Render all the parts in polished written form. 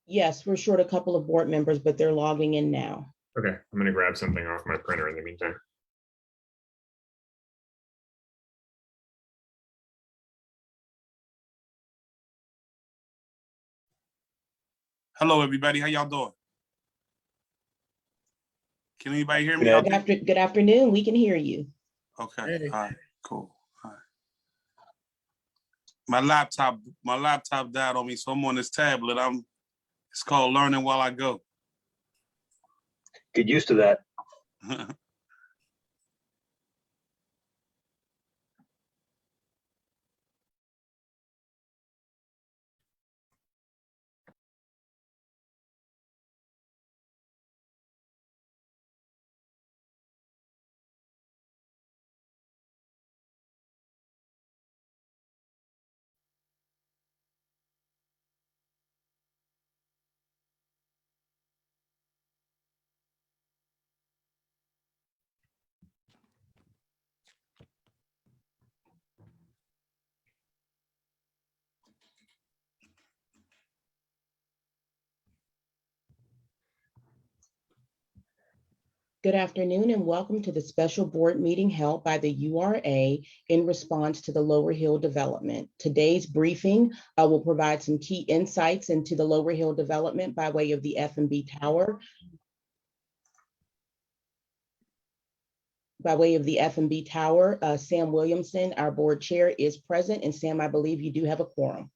Yes, we're short a couple of board members, but they're logging in now. Okay, I'm going to grab something off my printer in the meantime. Hello, everybody. How y'all doing? Can anybody hear me? Good afternoon. We can hear you. Okay. Hey. All right. Cool. All right. My laptop died on me, so I'm on this tablet. It's called Learning While I Go. Get used to that. Good afternoon and welcome to the special board meeting held by the URA in response to the Lower Hill development. Today's briefing will provide some key insights into the Lower Hill development by way of the FNB Tower. Sam Williamson, our board chair, is present. And Sam, I believe you do have a quorum.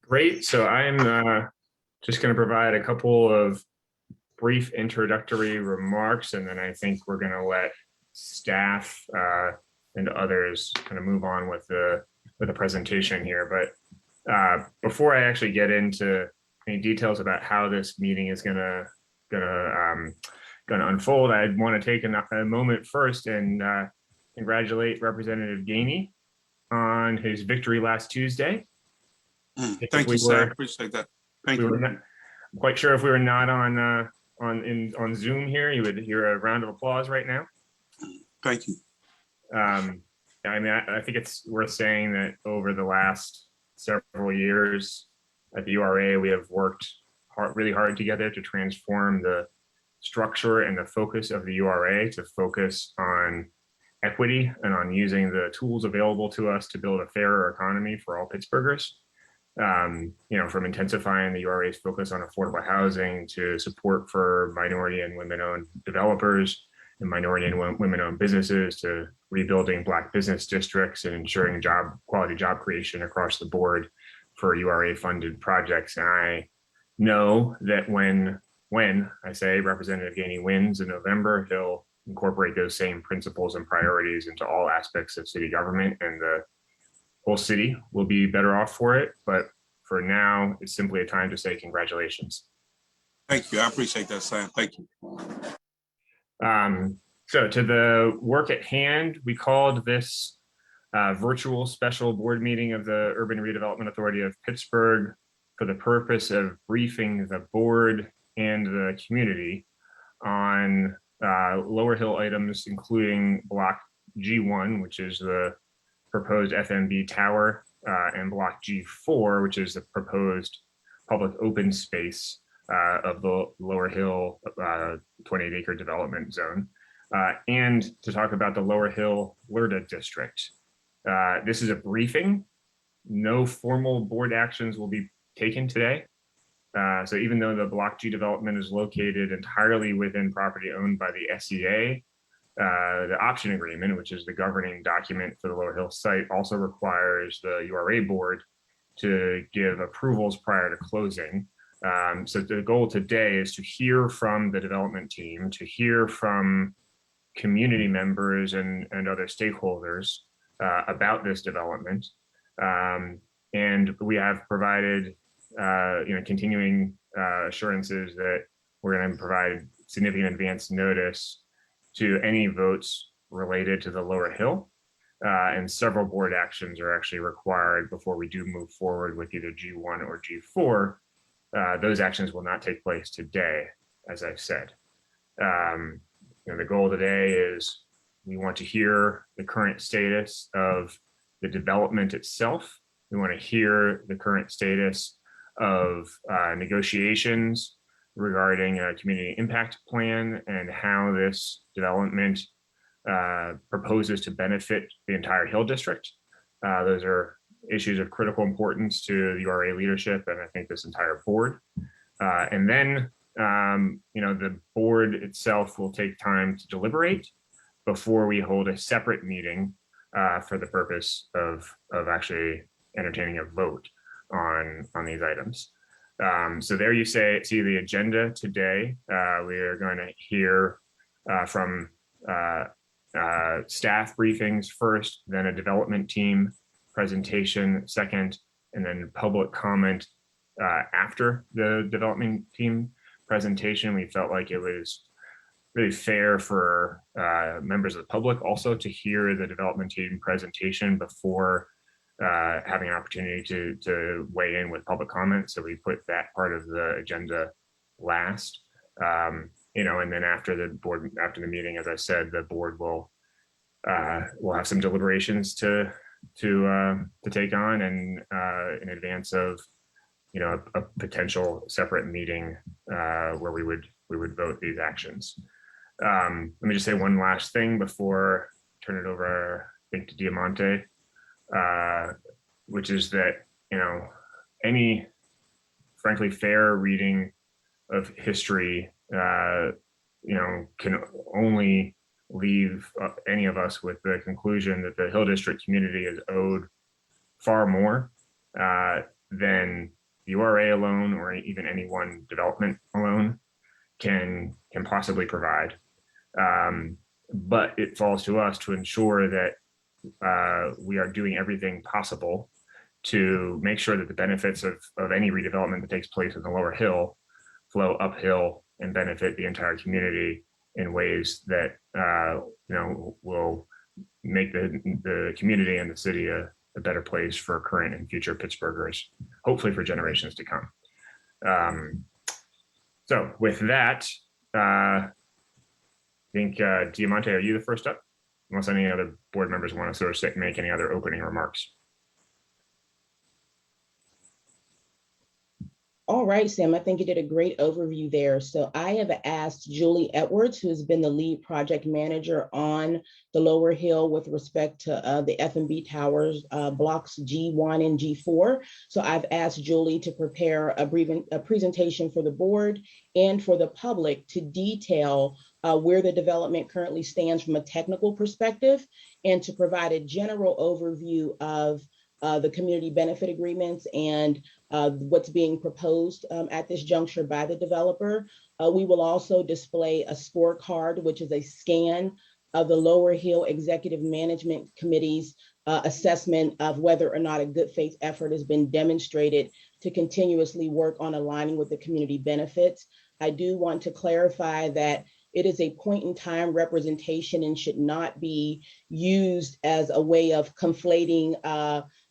Great. So I'm just going to provide a couple of brief introductory remarks, and then I think we're going to let staff and others kind of move on with the presentation here. But before I actually get into any details about how this meeting is going to unfold, I want to take a moment first and congratulate Representative Gainey on his victory last Tuesday. Thank you, sir. I appreciate that. Thank you. I'm quite sure if we were not on Zoom here, you would hear a round of applause right now. Thank you. I mean, I think it's worth saying that over the last several years at the URA, we have worked really hard together to transform the structure and the focus of the URA to focus on equity and on using the tools available to us to build a fairer economy for all Pittsburghers. From intensifying the URA's focus on affordable housing to support for minority and women-owned developers and minority and women-owned businesses to rebuilding Black business districts and ensuring quality job creation across the board for URA-funded projects. And I know that when I say Representative Gainey wins in November, he'll incorporate those same principles and priorities into all aspects of city government, and the whole city will be better off for it. But for now, it's simply a time to say congratulations. Thank you. I appreciate that, Sam. Thank you. So to the work at hand, we called this virtual special board meeting of the Urban Redevelopment Authority of Pittsburgh for the purpose of briefing the board and the community on Lower Hill items, including Block G1, which is the proposed FNB Tower, and Block G4, which is the proposed public open space of the Lower Hill 28-acre development zone, and to talk about the Lower Hill LERTA District. This is a briefing. No formal board actions will be taken today. So even though the Block G development is located entirely within property owned by the SEA, the option agreement, which is the governing document for the Lower Hill site, also requires the URA board to give approvals prior to closing. So the goal today is to hear from the development team, to hear from community members and other stakeholders about this development. And we have provided continuing assurances that we're going to provide significant advance notice to any votes related to the Lower Hill, and several board actions are actually required before we do move forward with either G1 or G4. Those actions will not take place today, as I've said. The goal today is we want to hear the current status of the development itself. We want to hear the current status of negotiations regarding a community impact plan and how this development proposes to benefit the entire Hill District. Those are issues of critical importance to the URA leadership and I think this entire board. And then, the board itself will take time to deliberate before we hold a separate meeting for the purpose of actually entertaining a vote on these items. So there you see the agenda today. We are going to hear from staff briefings first, then a development team presentation second, and then public comment after the development team presentation. We felt like it was really fair for members of the public also to hear the development team presentation before having an opportunity to weigh in with public comment. So we put that part of the agenda last. And then after the meeting, as I said, the board will have some deliberations to take on, and in advance of a potential separate meeting where we would vote these actions. Let me just say one last thing before I turn it over, I think, to Diamante, which is that any frankly fair reading of history can only leave any of us with the conclusion that the Hill District community is owed far more than URA alone, or even any one development alone can possibly provide. But it falls to us to ensure that we are doing everything possible to make sure that the benefits of any redevelopment that takes place in the Lower Hill flow uphill and benefit the entire community in ways that will make the community and the city a better place for current and future Pittsburghers, hopefully for generations to come. So with that, I think Diamante, are you the first up? Unless any other board members want to sort of make any other opening remarks. All right, Sam, I think you did a great overview there. So I have asked Julie Edwards, who has been the lead project manager on the Lower Hill with respect to the FNB Towers blocks G1 and G4. So I've asked Julie to prepare a presentation for the board and for the public to detail where the development currently stands from a technical perspective, and to provide a general overview of the community benefit agreements and what's being proposed at this juncture by the developer. We will also display a scorecard, which is a scan of the Lower Hill Executive Management Committee's assessment of whether or not a good faith effort has been demonstrated to continuously work on aligning with the community benefits. I do want to clarify that it is a point in time representation and should not be used as a way of conflating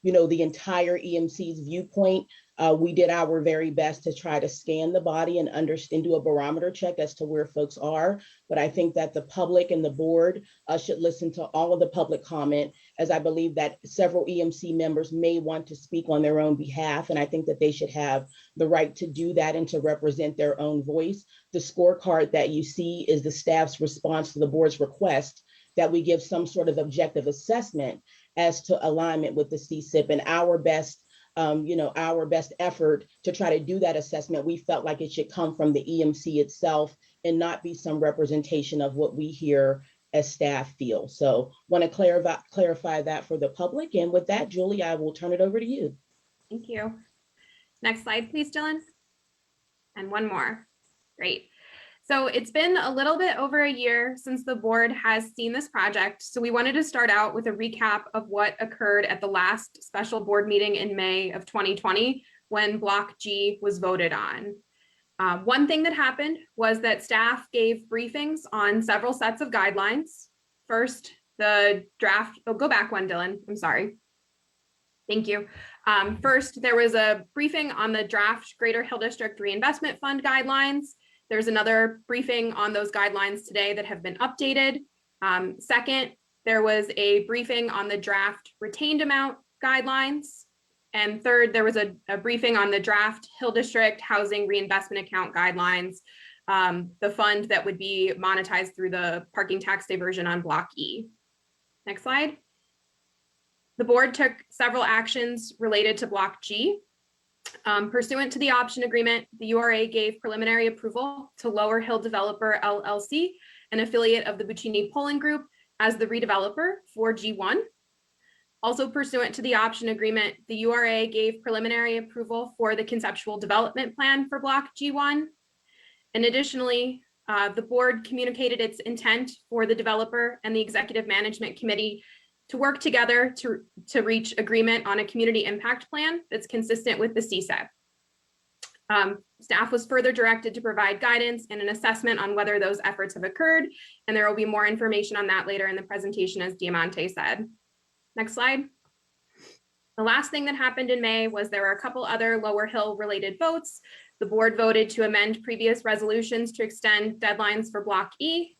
the entire EMC's viewpoint. We did our very best to try to scan the body and understand, do a barometer check as to where folks are. But I think that the public and the board should listen to all of the public comment, as I believe that several EMC members may want to speak on their own behalf. And I think that they should have the right to do that and to represent their own voice. The scorecard that you see is the staff's response to the board's request that we give some sort of objective assessment as to alignment with the CCIP, and our best effort to try to do that assessment. We felt like it should come from the EMC itself and not be some representation of what we hear as staff feel. So want to clarify that for the public. And with that, Julie, I will turn it over to you. Thank you. Next slide, please, Dylan. And one more. Great. So it's been a little bit over a year since the board has seen this project. So we wanted to start out with a recap of what occurred at the last special board meeting in May of 2020 when Block G was voted on. One thing that happened was that staff gave briefings on several sets of guidelines. First, the draft, go back one, Dylan, I'm sorry. Thank you. First, there was a briefing on the draft Greater Hill District Reinvestment Fund guidelines. There's another briefing on those guidelines today that have been updated. Second, there was a briefing on the draft retained amount guidelines. And third, there was a briefing on the draft Hill District Housing Reinvestment Account Guidelines, the fund that would be monetized through the parking tax diversion on Block E. Next slide. The board took several actions related to Block G. Pursuant to the option agreement, the URA gave preliminary approval to Lower Hill Developer LLC, an affiliate of the Buccini Polling Group, as the redeveloper for G1. Also pursuant to the option agreement, the URA gave preliminary approval for the conceptual development plan for Block G1. And additionally, the board communicated its intent for the developer and the executive management committee to work together to reach agreement on a community impact plan that's consistent with the CCIP. Staff was further directed to provide guidance and an assessment on whether those efforts have occurred, and there will be more information on that later in the presentation, as Diamante said. Next slide. The last thing that happened in May was there were a couple other Lower Hill related votes. The board voted to amend previous resolutions to extend deadlines for Block E.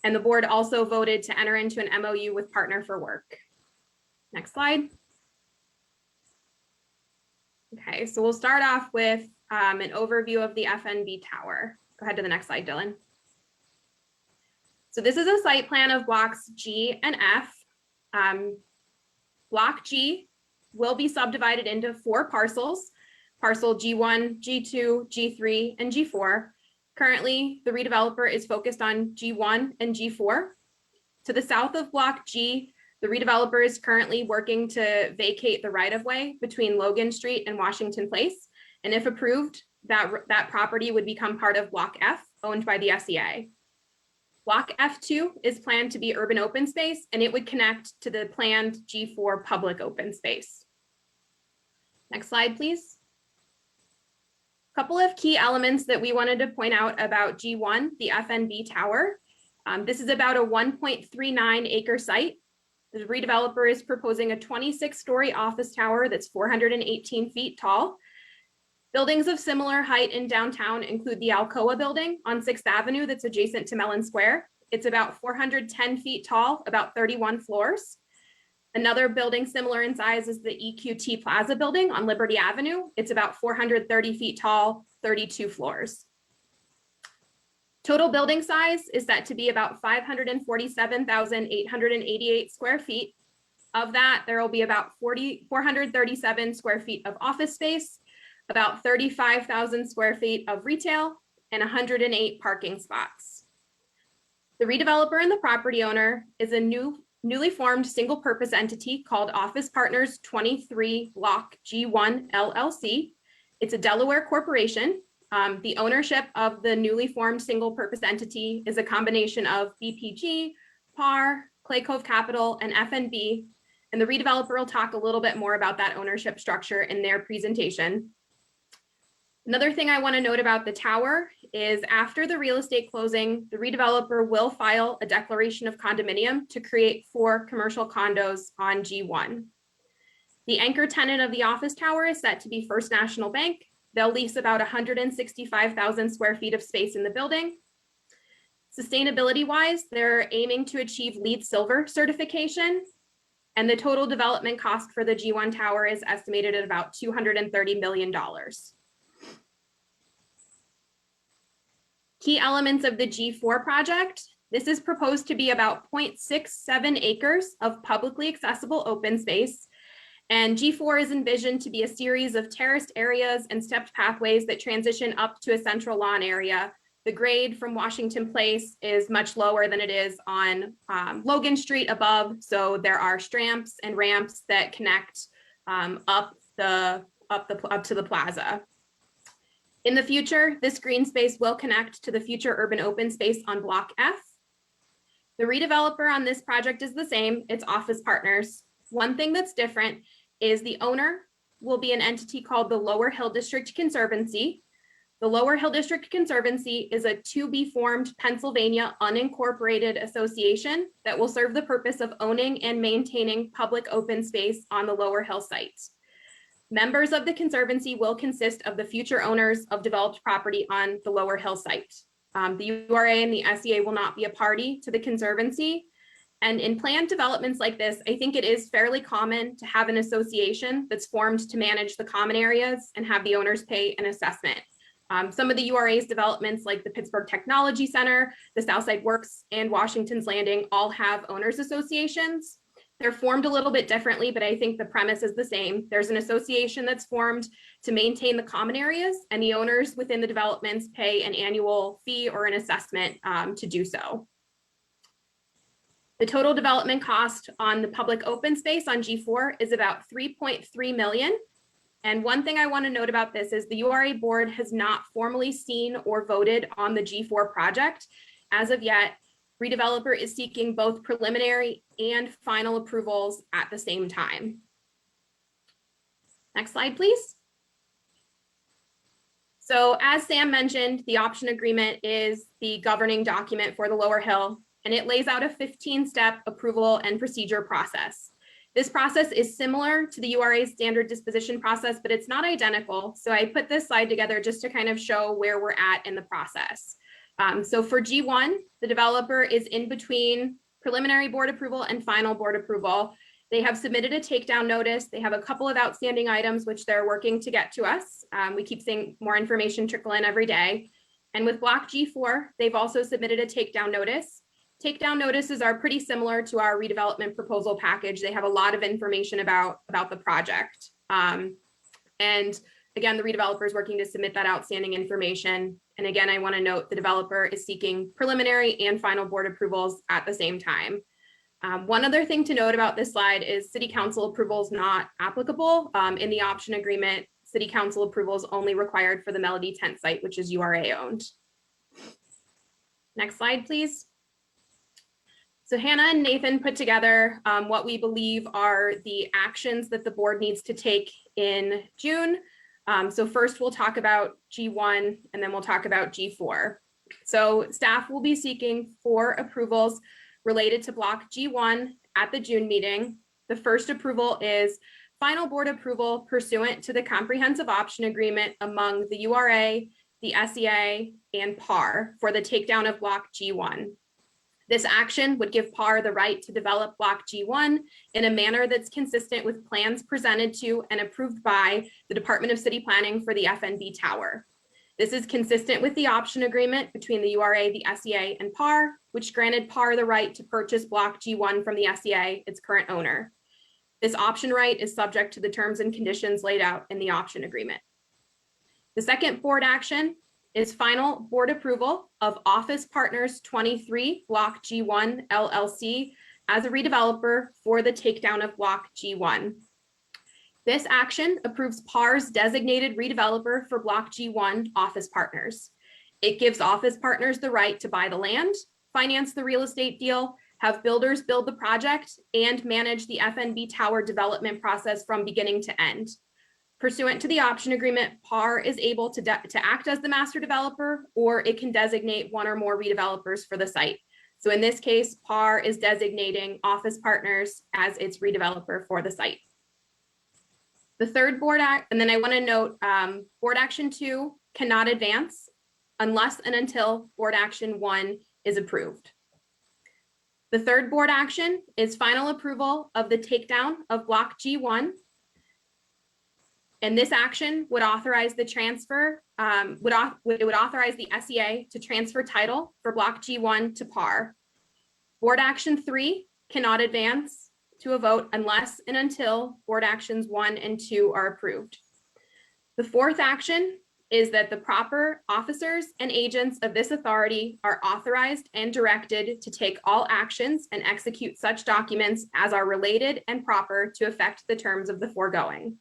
And the board also voted to enter into an MOU with Partner for Work. Next slide. Okay, so we'll start off with an overview of the FNB Tower. Go ahead to the next slide, Dylan. So this is a site plan of blocks G and F. Block G will be subdivided into 4 parcels, parcel G1, G2, G3, and G4. Currently, the redeveloper is focused on G1 and G4. To the south of Block G, the redeveloper is currently working to vacate the right-of-way between Logan Street and Washington Place. And if approved, that property would become part of Block F, owned by the SEA. Block F2 is planned to be urban open space, and it would connect to the planned G4 public open space. Next slide, please. Couple of key elements that we wanted to point out about G1, the FNB Tower. This is about a 1.39 acre site. The redeveloper is proposing a 26-story office tower that's 418 feet tall. Buildings of similar height in downtown include the Alcoa building on 6th Avenue that's adjacent to Mellon Square. It's about 410 feet tall, about 31 floors. Another building similar in size is the EQT Plaza building on Liberty Avenue. It's about 430 feet tall, 32 floors. Total building size is set to be about 547,888 square feet. Of that, there will be about 437 square feet of office space, about 35,000 square feet of retail, and 108 parking spots. The redeveloper and the property owner is a newly formed single purpose entity called Office Partners 23 Block G1 LLC. It's a Delaware corporation. The ownership of the newly formed single purpose entity is a combination of BPG, PAR, Clay Cove Capital, and FNB. And the redeveloper will talk a little bit more about that ownership structure in their presentation. Another thing I want to note about the tower is after the real estate closing, the redeveloper will file a declaration of condominium to create 4 commercial condos on G1. The anchor tenant of the office tower is set to be First National Bank. They'll lease about 165,000 square feet of space in the building. Sustainability-wise, they're aiming to achieve LEED Silver certification, and the total development cost for the G1 tower is estimated at about $230 million. Key elements of the G4 project. This is proposed to be about 0.67 acres of publicly accessible open space. And G4 is envisioned to be a series of terraced areas and stepped pathways that transition up to a central lawn area. The grade from Washington Place is much lower than it is on Logan Street above. So there are stramps and ramps that connect up to the plaza. In the future, this green space will connect to the future urban open space on Block F. The redeveloper on this project is the same, it's Office Partners. One thing that's different is the owner will be an entity called the Lower Hill District Conservancy. The Lower Hill District Conservancy is a to-be-formed Pennsylvania unincorporated association that will serve the purpose of owning and maintaining public open space on the Lower Hill site. Members of the Conservancy will consist of the future owners of developed property on the Lower Hill site. The URA and the SEA will not be a party to the Conservancy. And in planned developments like this, I think it is fairly common to have an association that's formed to manage the common areas and have the owners pay an assessment. Some of the URA's developments like the Pittsburgh Technology Center, the Southside Works, and Washington's Landing all have owners associations. They're formed a little bit differently, but I think the premise is the same. There's an association that's formed to maintain the common areas, and the owners within the developments pay an annual fee or an assessment to do so. The total development cost on the public open space on G4 is about 3.3 million. And one thing I want to note about this is the URA board has not formally seen or voted on the G4 project. As of yet, redeveloper is seeking both preliminary and final approvals at the same time. Next slide, please. So as Sam mentioned, the option agreement is the governing document for the Lower Hill, and it lays out a 15-step approval and procedure process. This process is similar to the URA's standard disposition process, but it's not identical. So I put this slide together just to kind of show where we're at in the process. So for G1, the developer is in between preliminary board approval and final board approval. They have submitted a takedown notice. They have a couple of outstanding items which they're working to get to us. We keep seeing more information trickle in every day. And with block G4, they've also submitted a takedown notice. Takedown notices are pretty similar to our redevelopment proposal package. They have a lot of information about the project. And again, the redeveloper is working to submit that outstanding information. And again, I want to note the developer is seeking preliminary and final board approvals at the same time. One other thing to note about this slide is city council approval is not applicable. In the option agreement, city council approval is only required for the Melody tent site, which is URA owned. Next slide, please. So Hannah and Nathan put together what we believe are the actions that the board needs to take in June. So first we'll talk about G1 and then we'll talk about G4. So staff will be seeking 4 approvals related to block G1 at the June meeting. The first approval is final board approval pursuant to the comprehensive option agreement among the URA, the SEA, and PAR for the takedown of block G1. This action would give PAR the right to develop block G1 in a manner that's consistent with plans presented to and approved by the Department of City Planning for the FNB Tower. This is consistent with the option agreement between the URA, the SEA, and PAR, which granted PAR the right to purchase block G1 from the SEA, its current owner. This option right is subject to the terms and conditions laid out in the option agreement. The second board action is final board approval of Office Partners 23 Block G1 LLC as a redeveloper for the takedown of Block G1. This action approves PAR's designated redeveloper for Block G1, Office Partners. It gives Office Partners the right to buy the land, finance the real estate deal, have builders build the project, and manage the FNB Tower development process from beginning to end. Pursuant to the option agreement, PAR is able to act as the master developer, or it can designate one or more redevelopers for the site. So in this case, PAR is designating Office Partners as its redeveloper for the site. The third board act, and then I want to note board action 2 cannot advance unless and until board action 1 is approved. The third board action is final approval of the takedown of block G1. And this action would authorize the transfer, it would authorize the SEA to transfer title for block G1 to PAR. Board action 3 cannot advance to a vote unless and until board actions 1 and 2 are approved. The fourth action is that the proper officers and agents of this authority are authorized and directed to take all actions and execute such documents as are related and proper to affect the terms of the foregoing.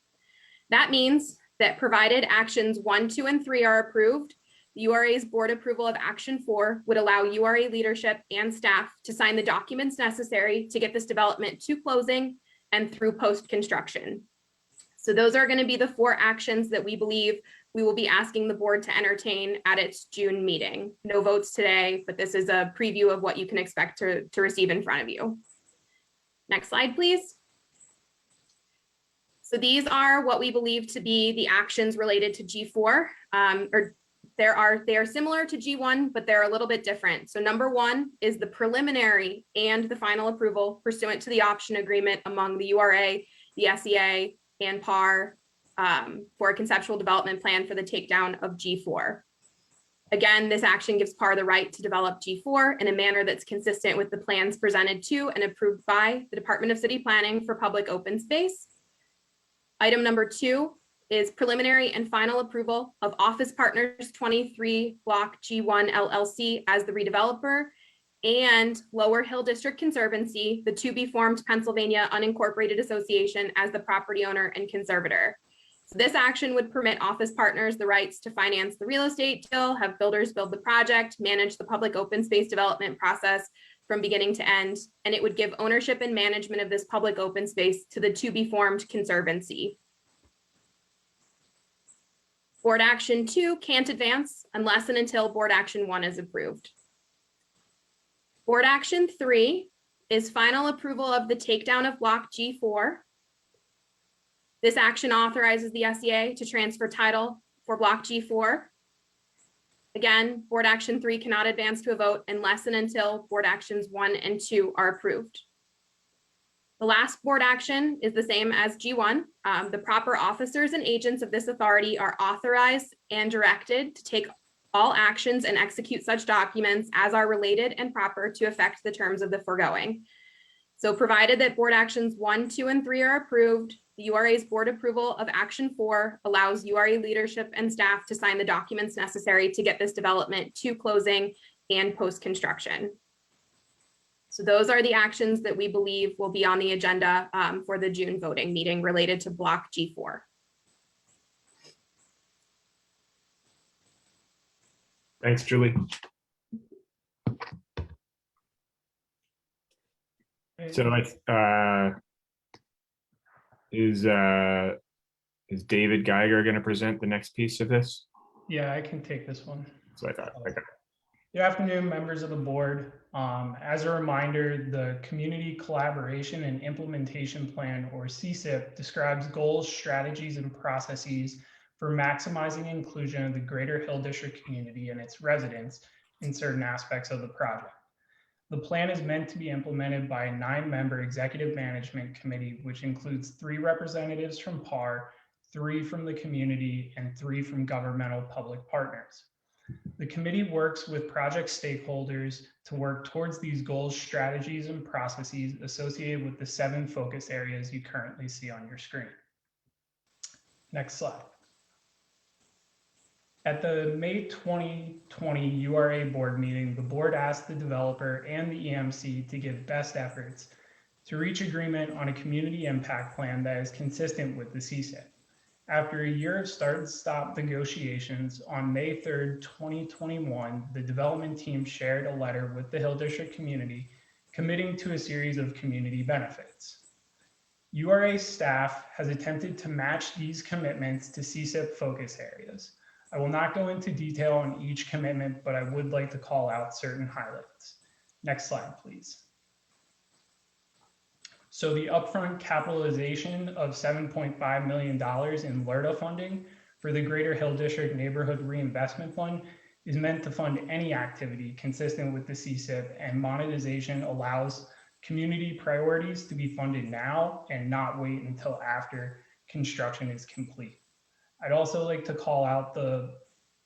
That means that provided actions 1, 2, and 3 are approved, the URA's board approval of action 4 would allow URA leadership and staff to sign the documents necessary to get this development to closing and through post-construction. So those are going to be the 4 actions that we believe we will be asking the board to entertain at its June meeting. No votes today, but this is a preview of what you can expect to receive in front of you. Next slide, please. So these are what we believe to be the actions related to G4, or they are similar to G1, but they're a little bit different. So number one is the preliminary and the final approval pursuant to the option agreement among the URA, the SEA, and PAR for a conceptual development plan for the takedown of G4. Again, this action gives PAR the right to develop G4 in a manner that's consistent with the plans presented to and approved by the Department of City Planning for public open space. Item number two is preliminary and final approval of Office Partners 23 Block G1 LLC as the redeveloper and Lower Hill District Conservancy, the to be formed Pennsylvania Unincorporated Association, as the property owner and conservator. So this action would permit Office Partners the rights to finance the real estate deal, have builders build the project, manage the public open space development process from beginning to end, and it would give ownership and management of this public open space to the to be formed conservancy. Board action 2 can't advance unless and until board action 1 is approved. Board action 3 is final approval of the takedown of block G4. This action authorizes the SEA to transfer title for block G4. Again, board action 3 cannot advance to a vote unless and until board actions 1 and 2 are approved. The last board action is the same as G1. The proper officers and agents of this authority are authorized and directed to take all actions and execute such documents as are related and proper to affect the terms of the foregoing. So provided that board actions 1, 2, and 3 are approved, the URA's board approval of action 4 allows URA leadership and staff to sign the documents necessary to get this development to closing and post-construction. So those are the actions that we believe will be on the agenda for the June voting meeting related to block G4. Thanks, Julie. So is David Geiger going to present the next piece of this? Yeah, I can take this one. So I thought, okay. Good afternoon, members of the board. As a reminder, the Community Collaboration and Implementation Plan, or CCIP, describes goals, strategies, and processes for maximizing inclusion of the Greater Hill District community and its residents in certain aspects of the project. The plan is meant to be implemented by a 9-member executive management committee, which includes 3 representatives from PAR, 3 from the community, and 3 from governmental public partners. The committee works with project stakeholders to work towards these goals, strategies, and processes associated with the 7 focus areas you currently see on your screen. Next slide. At the May 2020 URA board meeting, the board asked the developer and the EMC to give best efforts to reach agreement on a community impact plan that is consistent with the CCIP. After a year of start-stop negotiations, on May 3rd, 2021, the development team shared a letter with the Hill District community committing to a series of community benefits. URA staff has attempted to match these commitments to CCIP focus areas. I will not go into detail on each commitment, but I would like to call out certain highlights. Next slide, please. So the upfront capitalization of $7.5 million in LERTA funding for the Greater Hill District Neighborhood Reinvestment Fund is meant to fund any activity consistent with the CCIP, and monetization allows community priorities to be funded now and not wait until after construction is complete. I'd also like to call out the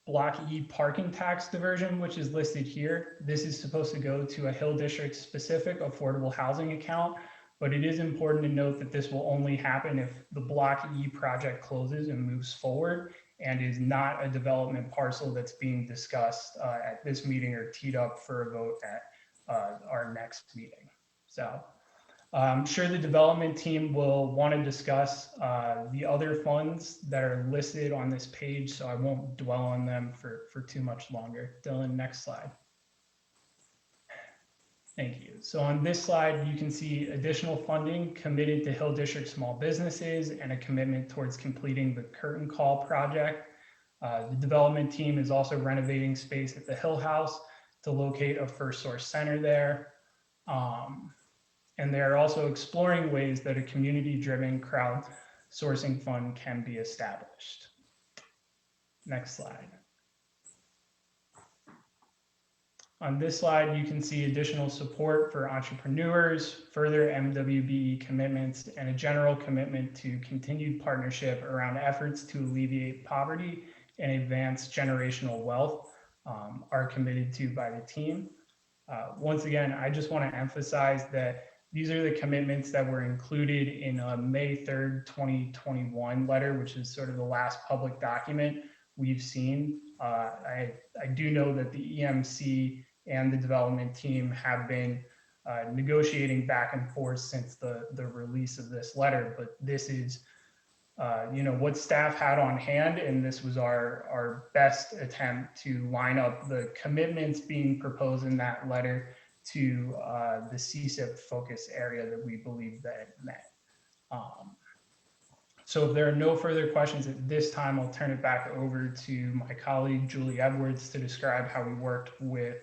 Block E parking tax diversion, which is listed here. This is supposed to go to a Hill District specific affordable housing account, but it is important to note that this will only happen if the Block E project closes and moves forward and is not a development parcel that's being discussed at this meeting or teed up for a vote at our next meeting. So I'm sure the development team will want to discuss the other funds that are listed on this page, so I won't dwell on them for too much longer. Dylan, next slide. Thank you. So on this slide, you can see additional funding committed to Hill District small businesses and a commitment towards completing the curtain call project. The development team is also renovating space at the Hill House to locate a First Source Center there. And they're also exploring ways that a community-driven crowdsourcing fund can be established. Next slide. On this slide, you can see additional support for entrepreneurs, further MWBE commitments, and a general commitment to continued partnership around efforts to alleviate poverty and advance generational wealth are committed to by the team. Once again, I just want to emphasize that these are the commitments that were included in a May 3rd, 2021 letter, which is sort of the last public document we've seen. I do know that the EMC and the development team have been negotiating back and forth since the release of this letter, but this is what staff had on hand, and this was our best attempt to line up the commitments being proposed in that letter to the CCIP focus area that we believe that it met. So if there are no further questions at this time, I'll turn it back over to my colleague, Julie Edwards, to describe how we worked with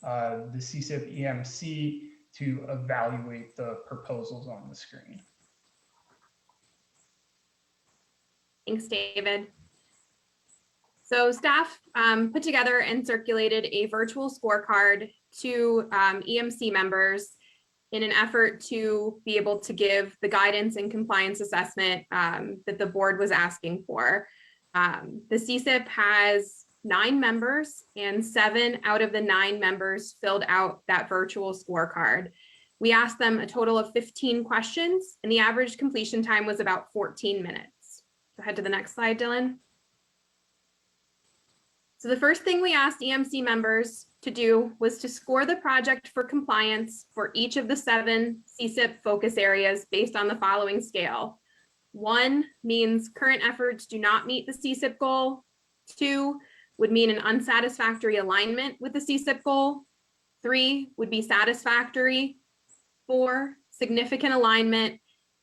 the CCIP EMC to evaluate the proposals on the screen. Thanks, David. So staff put together and circulated a virtual scorecard to EMC members in an effort to be able to give the guidance and compliance assessment that the board was asking for. The CCIP has 9 members, and 7 out of the 9 members filled out that virtual scorecard. We asked them a total of 15 questions, and the average completion time was about 14 minutes. Go ahead to the next slide, Dylan. So the first thing we asked EMC members to do was to score the project for compliance for each of the 7 CCIP focus areas based on the following scale. 1 means current efforts do not meet the CCIP goal. 2 would mean an unsatisfactory alignment with the CCIP goal. 3 would be satisfactory. 4, significant alignment.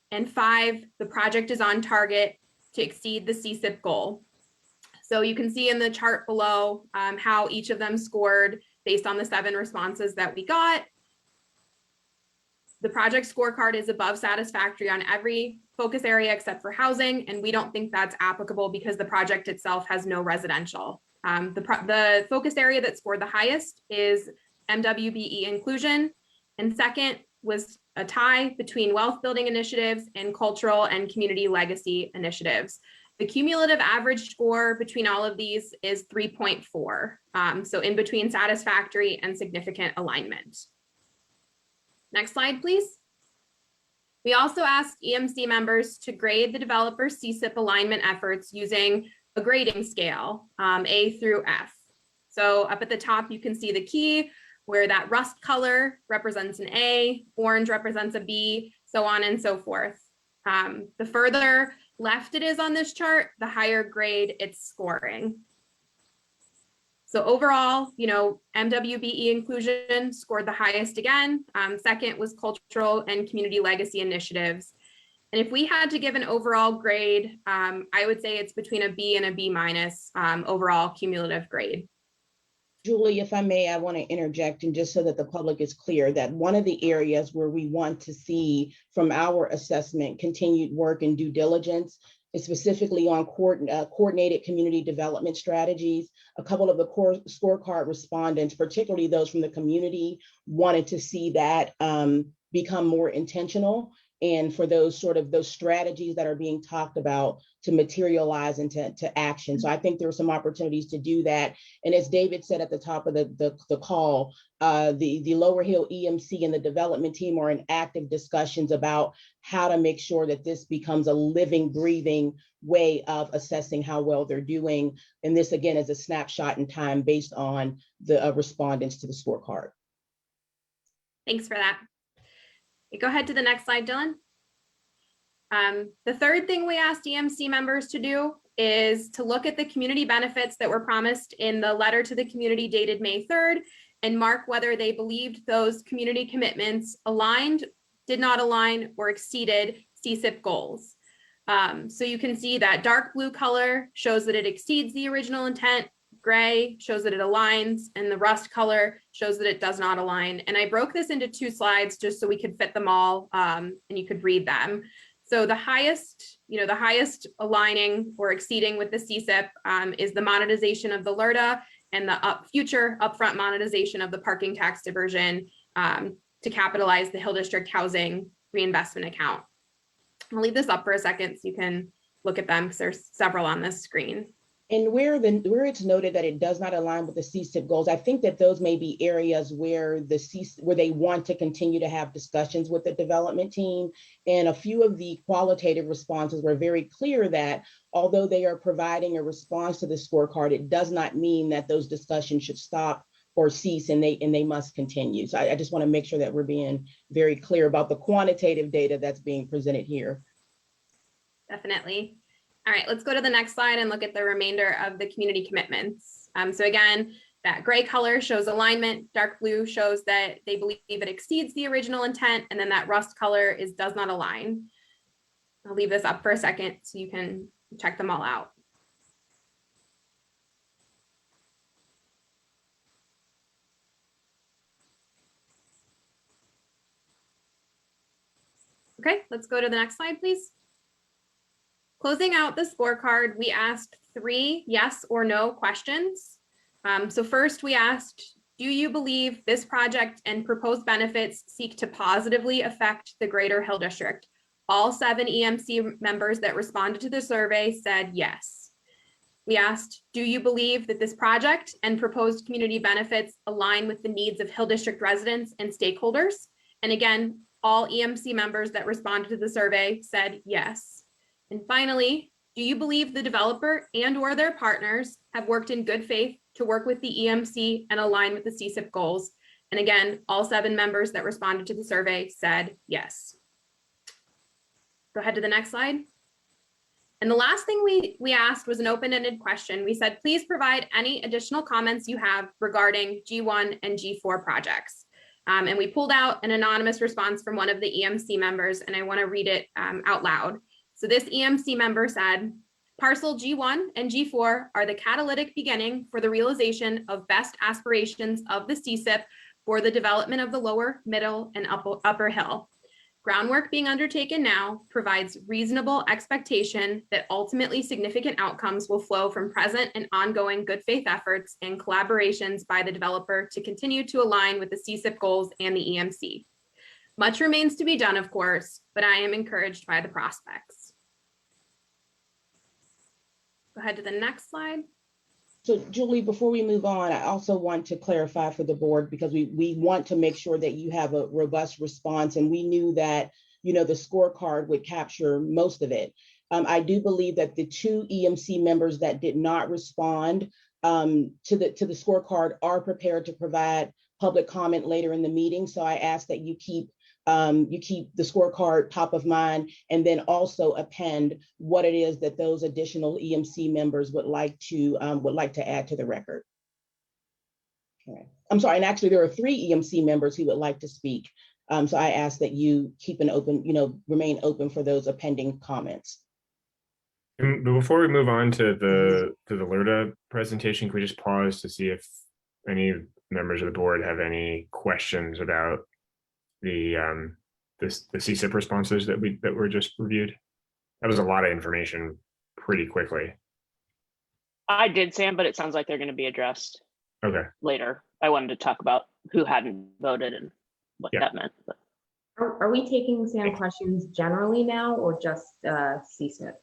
And 5, the project is on target to exceed the CCIP goal. So you can see in the chart below how each of them scored based on the 7 responses that we got. The project scorecard is above satisfactory on every focus area except for housing, and we don't think that's applicable because the project itself has no residential. The focus area that scored the highest is MWBE inclusion, and second was a tie between wealth building initiatives and cultural and community legacy initiatives. The cumulative average score between all of these is 3.4, so in between satisfactory and significant alignment. Next slide, please. We also asked EMC members to grade the developer's CCIP alignment efforts using a grading scale, A through F. So up at the top, you can see the key where that rust color represents an A, orange represents a B, so on and so forth. The further left it is on this chart, the higher grade it's scoring. So overall, MWBE inclusion scored the highest again. Second was cultural and community legacy initiatives. And if we had to give an overall grade, I would say it's between a B and a B minus overall cumulative grade. Julie, if I may, I want to interject, and just so that the public is clear, that one of the areas where we want to see from our assessment continued work and due diligence is specifically on coordinated community development strategies. A couple of the core scorecard respondents, particularly those from the community, wanted to see that become more intentional, and for those strategies that are being talked about to materialize into action. So I think there are some opportunities to do that. And as David said at the top of the call, the Lower Hill EMC and the development team are in active discussions about how to make sure that this becomes a living, breathing way of assessing how well they're doing. And this, again, is a snapshot in time based on the respondents to the scorecard. Thanks for that. Go ahead to the next slide, Dylan. The third thing we asked EMC members to do is to look at the community benefits that were promised in the letter to the community dated May 3rd and mark whether they believed those community commitments aligned, did not align, or exceeded CCIP goals. So you can see that dark blue color shows that it exceeds the original intent. Gray shows that it aligns, and the rust color shows that it does not align. And I broke this into 2 slides just so we could fit them all and you could read them. So the highest aligning or exceeding with the CCIP is the monetization of the LERTA and the future upfront monetization of the parking tax diversion to capitalize the Hill District Housing Reinvestment Account. I'll leave this up for a second so you can look at them because there's several on this screen. And where it's noted that it does not align with the CCIP goals, I think that those may be areas where where they want to continue to have discussions with the development team. And a few of the qualitative responses were very clear that although they are providing a response to the scorecard, it does not mean that those discussions should stop or cease, and they must continue. So I just want to make sure that we're being very clear about the quantitative data that's being presented here. Definitely. All right, let's go to the next slide and look at the remainder of the community commitments. So again, that gray color shows alignment, dark blue shows that they believe it exceeds the original intent, and then that rust color does not align. I'll leave this up for a second so you can check them all out. Okay, let's go to the next slide, please. Closing out the scorecard, we asked 3 yes or no questions. So first we asked, do you believe this project and proposed benefits seek to positively affect the Greater Hill District? All 7 EMC members that responded to the survey said yes. We asked, do you believe that this project and proposed community benefits align with the needs of Hill District residents and stakeholders? And again, all EMC members that responded to the survey said yes. And finally, do you believe the developer and/or their partners have worked in good faith to work with the EMC and align with the CCIP goals? And again, all 7 members that responded to the survey said yes. Go ahead to the next slide. And the last thing we asked was an open-ended question. We said, please provide any additional comments you have regarding G1 and G4 projects. And we pulled out an anonymous response from one of the EMC members, and I want to read it out loud. So this EMC member said, parcel G1 and G4 are the catalytic beginning for the realization of best aspirations of the CCIP for the development of the lower, middle, and upper hill. Groundwork being undertaken now provides reasonable expectation that ultimately significant outcomes will flow from present and ongoing good faith efforts and collaborations by the developer to continue to align with the CCIP goals and the EMC. Much remains to be done, of course, but I am encouraged by the prospects. Go ahead to the next slide. So Julie, before we move on, I also want to clarify for the board, because we want to make sure that you have a robust response, and we knew that, the scorecard would capture most of it. I do believe that the 2 EMC members that did not respond to the scorecard are prepared to provide public comment later in the meeting. So I ask that you keep the scorecard top of mind, and then also append what it is that those additional EMC members would like to add to the record. Okay. I'm sorry, and actually there are 3 EMC members who would like to speak. So I ask that you keep an open, remain open for those appending comments. And before we move on to the LERTA presentation, can we just pause to see if any members of the board have any questions about the CCIP responses that were just reviewed? That was a lot of information pretty quickly. I did, Sam, but it sounds like they're going to be addressed later. I wanted to talk about who hadn't voted and what that meant. But. Are we taking, Sam, questions generally now, or just CCIP?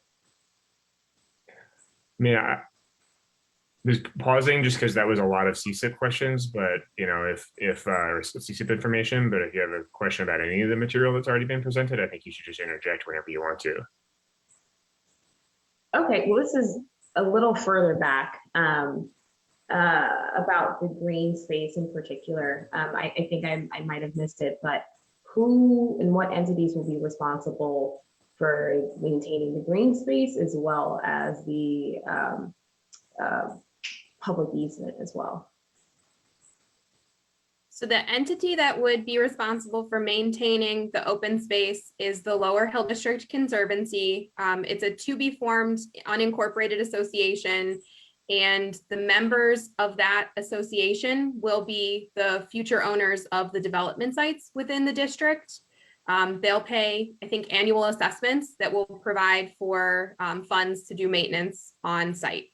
I mean, I was pausing just because that was a lot of CCIP questions, but if CCIP information, but if you have a question about any of the material that's already been presented, I think you should just interject whenever you want to. Okay, well, this is a little further back about the green space in particular. I think I might have missed it, but who and what entities will be responsible for maintaining the green space, as well as the public easement as well? So the entity that would be responsible for maintaining the open space is the Lower Hill District Conservancy. It's a to be formed unincorporated association, and the members of that association will be the future owners of the development sites within the district. They'll pay, I think, annual assessments that will provide for funds to do maintenance on site.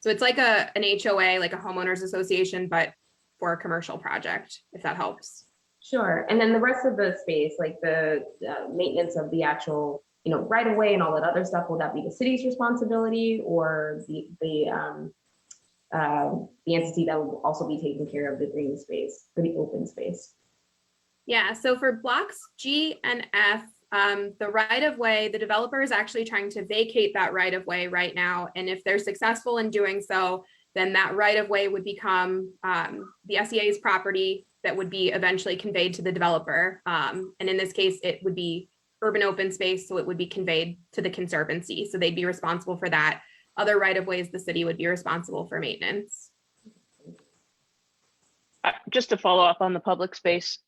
So it's like an HOA, like a homeowners association, but for a commercial project, if that helps. Sure. And then the rest of the space, like the maintenance of the actual, right of way and all that other stuff, will that be the city's responsibility, or the entity that will also be taking care of the green space, for the open space? Yeah, so for blocks G and F, the right of way, the developer is actually trying to vacate that right of way right now. And if they're successful in doing so, then that right of way would become the SEA's property that would be eventually conveyed to the developer. And in this case, it would be urban open space, so it would be conveyed to the Conservancy. So they'd be responsible for that. Other right of ways, the city would be responsible for maintenance. Just to follow up on the public space,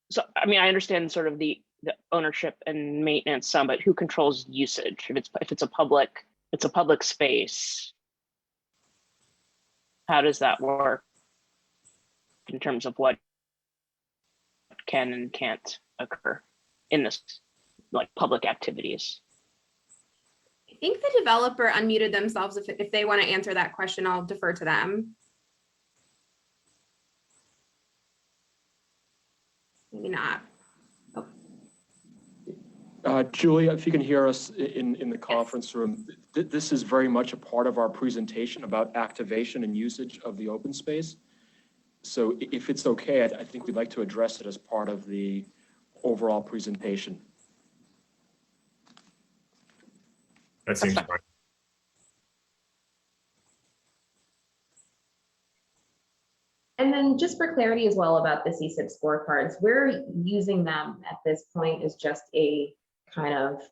so I mean, I understand sort of the ownership and maintenance some, but who controls usage? If it's a public space, how does that work in terms of what can and can't occur in this, like, public activities? I think the developer unmuted themselves. If they want to answer that question, I'll defer to them. Maybe not. Julia, if you can hear us in the conference room, this is very much a part of our presentation about activation and usage of the open space. So if it's okay, I think we'd like to address it as part of the overall presentation. That seems fine. And then just for clarity as well about the CCIP scorecards, we're using them at this point as just a kind of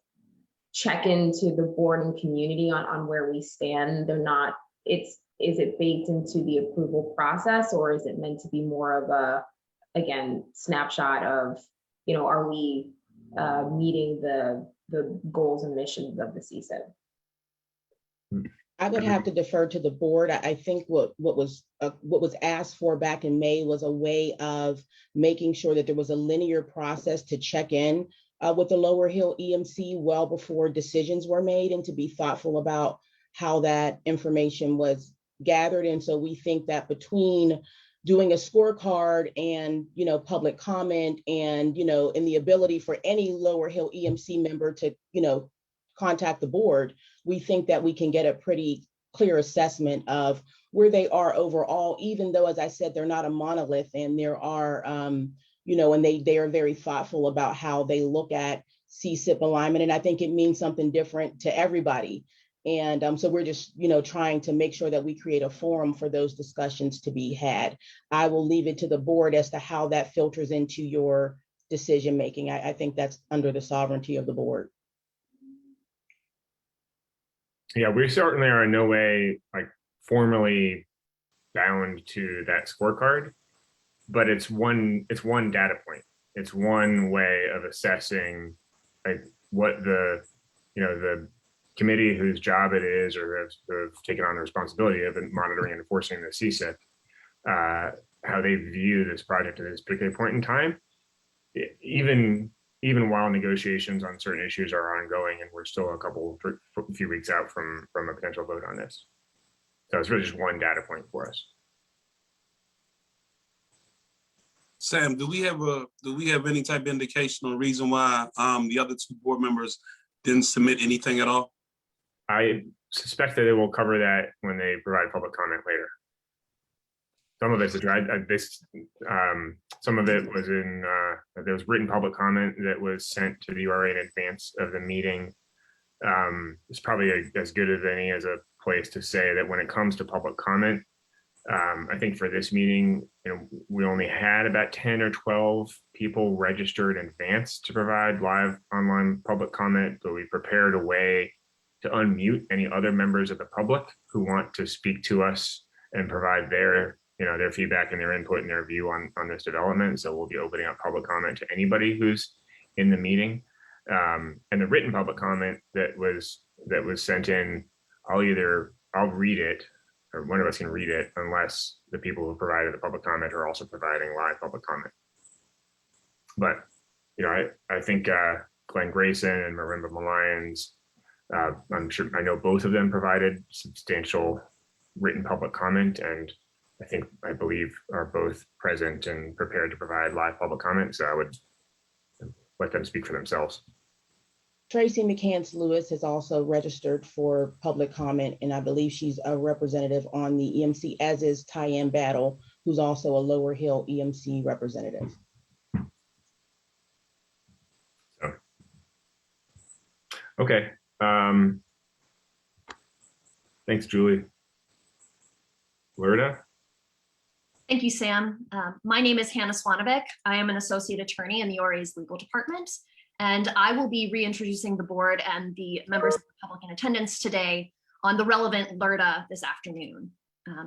check-in to the board and community on where we stand. They're not, is it baked into the approval process, or is it meant to be more of a, again, snapshot of, are we meeting the goals and missions of the CCIP? I would have to defer to the board. I think what was asked for back in May was a way of making sure that there was a linear process to check in with the Lower Hill EMC well before decisions were made, and to be thoughtful about how that information was gathered. And so we think that between doing a scorecard and public comment and and the ability for any Lower Hill EMC member to contact the board, we think that we can get a pretty clear assessment of where they are overall, even though, as I said, they're not a monolith, and there are, and they are very thoughtful about how they look at CCIP alignment. And I think it means something different to everybody. And so we're just, trying to make sure that we create a forum for those discussions to be had. I will leave it to the board as to how that filters into your decision making. I think that's under the sovereignty of the board. Yeah, we certainly are in no way formally bound to that scorecard, but it's one data point. It's one way of assessing what the committee whose job it is, or have taken on the responsibility of monitoring and enforcing the CCIP, how they view this project at this particular point in time, even while negotiations on certain issues are ongoing, and we're still a few weeks out from a potential vote on this. So it's really just one data point for us. Sam, do we have any type of indication or reason why the other two board members didn't submit anything at all? I suspect that they will cover that when they provide public comment later. Some of it's some of it was there was written public comment that was sent to the URA in advance of the meeting. It's probably as good as any as a place to say that when it comes to public comment, I think for this meeting, we only had about 10 or 12 people registered in advance to provide live online public comment, but we prepared a way to unmute any other members of the public who want to speak to us and provide their feedback and their input and their view on this development. So we'll be opening up public comment to anybody who's in the meeting. And the written public comment that was sent in, I'll read it, or one of us can read it, unless the people who provided the public comment are also providing live public comment. But I think Glenn Grayson and Marimba Malyans I'm sure, I know both of them provided substantial written public comment, and I believe are both present and prepared to provide live public comment. So I would let them speak for themselves. Tracy McCants Lewis has also registered for public comment, and I believe she's a representative on the EMC, as is Tyann Battle, who's also a Lower Hill EMC representative. So, okay. Thanks, Julie. LERTA? Thank you, Sam. My name is Hannah Swannebeck. I am an associate attorney in the URA's legal department, and I will be reintroducing the board and the members of the public in attendance today on the relevant LERTA this afternoon.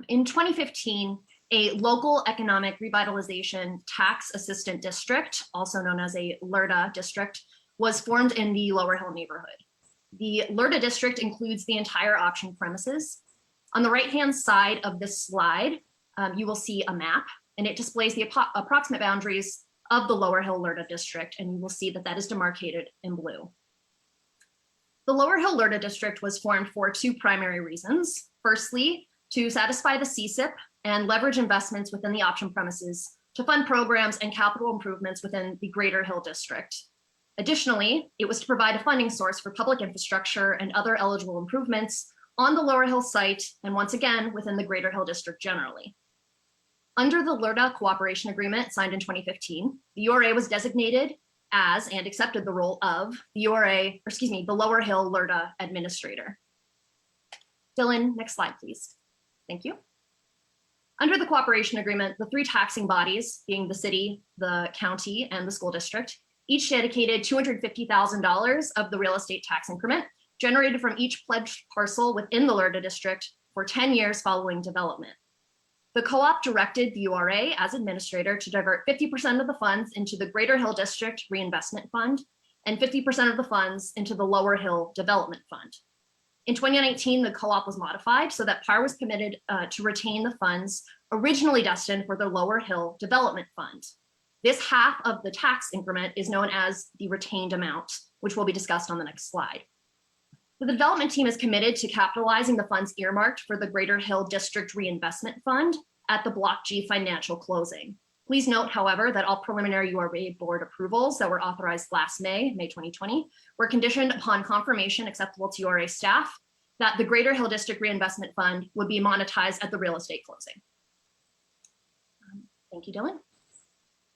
In 2015, a local economic revitalization tax assistant district, also known as a LERTA district, was formed in the Lower Hill neighborhood. The LERTA district includes the entire option premises. On the right-hand side of this slide, you will see a map, and it displays the approximate boundaries of the Lower Hill LERTA district, and you will see that that is demarcated in blue. The Lower Hill LERTA district was formed for two primary reasons. Firstly, to satisfy the CCIP and leverage investments within the option premises to fund programs and capital improvements within the Greater Hill district. Additionally, it was to provide a funding source for public infrastructure and other eligible improvements on the Lower Hill site, and once again, within the Greater Hill district generally. Under the LERTA cooperation agreement signed in 2015, the URA was designated as and accepted the role of the the Lower Hill LERTA administrator. Dylan, next slide, please. Thank you. Under the cooperation agreement, the three taxing bodies, being the city, the county, and the school district, each dedicated $250,000 of the real estate tax increment generated from each pledged parcel within the LERTA district for 10 years following development. The co-op directed the URA as administrator to divert 50% of the funds into the Greater Hill District Reinvestment Fund and 50% of the funds into the Lower Hill Development Fund. In 2019, the co-op was modified so that PAR was permitted to retain the funds originally destined for the Lower Hill Development Fund. This half of the tax increment is known as the retained amount, which will be discussed on the next slide. The development team is committed to capitalizing the funds earmarked for the Greater Hill District Reinvestment Fund at the Block G financial closing. Please note, however, that all preliminary URA board approvals that were authorized last May 2020, were conditioned upon confirmation acceptable to URA staff that the Greater Hill District Reinvestment Fund would be monetized at the real estate closing. Thank you, Dylan.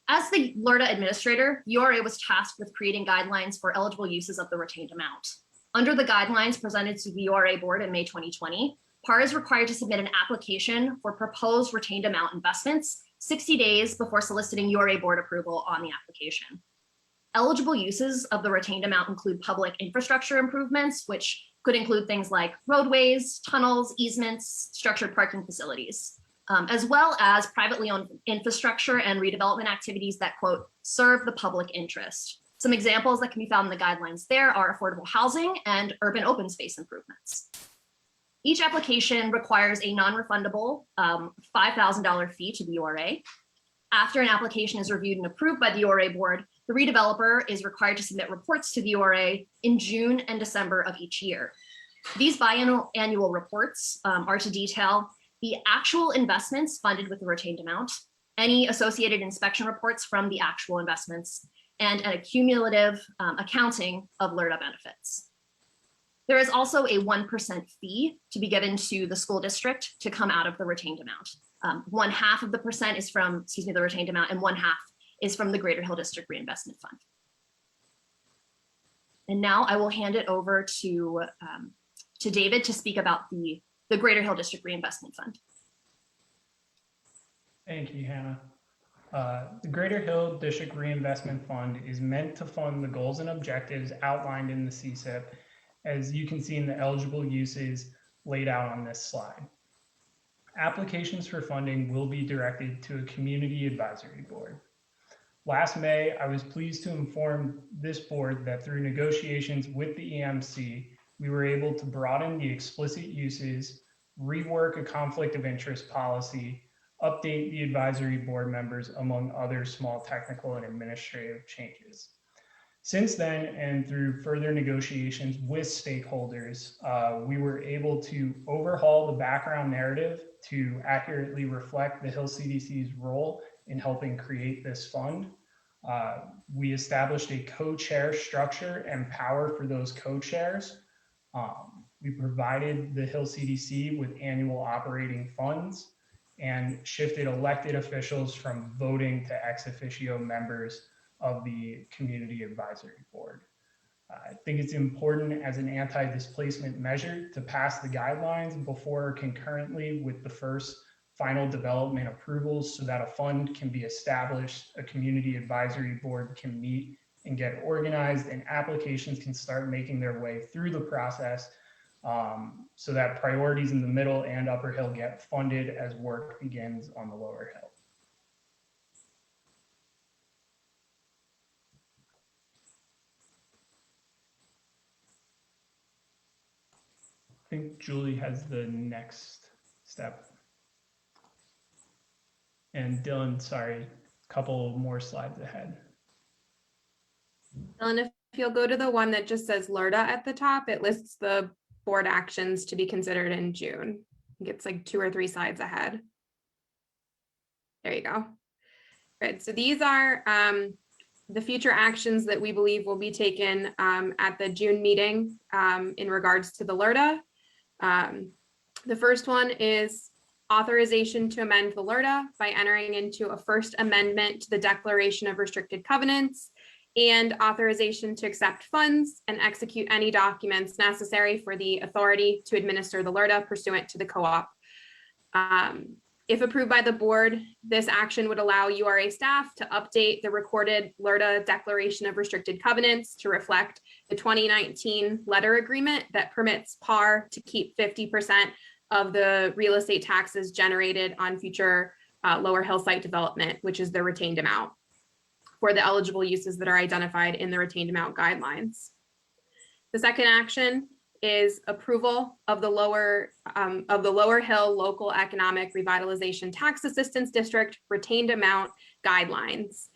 As the LERTA administrator, URA was tasked with creating guidelines for eligible uses of the retained amount. Under the guidelines presented to the URA board in May 2020, PAR is required to submit an application for proposed retained amount investments 60 days before soliciting URA board approval on the application. Eligible uses of the retained amount include public infrastructure improvements, which could include things like roadways, tunnels, easements, structured parking facilities, as well as privately owned infrastructure and redevelopment activities that, quote, serve the public interest. Some examples that can be found in the guidelines there are affordable housing and urban open space improvements. Each application requires a non-refundable $5,000 fee to the URA. After an application is reviewed and approved by the URA board, the redeveloper is required to submit reports to the URA in June and December of each year. These biannual reports are to detail the actual investments funded with the retained amount, any associated inspection reports from the actual investments, and a cumulative accounting of LERTA benefits. There is also a 1% fee to be given to the school district to come out of the retained amount. 1/2 of the percent is from, the retained amount, and 1/2 is from the Greater Hill District Reinvestment Fund. And now I will hand it over to David to speak about the Greater Hill District Reinvestment Fund. Thank you, Hannah. The Greater Hill District Reinvestment Fund is meant to fund the goals and objectives outlined in the CCIP, as you can see in the eligible uses laid out on this slide. Applications for funding will be directed to a community advisory board. Last May, I was pleased to inform this board that through negotiations with the EMC, we were able to broaden the explicit uses, rework a conflict of interest policy, update the advisory board members, among other small technical and administrative changes. Since then, and through further negotiations with stakeholders, we were able to overhaul the background narrative to accurately reflect the Hill CDC's role in helping create this fund. We established a co-chair structure and power for those co-chairs. We provided the Hill CDC with annual operating funds and shifted elected officials from voting to ex officio members of the Community Advisory Board. I think it's important as an anti-displacement measure to pass the guidelines before or concurrently with the first final development approvals so that a fund can be established, a Community Advisory Board can meet and get organized, and applications can start making their way through the process so that priorities in the Middle and Upper Hill get funded as work begins on the Lower Hill. I think Julie has the next step. And Dylan, sorry, a couple more slides ahead. Dylan, if you'll go to the one that just says LERTA at the top, it lists the board actions to be considered in June. I think it's like 2 or 3 slides ahead. There you go. Good. So these are the future actions that we believe will be taken at the June meeting in regards to the LERTA. The first one is authorization to amend the LERTA by entering into a first amendment to the Declaration of Restricted Covenants, and authorization to accept funds and execute any documents necessary for the authority to administer the LERTA pursuant to the co-op. If approved by the board, this action would allow URA staff to update the recorded LERTA Declaration of Restricted Covenants to reflect the 2019 letter agreement that permits PAR to keep 50% of the real estate taxes generated on future Lower Hill site development, which is the retained amount, for the eligible uses that are identified in the retained amount guidelines. The second action is approval of the Lower Hill Local Economic Revitalization Tax Assistance District retained amount guidelines.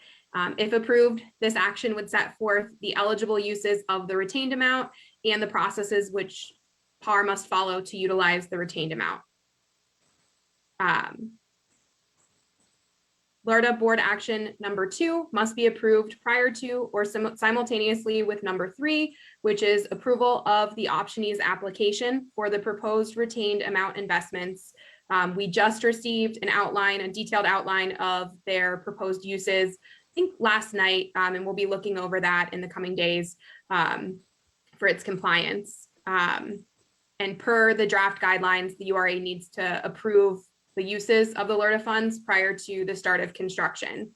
If approved, this action would set forth the eligible uses of the retained amount and the processes which PAR must follow to utilize the retained amount. LERTA board action number 2 must be approved prior to or simultaneously with number 3, which is approval of the optionee's application for the proposed retained amount investments. We just received a detailed outline of their proposed uses, I think last night, and we'll be looking over that in the coming days for its compliance. And per the draft guidelines, the URA needs to approve the uses of the LERTA funds prior to the start of construction.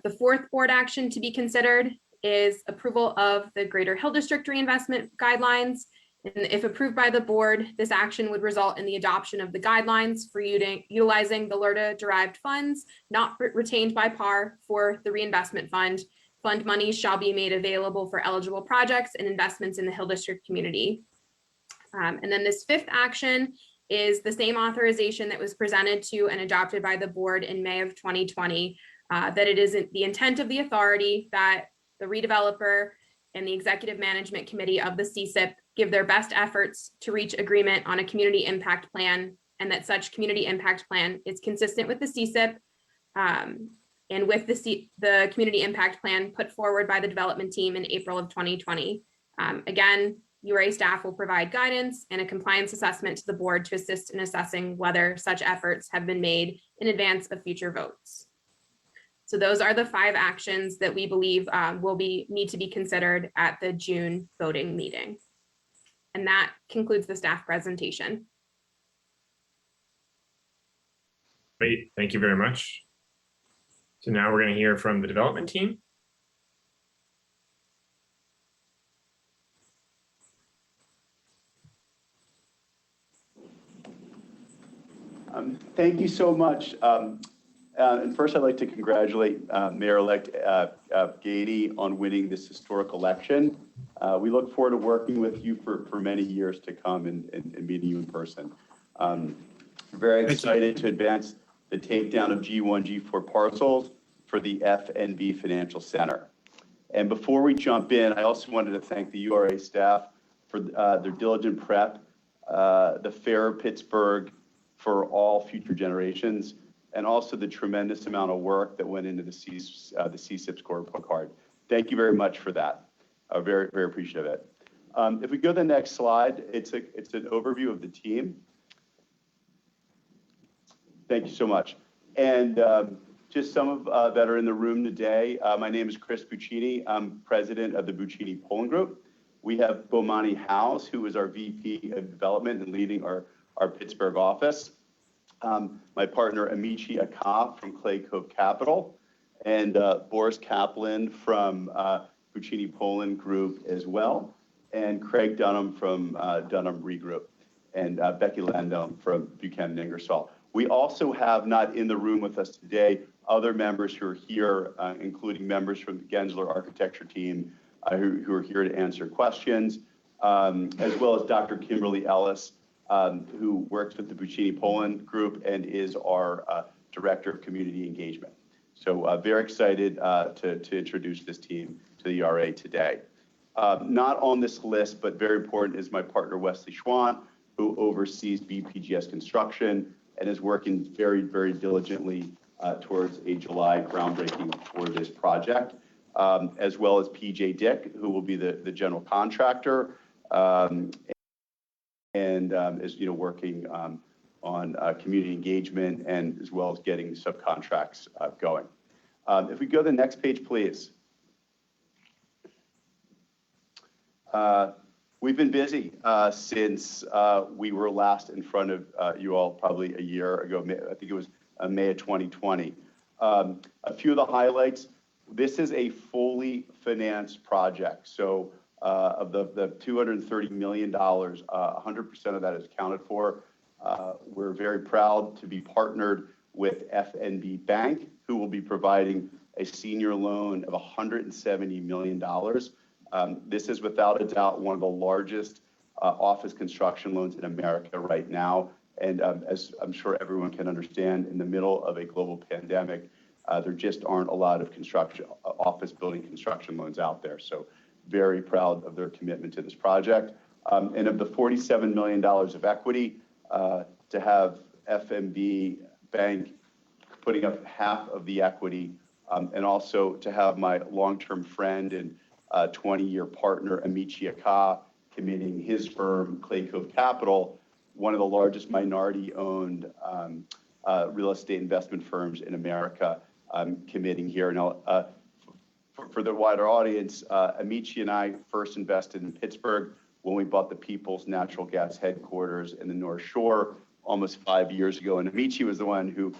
The fourth board action to be considered is approval of the Greater Hill District Reinvestment Guidelines. And if approved by the board, this action would result in the adoption of the guidelines for utilizing the LERTA derived funds not retained by PAR for the reinvestment fund. Fund monies shall be made available for eligible projects and investments in the Hill District community. And then this fifth action is the same authorization that was presented to and adopted by the board in May of 2020, that it is the intent of the authority that the redeveloper and the executive management committee of the CCIP give their best efforts to reach agreement on a community impact plan, and that such community impact plan is consistent with the CCIP and with the community impact plan put forward by the development team in April of 2020. Again, URA staff will provide guidance and a compliance assessment to the board to assist in assessing whether such efforts have been made in advance of future votes. So those are the 5 actions that we believe need to be considered at the June voting meeting. And that concludes the staff presentation. Great, thank you very much. So now we're going to hear from the development team. Thank you so much. And first, I'd like to congratulate Mayor-elect Gainey on winning this historic election. We look forward to working with you for many years to come and meeting you in person. Very excited to advance the takedown of G1, G4 parcels for the FNB Financial Center. And before we jump in, I also wanted to thank the URA staff for their diligent prep, the Fair Pittsburgh for all future generations, and also the tremendous amount of work that went into the CCIP Scorecard. Thank you very much for that. Very, very appreciative of it. If we go to the next slide, it's an overview of the team. Thank you so much. And just some of that are in the room today. My name is Chris Buccini. I'm president of the Buccini Poland Group. We have Bomani House, who is our VP of Development and leading our Pittsburgh office. My partner, Amici Aka from Clay Cove Capital, and Boris Kaplan from Buccini Poland Group as well, and Craig Dunham from Dunham Regroup, and Becky Landome from Buchanan Ingersoll. We also have, not in the room with us today, other members who are here, including members from the Gensler architecture team who are here to answer questions, as well as Dr. Kimberly Ellis, who works with the Buccini Poland Group and is our Director of Community Engagement. So very excited to introduce this team to the URA today. Not on this list, but very important, is my partner, Wesley Schwann, who oversees BPGS construction and is working very, very diligently towards a July groundbreaking for this project, as well as PJ Dick, who will be the general contractor, and is working on community engagement and as well as getting subcontracts going. If we go to the next page, please. We've been busy since we were last in front of you all probably a year ago. I think it was May of 2020. A few of the highlights. This is a fully financed project. So of the $230 million, 100% of that is accounted for. We're very proud to be partnered with FNB Bank, who will be providing a senior loan of $170 million. This is without a doubt one of the largest office construction loans in America right now. And as I'm sure everyone can understand, in the middle of a global pandemic, there just aren't a lot of office building construction loans out there. So very proud of their commitment to this project. And of the $47 million of equity, to have FNB Bank putting up half of the equity, and also to have my long-term friend and 20-year partner, Amici Aka, committing his firm, Clay Cove Capital, one of the largest minority-owned real estate investment firms in America, committing here. Now, for the wider audience, Amici and I first invested in Pittsburgh when we bought the People's Natural Gas headquarters in the North Shore almost 5 years ago. And Amici was the one who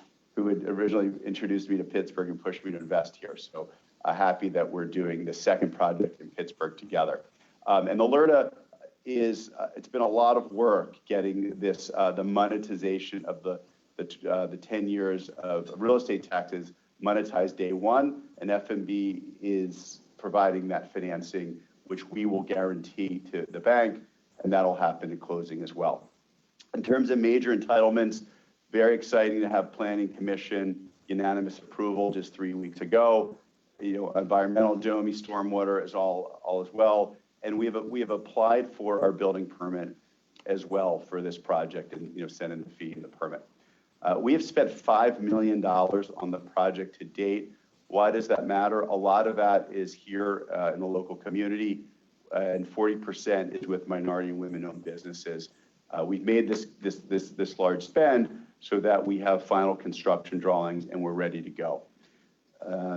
had originally introduced me to Pittsburgh and pushed me to invest here. So happy that we're doing the second project in Pittsburgh together. And the LERTA is, it's been a lot of work getting this, the monetization of the 10 years of real estate taxes monetized day one, and FNB is providing that financing, which we will guarantee to the bank, and that'll happen at closing as well. In terms of major entitlements, very exciting to have Planning Commission unanimous approval just 3 weeks ago. Environmental, DOMI, stormwater is all as well, and we have applied for our building permit as well for this project, and sent in the fee and the permit. We have spent $5 million on the project to date. Why does that matter? A lot of that is here in the local community, and 40% is with minority and women-owned businesses. We've made this large spend so that we have final construction drawings and we're ready to go.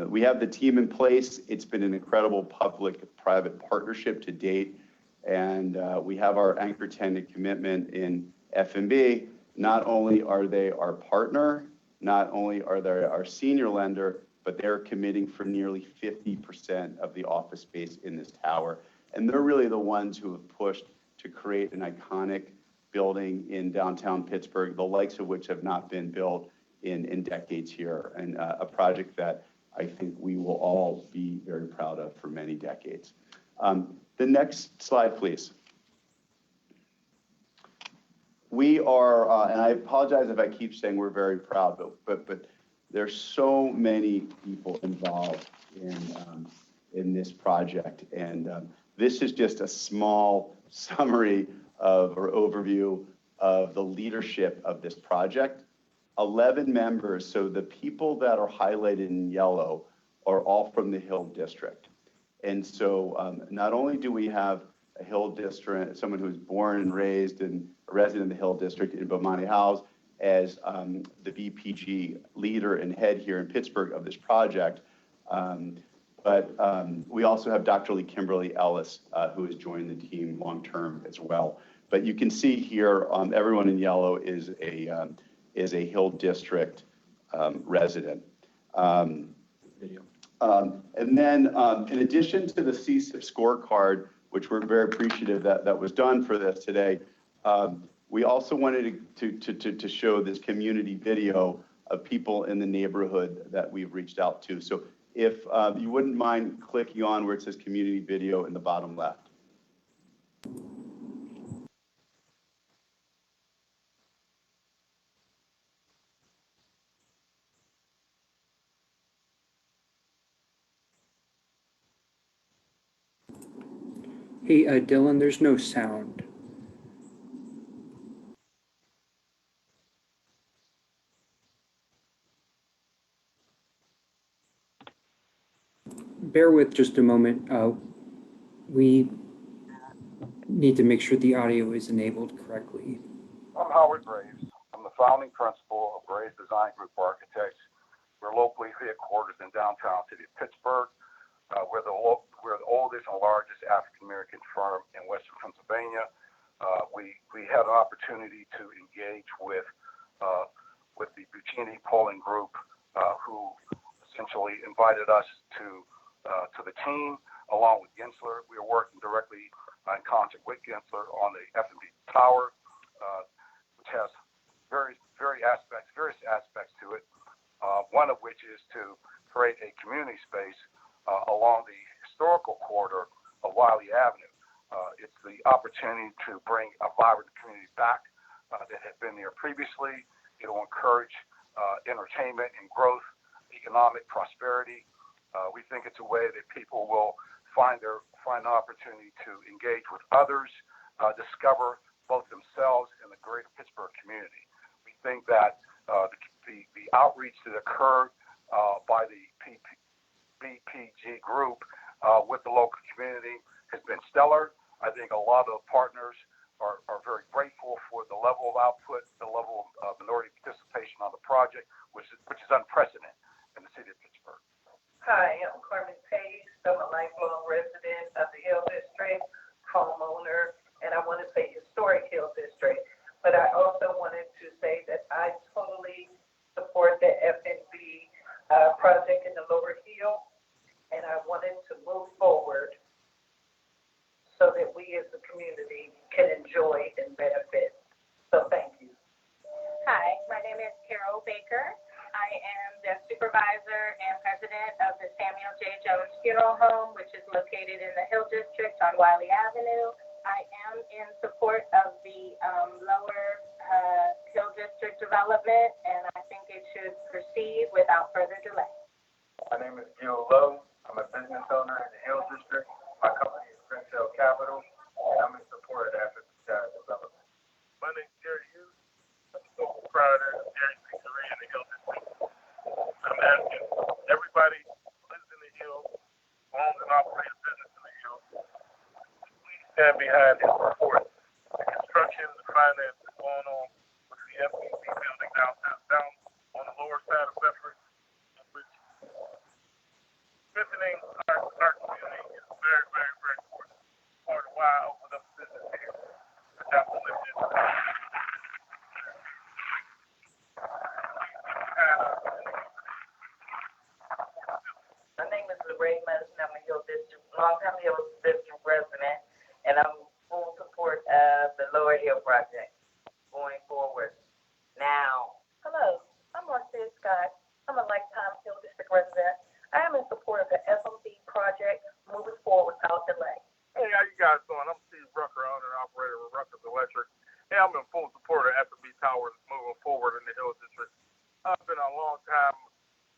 We have the team in place. It's been an incredible public-private partnership to date, and we have our anchor tenant commitment in FNB. Not only are they our partner, not only are they our senior lender, but they're committing for nearly 50% of the office space in this tower. And they're really the ones who have pushed to create an iconic building in downtown Pittsburgh, the likes of which have not been built in decades here, and a project that I think we will all be very proud of for many decades. The next slide, please. We are, and I apologize if I keep saying we're very proud, but there's so many people involved in this project. And this is just a small summary of or overview of the leadership of this project. 11 members, so the people that are highlighted in yellow are all from the Hill District. And so not only do we have a Hill District, someone who's born and raised and a resident of the Hill District in Bomani House as the BPG leader and head here in Pittsburgh of this project, but we also have Dr. Lee Kimberly Ellis, who has joined the team long-term as well. But you can see here, everyone in yellow is a Hill District resident. Video. And then in addition to the CCIP scorecard, which we're very appreciative that was done for this today, we also wanted to show this community video of people in the neighborhood that we've reached out to. So if you wouldn't mind clicking on where it says community video in the bottom left. Hey, Dylan, there's no sound. Bear with just a moment. We need to make sure the audio is enabled correctly. I'm Howard Graves. I'm the founding principal of Graves Design Group Architects. We're locally headquartered in downtown city of Pittsburgh. We're the oldest and largest African-American firm in Western Pennsylvania. We had an opportunity to engage with the Buccini polling group, who essentially invited us to the team, along with Gensler. We are working directly in concert with Gensler on the FNB Tower, which has various aspects to it. One of which is to create a community space along the historical corridor of Wiley Avenue. It's the opportunity to bring a vibrant community back that had been there previously. It will encourage entertainment and growth, economic prosperity. We think it's a way that people will find an opportunity to engage with others, discover both themselves and the greater Pittsburgh community. We think that the outreach that occurred by the BPG group with the local community has been stellar. I think a lot of partners are very grateful for the level of output, the level of minority participation on the project, which is unprecedented in the city of Pittsburgh. Hi, I'm Carmen Page. I'm a lifelong resident of the Hill District, homeowner, and I want to say historic Hill District. But I also wanted to say that I totally support the FNB project in the Lower Hill, and I wanted to move forward so that we as a community can enjoy and benefit. So thank you. Hi, my name is Carol Baker. I am the supervisor and president of the Samuel J. Jones Funeral Home, which is located in the Hill District on Wiley Avenue. I am in support of the Lower Hill District development, and I think it should proceed without further delay. My name is Gil Lowe. I'm a business owner in the Hill District. My company is Grenfell Capital, and I'm in support of the FNB Tower development. My name is Jerry Hughes. I'm the sole proprietor of Jerry's Pizzeria in the Hill District. I'm asking everybody who lives in the Hill, owns and operates a business in the Hill, please stand behind and support the construction, the finances going on with the FNB building down on the lower side of Bedford, which strengthening our community is very, very, very important. Part of why I opened up a business here. My name is Lorraine Munson. I'm a Hill District, longtime Hill District resident, and I'm full support of the Lower Hill project going forward. Now, hello, I'm Marcia Scott. I'm a lifetime Hill District resident. I am in support of the FNB project moving forward without delay. Hey, how you guys doing? I'm Steve Rucker, owner and operator of Rucker's Electric. Hey, I'm in full support of FNB Tower moving forward in the Hill District. I've been a long time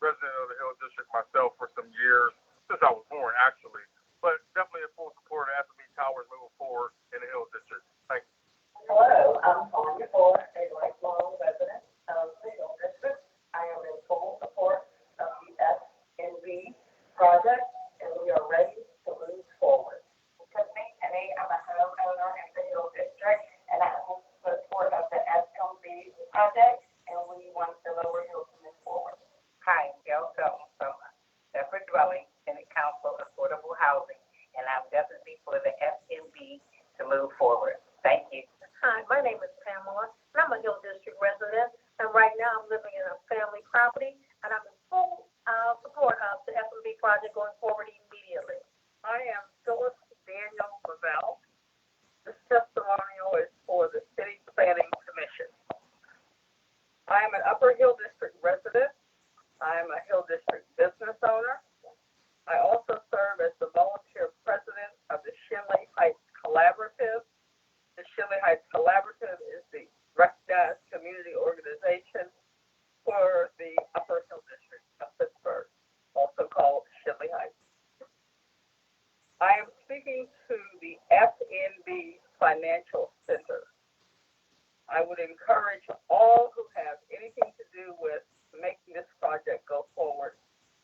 resident of the Hill District myself for some years. since I was born, actually. But definitely in full support of FNB Towers moving forward in the Hill District. Thank you. Hello, I'm Tanya Ford, a lifelong resident of the Hill District. I am in full support of the FNB project, and we are ready to move forward. Tiffany Kenny, I'm a homeowner in the Hill District, and I am in support of the FNB project, and we want the Lower Hill to move forward. Hi, Gail Felton from Separate Dwelling in the Council of Affordable Housing, and I'm definitely for the FNB to move forward. Thank you. Hi, my name is Pamela, and I'm a Hill District resident, and right now I'm living in a family property, and I'm in full support of the FNB project going forward immediately. I am Phyllis Daniel Lavelle. This testimonial is for the City Planning Commission. I am an Upper Hill District resident. I am a Hill District business owner. I also serve as the volunteer president of the Shenley Heights Collaborative. The Shenley Heights Collaborative is the recognized community organization for the Upper Hill District of Pittsburgh, also called Shenley Heights. I am speaking to the FNB Financial Center. I would encourage all who have anything to do with making this project go forward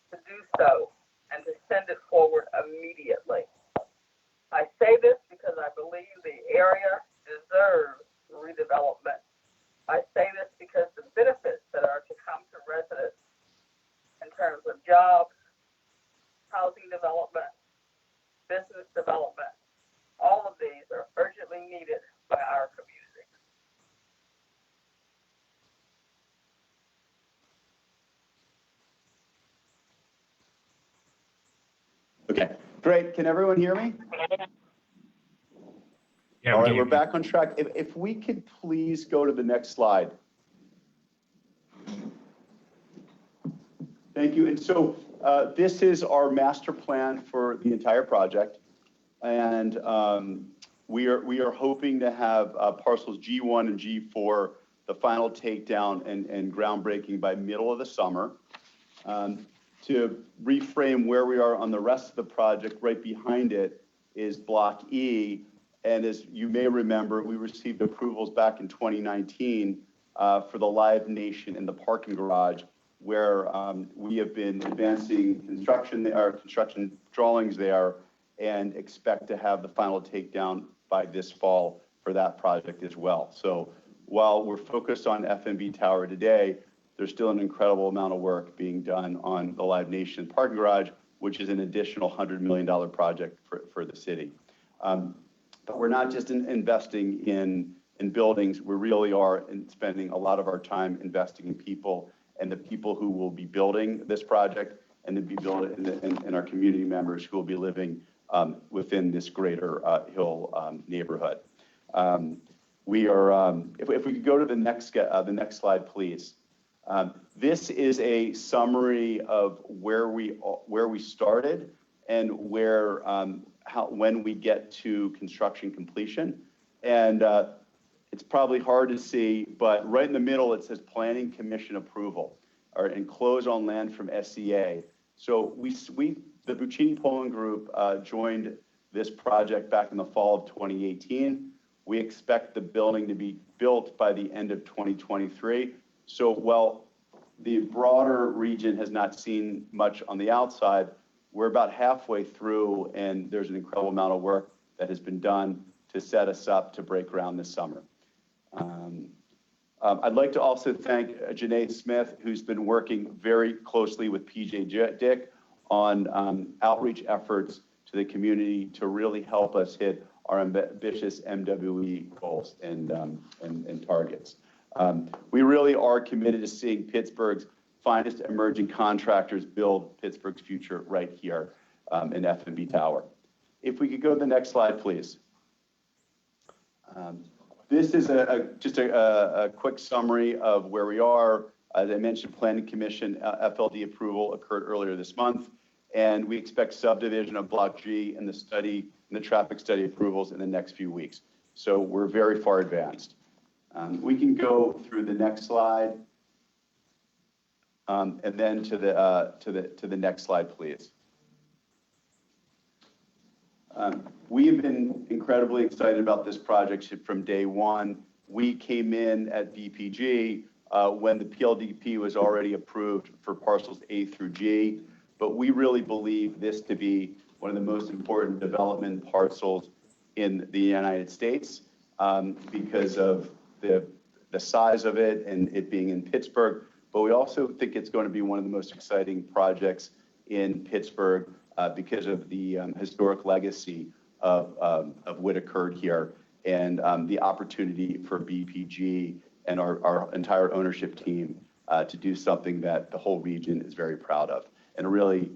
to do so and to send it forward immediately. I say this because I believe the area deserves redevelopment. I say this because the benefits that are to come to residents in terms of jobs, housing development, business development, all of these are urgently needed by our community. Okay, great. Can everyone hear me? Yeah, All we right, can we're hear back on track. If we could please go to the next slide. Thank you. And so this is our master plan for the entire project. And we are hoping to have parcels G1 and G4, the final takedown and groundbreaking by middle of the summer. To reframe where we are on the rest of the project, right behind it is Block E. And as you may remember, we received approvals back in 2019 for the Live Nation and the parking garage, where we have been advancing construction drawings there and expect to have the final takedown by this fall for that project as well. So while we're focused on FNB Tower today, there's still an incredible amount of work being done on the Live Nation parking garage, which is an additional $100 million project for the city. But we're not just investing in buildings, we really are spending a lot of our time investing in people and the people who will be building this project and then be building in our community members who will be living within this greater Hill neighborhood. We are, if we could go to the next slide, please. This is a summary of where we started and when we get to construction completion. And it's probably hard to see, but right in the middle it says Planning Commission approval and close on land from SCA. So the Buccini Poland Group joined this project back in the fall of 2018. We expect the building to be built by the end of 2023. So while the broader region has not seen much on the outside, we're about halfway through, and there's an incredible amount of work that has been done to set us up to break ground this summer. I'd like to also thank Janae Smith, who's been working very closely with PJ Dick on outreach efforts to the community to really help us hit our ambitious MWE goals and targets. We really are committed to seeing Pittsburgh's finest emerging contractors build Pittsburgh's future right here in FNB Tower. If we could go to the next slide, please. This is just a quick summary of where we are. As I mentioned, Planning Commission FLD approval occurred earlier this month, and we expect subdivision of Block G and the traffic study approvals in the next few weeks. So we're very far advanced. We can go through the next slide, and then to the next slide, please. We have been incredibly excited about this project from day one. We came in at VPG when the PLDP was already approved for parcels A through G, but we really believe this to be one of the most important development parcels in the United States because of the size of it and it being in Pittsburgh. But we also think it's going to be one of the most exciting projects in Pittsburgh because of the historic legacy of what occurred here and the opportunity for BPG and our entire ownership team to do something that the whole region is very proud of, and really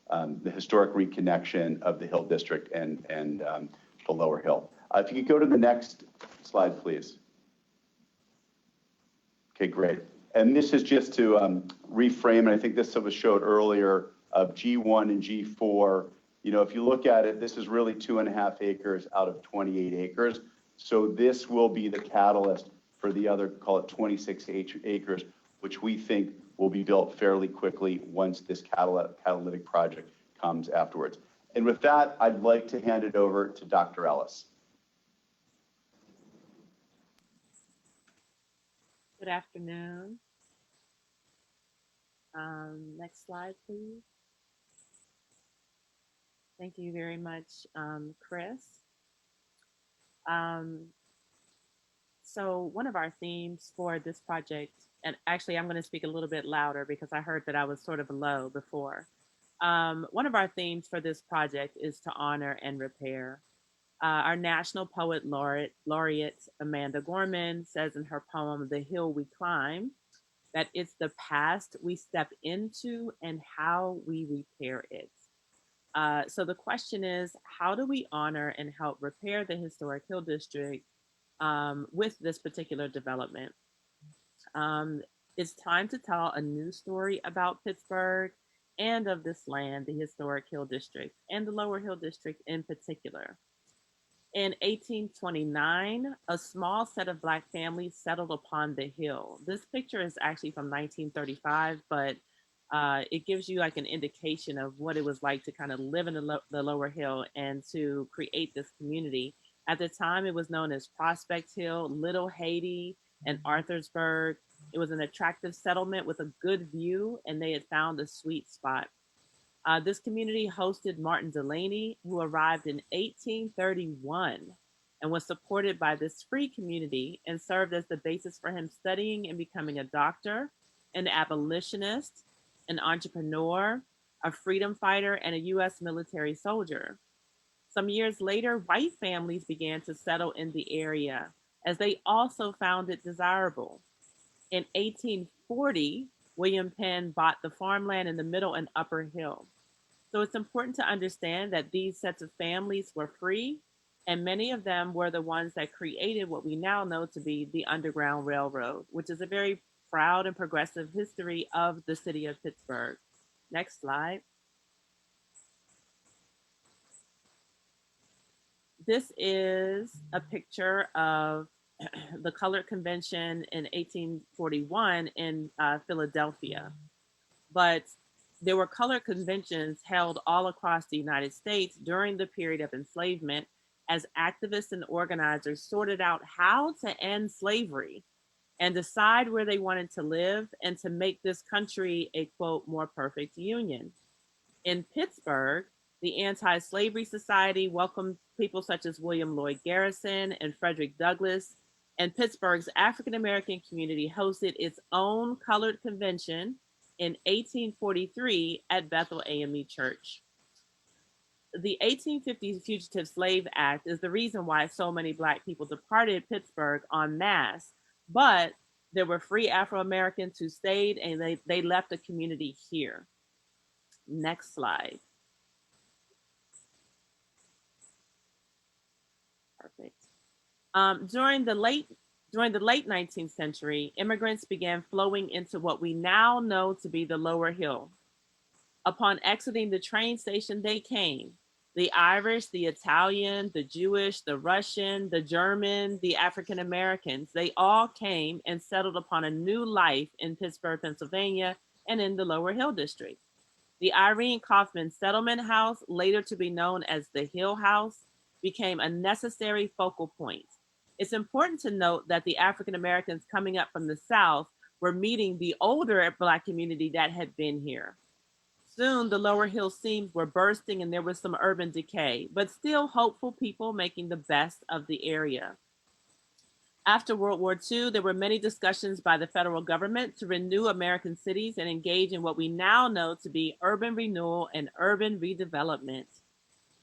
the historic reconnection of the Hill District and the Lower Hill. If you could go to the next slide, please. Okay, great. And this is just to reframe, and I think this was showed earlier, of G1 and G4. You know, if you look at it, this is really 2.5 acres out of 28 acres. So this will be the catalyst for the other, call it 26 acres, which we think will be built fairly quickly once this catalytic project comes afterwards. And with that, I'd like to hand it over to Dr. Ellis. Good afternoon. Next slide, please. Thank you very much, Chris. So one of our themes for this project, and actually I'm going to speak a little bit louder because I heard that I was sort of low before. One of our themes for this project is to honor and repair. Our National Poet Laureate Amanda Gorman says in her poem, "The Hill We Climb," that it's the past we step into and how we repair it. So the question is, how do we honor and help repair the historic Hill District with this particular development? It's time to tell a new story about Pittsburgh and of this land, the historic Hill District, and the Lower Hill District in particular. In 1829, a small set of Black families settled upon the hill. This picture is actually from 1935, but it gives you like an indication of what it was like to kind of live in the Lower Hill and to create this community. At the time, it was known as Prospect Hill, Little Haiti, and Arthur'sburg. It was an attractive settlement with a good view, and they had found a sweet spot. This community hosted Martin Delaney, who arrived in 1831 and was supported by this free community and served as the basis for him studying and becoming a doctor, an abolitionist, an entrepreneur, a freedom fighter, and a U.S. military soldier. Some years later, white families began to settle in the area as they also found it desirable. In 1840, William Penn bought the farmland in the Middle and Upper Hill. So it's important to understand that these sets of families were free, and many of them were the ones that created what we now know to be the Underground Railroad, which is a very proud and progressive history of the city of Pittsburgh. Next slide. This is a picture of the Colored Convention in 1841 in Philadelphia. But there were colored conventions held all across the United States during the period of enslavement as activists and organizers sorted out how to end slavery and decide where they wanted to live and to make this country a, quote, more perfect union. In Pittsburgh, the Anti-Slavery Society welcomed people such as William Lloyd Garrison and Frederick Douglass, and Pittsburgh's African-American community hosted its own colored convention in 1843 at Bethel AME Church. The 1850 Fugitive Slave Act is the reason why so many Black people departed Pittsburgh en masse, but there were free Afro-Americans who stayed and they left a community here. Next slide. Perfect. During the late 19th century, immigrants began flowing into what we now know to be the Lower Hill. Upon exiting the train station, they came. The Irish, the Italian, the Jewish, the Russian, the German, the African Americans, they all came and settled upon a new life in Pittsburgh, Pennsylvania, and in the Lower Hill District. The Irene Kaufman Settlement House, later to be known as the Hill House, became a necessary focal point. It's important to note that the African Americans coming up from the South were meeting the older Black community that had been here. Soon, the Lower Hill seams were bursting and there was some urban decay, but still hopeful people making the best of the area. After World War II, there were many discussions by the federal government to renew American cities and engage in what we now know to be urban renewal and urban redevelopment.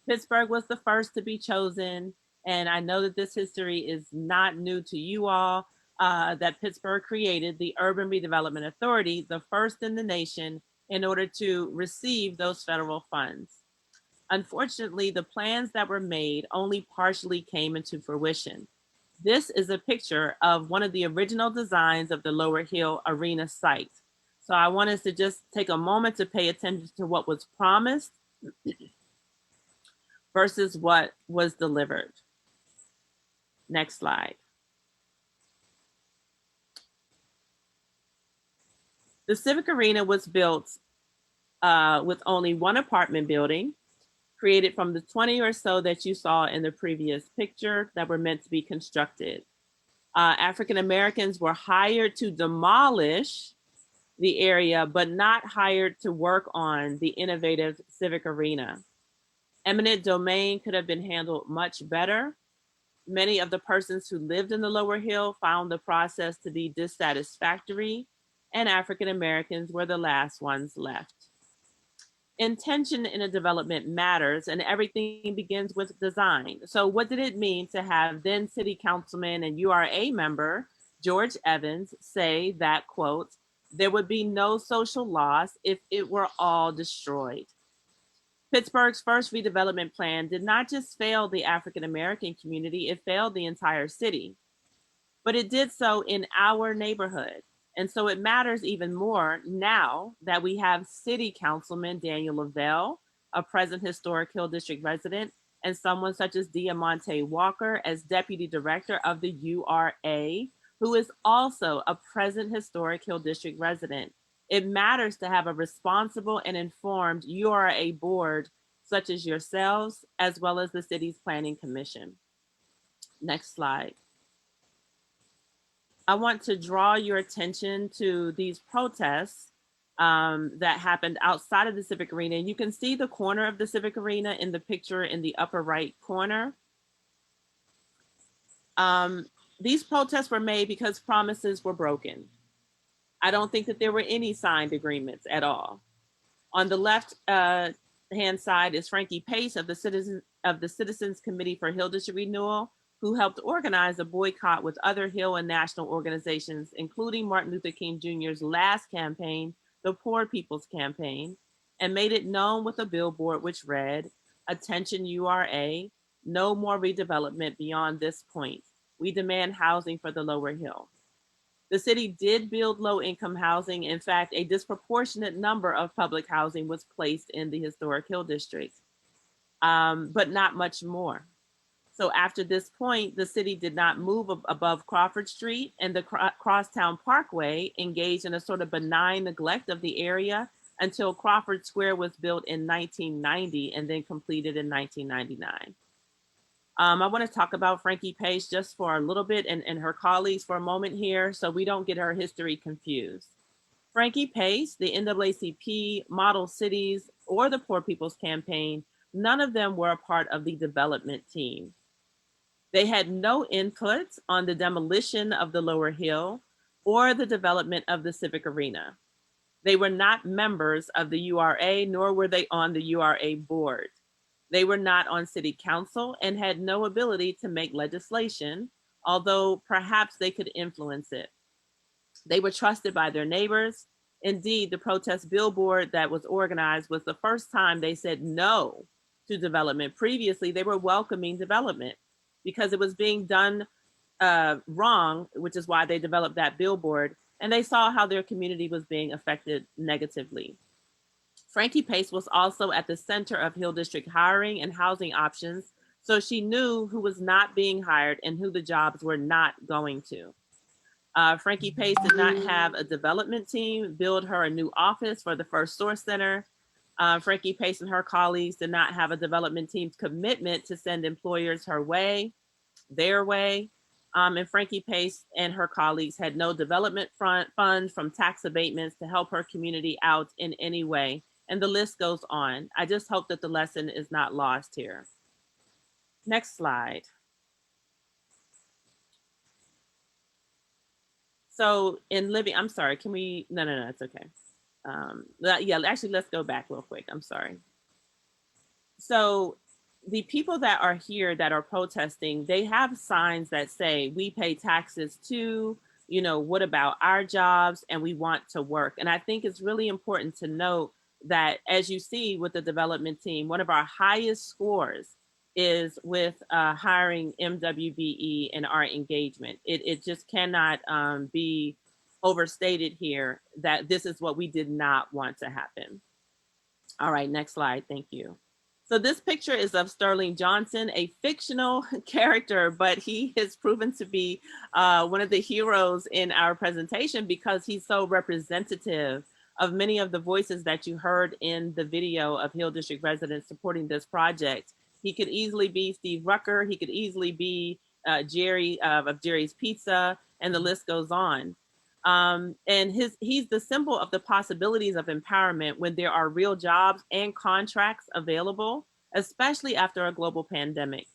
Pittsburgh was the first to be chosen, and I know that this history is not new to you all, that Pittsburgh created the Urban Redevelopment Authority, the first in the nation, in order to receive those federal funds. Unfortunately, the plans that were made only partially came into fruition. This is a picture of one of the original designs of the Lower Hill Arena site. So I want us to just take a moment to pay attention to what was promised versus what was delivered. Next slide. The Civic Arena was built with only one apartment building, created from the 20 or so that you saw in the previous picture that were meant to be constructed. African Americans were hired to demolish the area, but not hired to work on the innovative Civic Arena. Eminent domain could have been handled much better. Many of the persons who lived in the Lower Hill found the process to be dissatisfactory, and African Americans were the last ones left. Intention in a development matters, and everything begins with design. So what did it mean to have then City Councilman and URA member George Evans say that, quote, there would be no social loss if it were all destroyed? Pittsburgh's first redevelopment plan did not just fail the African American community, it failed the entire city. But it did so in our neighborhood. And so it matters even more now that we have City Councilman Daniel Lavelle, a present Historic Hill District resident, and someone such as Diamante Walker as Deputy Director of the URA, who is also a present Historic Hill District resident. It matters to have a responsible and informed URA board such as yourselves, as well as the city's Planning Commission. Next slide. I want to draw your attention to these protests that happened outside of the Civic Arena. And you can see the corner of the Civic Arena in the picture in the upper right corner. These protests were made because promises were broken. I don't think that there were any signed agreements at all. On the left hand side is Frankie Pace of the Citizens Committee for Hill District Renewal, who helped organize a boycott with other Hill and national organizations, including Martin Luther King Jr.'s last campaign, the Poor People's Campaign, and made it known with a billboard which read, "Attention URA, no more redevelopment beyond this point. We demand housing for the Lower Hill." The city did build low-income housing. In fact, a disproportionate number of public housing was placed in the Historic Hill District, but not much more. So after this point, the city did not move above Crawford Street, and the Crosstown Parkway engaged in a sort of benign neglect of the area until Crawford Square was built in 1990 and then completed in 1999. I want to talk about Frankie Pace just for a little bit and her colleagues for a moment here so we don't get her history confused. Frankie Pace, the NAACP, Model Cities, or the Poor People's Campaign, none of them were a part of the development team. They had no input on the demolition of the Lower Hill or the development of the Civic Arena. They were not members of the URA, nor were they on the URA board. They were not on city council and had no ability to make legislation, although perhaps they could influence it. They were trusted by their neighbors. Indeed, the protest billboard that was organized was the first time they said no to development. Previously, they were welcoming development because it was being done wrong, which is why they developed that billboard, and they saw how their community was being affected negatively. Frankie Pace was also at the center of Hill District hiring and housing options, so she knew who was not being hired and who the jobs were not going to. Frankie Pace did not have a development team build her a new office for the First Source Center. Frankie Pace and her colleagues did not have a development team's commitment to send employers their way. And Frankie Pace and her colleagues had no development funds from tax abatements to help her community out in any way. And the list goes on. I just hope that the lesson is not lost here. Next slide. So in living, I'm sorry, can we, no, it's okay. Yeah, actually, let's go back real quick. I'm sorry. So the people that are here that are protesting, they have signs that say, we pay taxes too, what about our jobs, and we want to work. And I think it's really important to note that, as you see with the development team, one of our highest scores is with hiring MWBE and our engagement. It just cannot be overstated here that this is what we did not want to happen. All right, next slide, thank you. So this picture is of Sterling Johnson, a fictional character, but he has proven to be one of the heroes in our presentation because he's so representative of many of the voices that you heard in the video of Hill District residents supporting this project. He could easily be Steve Rucker. He could easily be Jerry of Jerry's Pizza, and the list goes on. And he's the symbol of the possibilities of empowerment when there are real jobs and contracts available, especially after a global pandemic.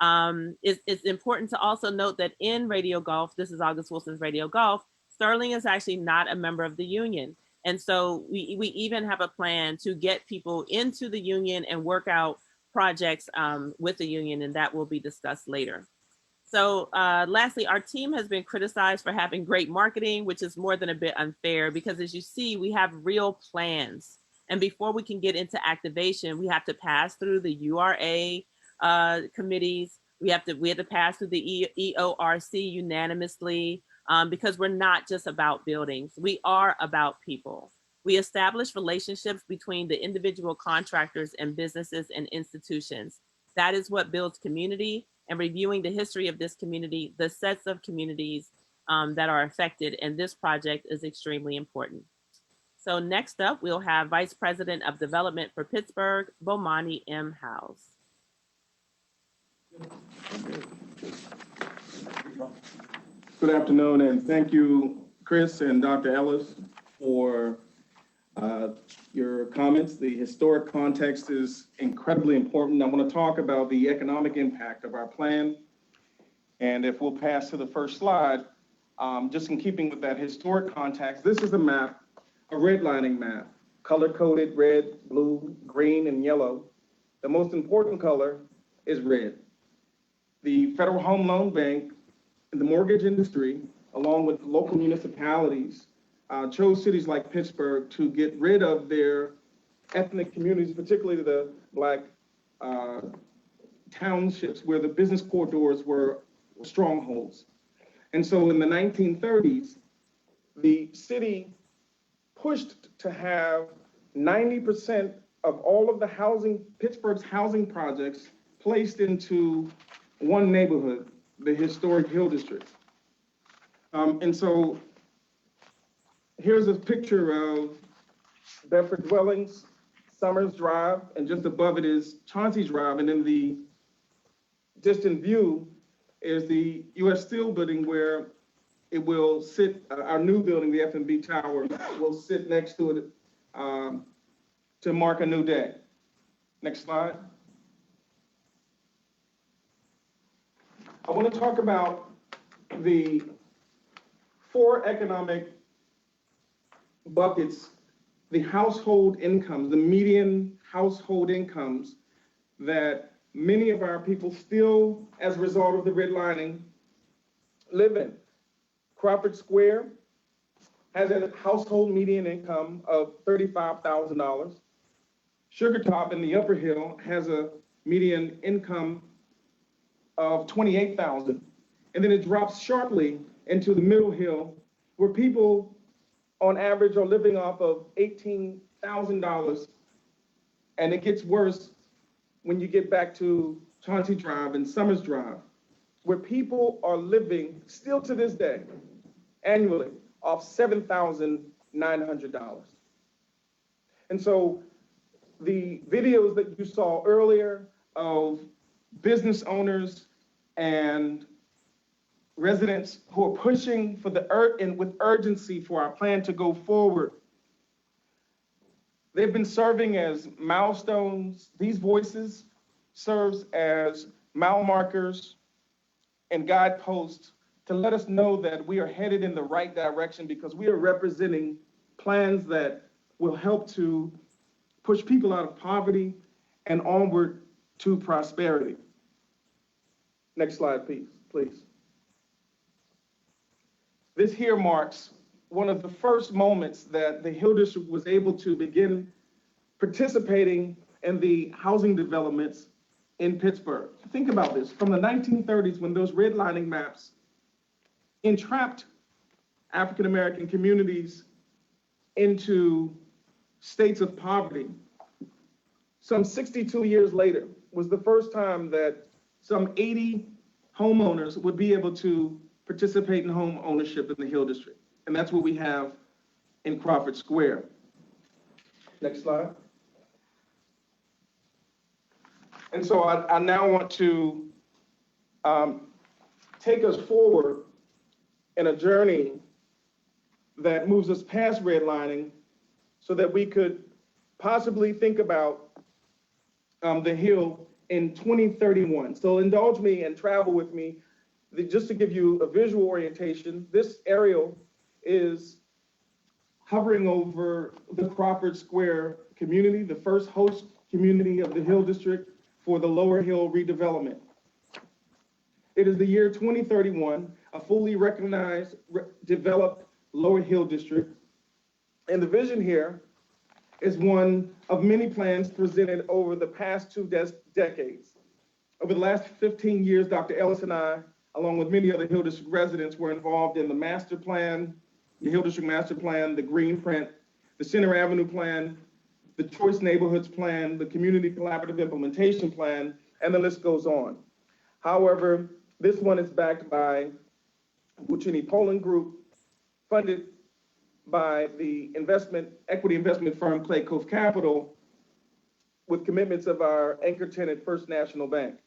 It's important to also note that in Radio Golf, this is August Wilson's Radio Golf, Sterling is actually not a member of the union. And so we even have a plan to get people into the union and work out projects with the union, and that will be discussed later. So lastly, our team has been criticized for having great marketing, which is more than a bit unfair because, as you see, we have real plans. And before we can get into activation, we have to pass through the URA committees. We have to pass through the EORC unanimously because we're not just about buildings. We are about people. We establish relationships between the individual contractors and businesses and institutions. That is what builds community, and reviewing the history of this community, the sets of communities that are affected, and this project is extremely important. So next up, we'll have Vice President of Development for Pittsburgh, Bomani M. House. Good afternoon, and thank you, Chris and Dr. Ellis, for your comments. The historic context is incredibly important. I want to talk about the economic impact of our plan. And if we'll pass to the first slide, just in keeping with that historic context, this is a map, a redlining map, color-coded red, blue, green, and yellow. The most important color is red. The Federal Home Loan Bank and the mortgage industry, along with local municipalities, chose cities like Pittsburgh to get rid of their ethnic communities, particularly the Black townships where the business corridors were strongholds. And so in the 1930s, the city pushed to have 90% of all of the housing, Pittsburgh's housing projects placed into one neighborhood, the historic Hill District. And so here's a picture of Bedford Dwellings, Summers Drive, and just above it is Chauncey Drive. And in the distant view is the U.S. Steel building where it will sit, our new building, the FNB Tower, will sit next to it to mark a new day. Next slide. I want to talk about the 4 economic buckets, the household incomes, the median household incomes that many of our people still, as a result of the redlining, live in. Crawford Square has a household median income of $35,000. Sugartop in the Upper Hill has a median income of $28,000. And then it drops sharply into the Middle Hill, where people on average are living off of $18,000. And it gets worse when you get back to Chauncey Drive and Summers Drive, where people are living still to this day, annually, off $7,900. And so the videos that you saw earlier of business owners and residents who are pushing for with urgency for our plan to go forward. They've been serving as milestones. These voices serves as mile markers and guideposts to let us know that we are headed in the right direction, because we are representing plans that will help to push people out of poverty and onward to prosperity. Next slide, please. This here marks one of the first moments that the Hill District was able to begin participating in the housing developments in Pittsburgh. Think about this. From the 1930s, when those redlining maps entrapped African-American communities into states of poverty, some 62 years later was the first time that some 80 homeowners would be able to participate in home ownership in the Hill District. And that's what we have in Crawford Square. Next slide. And so I now want to take us forward in a journey that moves us past redlining so that we could possibly think about the Hill in 2031. So indulge me and travel with me. Just to give you a visual orientation, this aerial is hovering over the Crawford Square community, the first host community of the Hill District for the Lower Hill redevelopment. It is the year 2031, a fully recognized, developed Lower Hill District. And the vision here is one of many plans presented over the past two decades. Over the last 15 years, Dr. Ellis and I, along with many other Hill District residents, were involved in the master plan, the Hill District master plan, the green print, the Center Avenue plan, the Choice Neighborhoods plan, the Community Collaborative Implementation plan, and the list goes on. However, this one is backed by Buccini Polling Group, funded by the equity investment firm Clay Cove Capital, with commitments of our anchor tenant, First National Bank.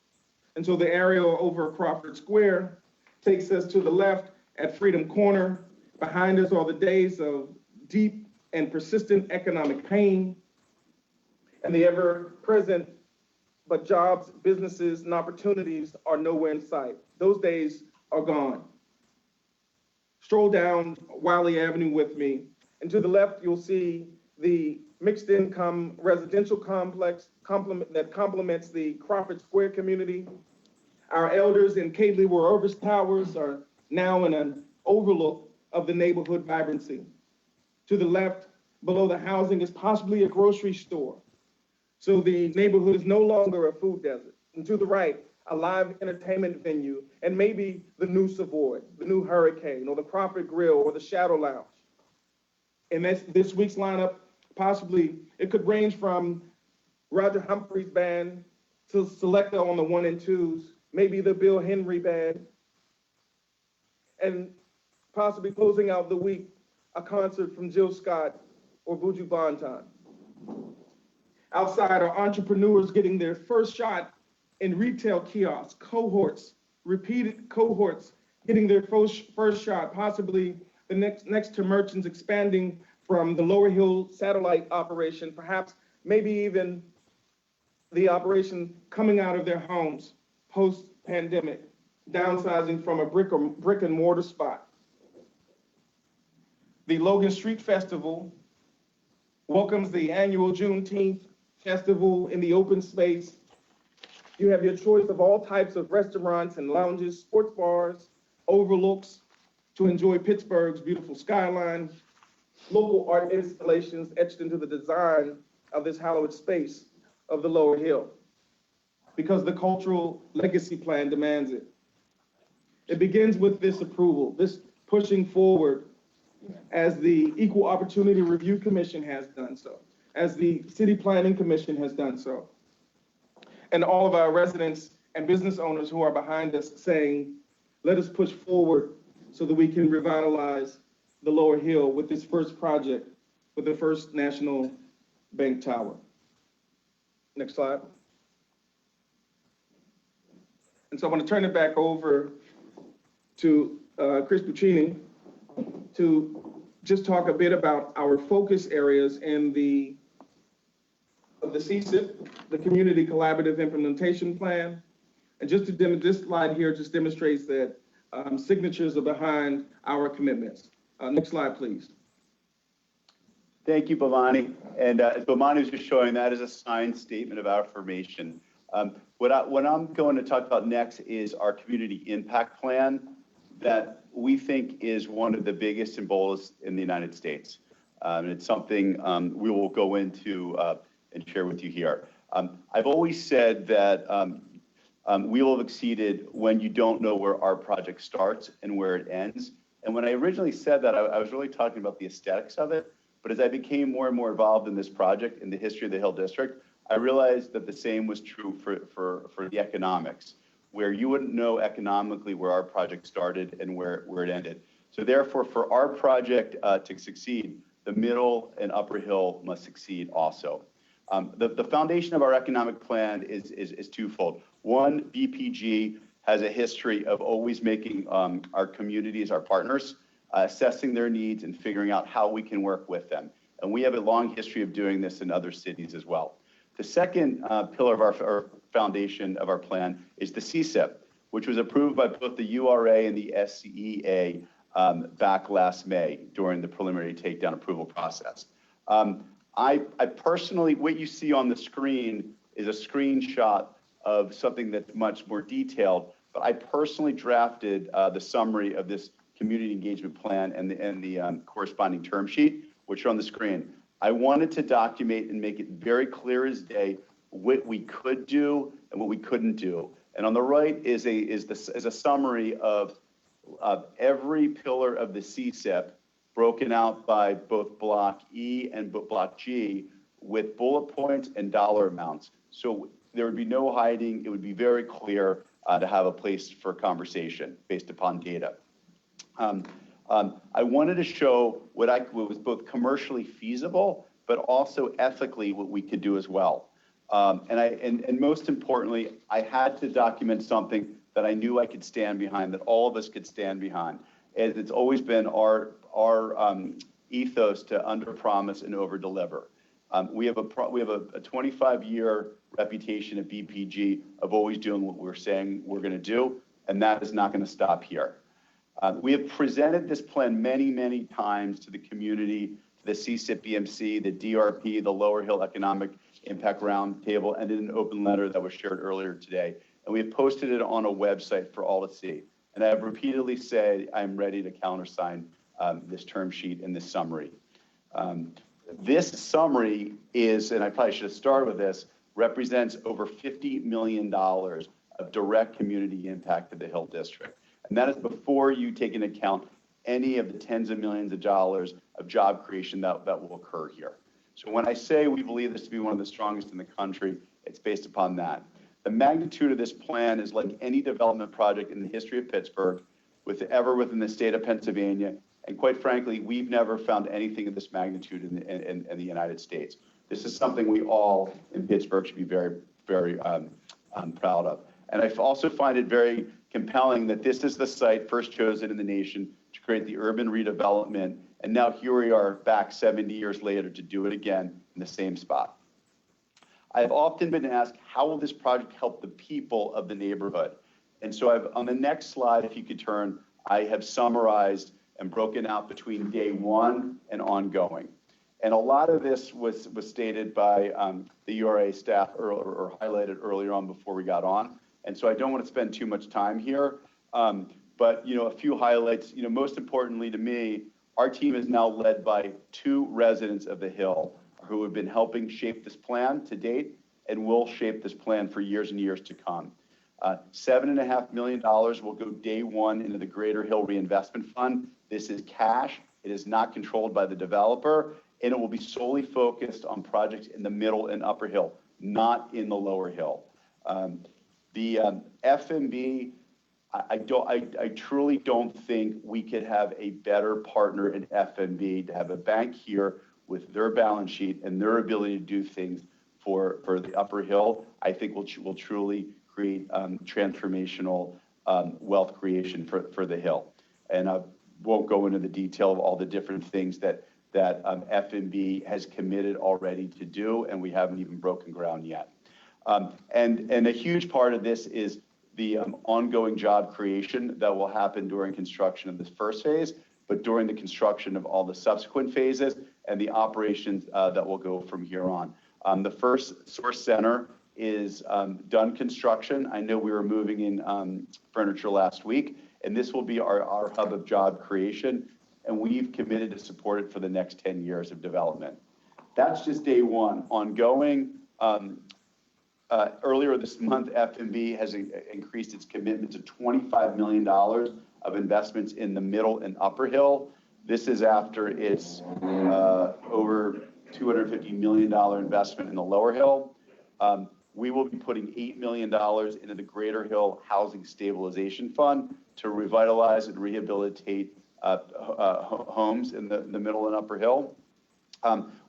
And so the aerial over Crawford Square takes us to the left at Freedom Corner. Behind us are the days of deep and persistent economic pain, and the ever-present, but jobs, businesses, and opportunities are nowhere in sight. Those days are gone. Stroll down Wiley Avenue with me, and to the left, you'll see the mixed income residential complex that complements the Crawford Square community. Our elders in Cadley Orvis Towers are now in an overlook of the neighborhood vibrancy. To the left, below the housing, is possibly a grocery store. So the neighborhood is no longer a food desert. And to the right, a live entertainment venue, and maybe the new Savoy, the new Hurricane, or the Crawford Grill, or the Shadow Lounge. And this week's lineup, possibly, it could range from Roger Humphrey's band to Selecta on the 1 and 2s, maybe the Bill Henry band, and possibly closing out the week, a concert from Jill Scott or Buju Banton. Outside are entrepreneurs getting their first shot in retail kiosks, repeated cohorts getting their first shot, possibly the next to merchants expanding from the Lower Hill satellite operation, perhaps maybe even the operation coming out of their homes post-pandemic, downsizing from a brick and mortar spot. The Logan Street Festival welcomes the annual Juneteenth festival in the open space. You have your choice of all types of restaurants and lounges, sports bars, overlooks to enjoy Pittsburgh's beautiful skyline, local art installations etched into the design of this hallowed space of the Lower Hill, because the cultural legacy plan demands it. It begins with this approval, this pushing forward, as the Equal Opportunity Review Commission has done so, as the City Planning Commission has done so, and all of our residents and business owners who are behind us saying, let us push forward so that we can revitalize the Lower Hill with this first project, with the First National Bank Tower. Next slide. And so I want to turn it back over to Chris Puccini to just talk a bit about our focus areas in the CCIP, the Community Collaborative Implementation Plan. And just to this slide here just demonstrates that signatures are behind our commitments. Next slide, please. Thank you, Bhavani. And as Bhavani was just showing, that is a signed statement of affirmation. What I'm going to talk about next is our community impact plan that we think is one of the biggest and boldest in the United States. And it's something we will go into and share with you here. I've always said that we will have exceeded when you don't know where our project starts and where it ends. And when I originally said that, I was really talking about the aesthetics of it. But as I became more and more involved in this project, in the history of the Hill District, I realized that the same was true for the economics, where you wouldn't know economically where our project started and where it ended. So therefore, for our project to succeed, the middle and upper hill must succeed also. The foundation of our economic plan is twofold. One, BPG has a history of always making our communities our partners, assessing their needs and figuring out how we can work with them. And we have a long history of doing this in other cities as well. The second pillar of our foundation of our plan is the CCIP, which was approved by both the URA and the SCEA back last May during the preliminary takedown approval process. I personally, what you see on the screen is a screenshot of something that's much more detailed, but I personally drafted the summary of this community engagement plan and the corresponding term sheet, which are on the screen. I wanted to document and make it very clear as day what we could do and what we couldn't do. And on the right is a summary of every pillar of the CCIP broken out by both Block E and Block G with bullet points and dollar amounts. So there would be no hiding. It would be very clear to have a place for conversation based upon data. I wanted to show what was both commercially feasible, but also ethically what we could do as well. And most importantly, I had to document something that I knew I could stand behind, that all of us could stand behind. And it's always been our ethos to underpromise and overdeliver. We have a 25-year reputation at BPG of always doing what we're saying we're going to do, and that is not going to stop here. We have presented this plan many, many times to the community, to the CCIP BMC, the DRP, the Lower Hill Economic Impact Roundtable, and in an open letter that was shared earlier today. And we have posted it on a website for all to see. And I have repeatedly said I'm ready to countersign this term sheet and this summary. This summary is, and I probably should have started with this, represents over $50 million of direct community impact to the Hill District. And that is before you take into account any of the tens of millions of dollars of job creation that will occur here. So when I say we believe this to be one of the strongest in the country, it's based upon that. The magnitude of this plan is like any development project in the history of Pittsburgh, ever within the state of Pennsylvania. And quite frankly, we've never found anything of this magnitude in the United States. This is something we all in Pittsburgh should be very, very proud of. And I also find it very compelling that this is the site first chosen in the nation to create the urban redevelopment. And now here we are back 70 years later to do it again in the same spot. I've often been asked, how will this project help the people of the neighborhood? And so on the next slide, if you could turn, I have summarized and broken out between day one and ongoing. And a lot of this was stated by the URA staff or highlighted earlier on before we got on. And so I don't want to spend too much time here, but a few highlights. Most importantly to me, our team is now led by 2 residents of the Hill who have been helping shape this plan to date and will shape this plan for years and years to come. $7.5 million will go day one into the Greater Hill Reinvestment Fund. This is cash. It is not controlled by the developer, and it will be solely focused on projects in the middle and upper hill, not in the lower hill. The FNB, I truly don't think we could have a better partner in FNB to have a bank here with their balance sheet and their ability to do things for the Upper Hill, I think will truly create transformational wealth creation for the Hill. And I won't go into the detail of all the different things that FNB has committed already to do, and we haven't even broken ground yet. And a huge part of this is the ongoing job creation that will happen during construction of this first phase, but during the construction of all the subsequent phases and the operations that will go from here on. The first source center is done construction. I know we were moving in furniture last week, and this will be our hub of job creation, and we've committed to support it for the next 10 years of development. That's just day one. Ongoing, earlier this month, FNB has increased its commitment to $25 million of investments in the Middle and Upper Hill. This is after its over $250 million investment in the Lower Hill. We will be putting $8 million into the Greater Hill Housing Stabilization Fund to revitalize and rehabilitate homes in the Middle and Upper Hill.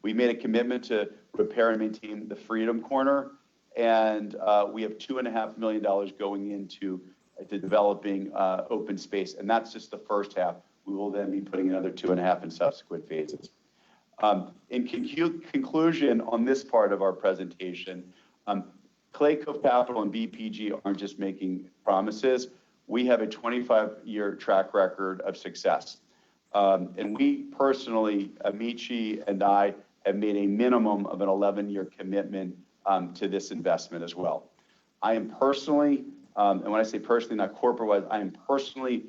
We made a commitment to repair and maintain the Freedom Corner, and we have $2.5 million going into developing open space, and that's just the first half. We will then be putting another 2.5 in subsequent phases. In conclusion on this part of our presentation, Clay Cove Capital and BPG aren't just making promises. We have a 25-year track record of success. And we personally, Amici and I, have made a minimum of an 11-year commitment to this investment as well. I am personally, and when I say personally, not corporate-wise, I am personally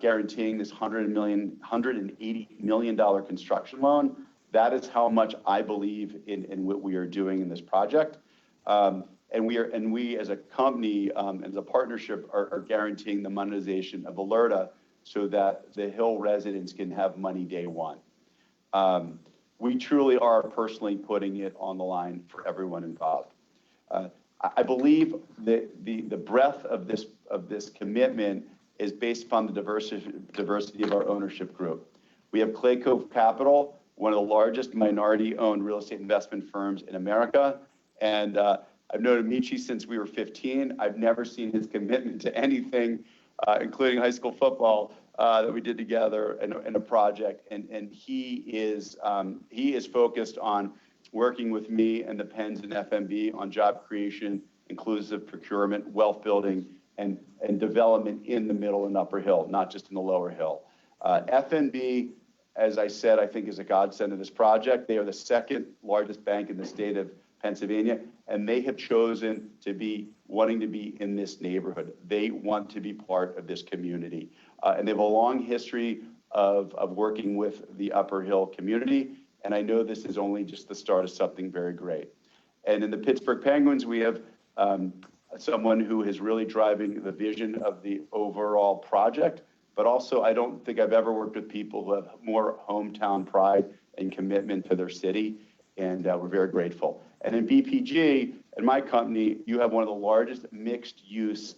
guaranteeing this $180 million construction loan. That is how much I believe in what we are doing in this project. And we as a company, as a partnership, are guaranteeing the monetization of LERTA so that the Hill residents can have money day one. We truly are personally putting it on the line for everyone involved. I believe that the breadth of this commitment is based upon the diversity of our ownership group. We have Clay Cove Capital, one of the largest minority-owned real estate investment firms in America, and I've known Amici since we were 15. I've never seen his commitment to anything, including high school football, that we did together in a project. And he is focused on working with me and the Penns and FNB on job creation, inclusive procurement, wealth building, and development in the Middle and Upper Hill, not just in the Lower Hill. FNB, as I said, I think is a godsend to this project. They are the second largest bank in the state of Pennsylvania, and they have chosen to be wanting to be in this neighborhood. They want to be part of this community. And they have a long history of working with the Upper Hill community. And I know this is only just the start of something very great. And in the Pittsburgh Penguins, we have someone who is really driving the vision of the overall project. But also, I don't think I've ever worked with people who have more hometown pride and commitment to their city. And we're very grateful. And in BPG, in my company, you have one of the largest mixed-use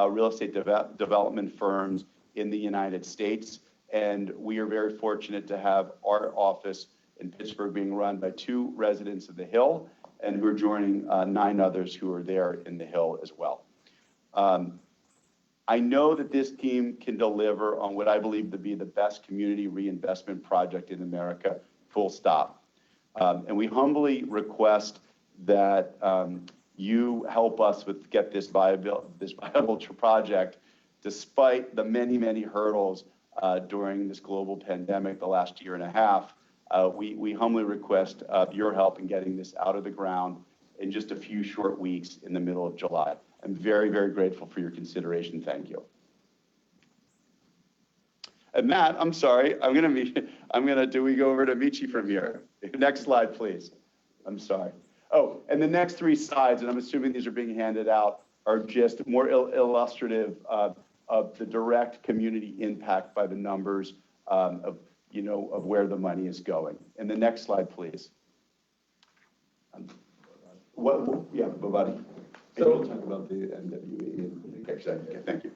real estate development firms in the United States. And we are very fortunate to have our office in Pittsburgh being run by 2 residents of the Hill, and we're joining 9 others who are there in the Hill as well. I know that this team can deliver on what I believe to be the best community reinvestment project in America, full stop. And we humbly request that you help us with get this viable project, despite the many hurdles during this global pandemic the last year and a half. We humbly request your help in getting this out of the ground in just a few short weeks in the middle of July. I'm very grateful for your consideration. Thank you. And Matt, I'm sorry, do we go over to Amici from here? Next slide, please. I'm sorry. Oh, and the next 3 slides, and I'm assuming these are being handed out, are just more illustrative of the direct community impact by the numbers of where the money is going. And the next slide, please. Bobati. So we'll talk about the NWE. Okay, thank you.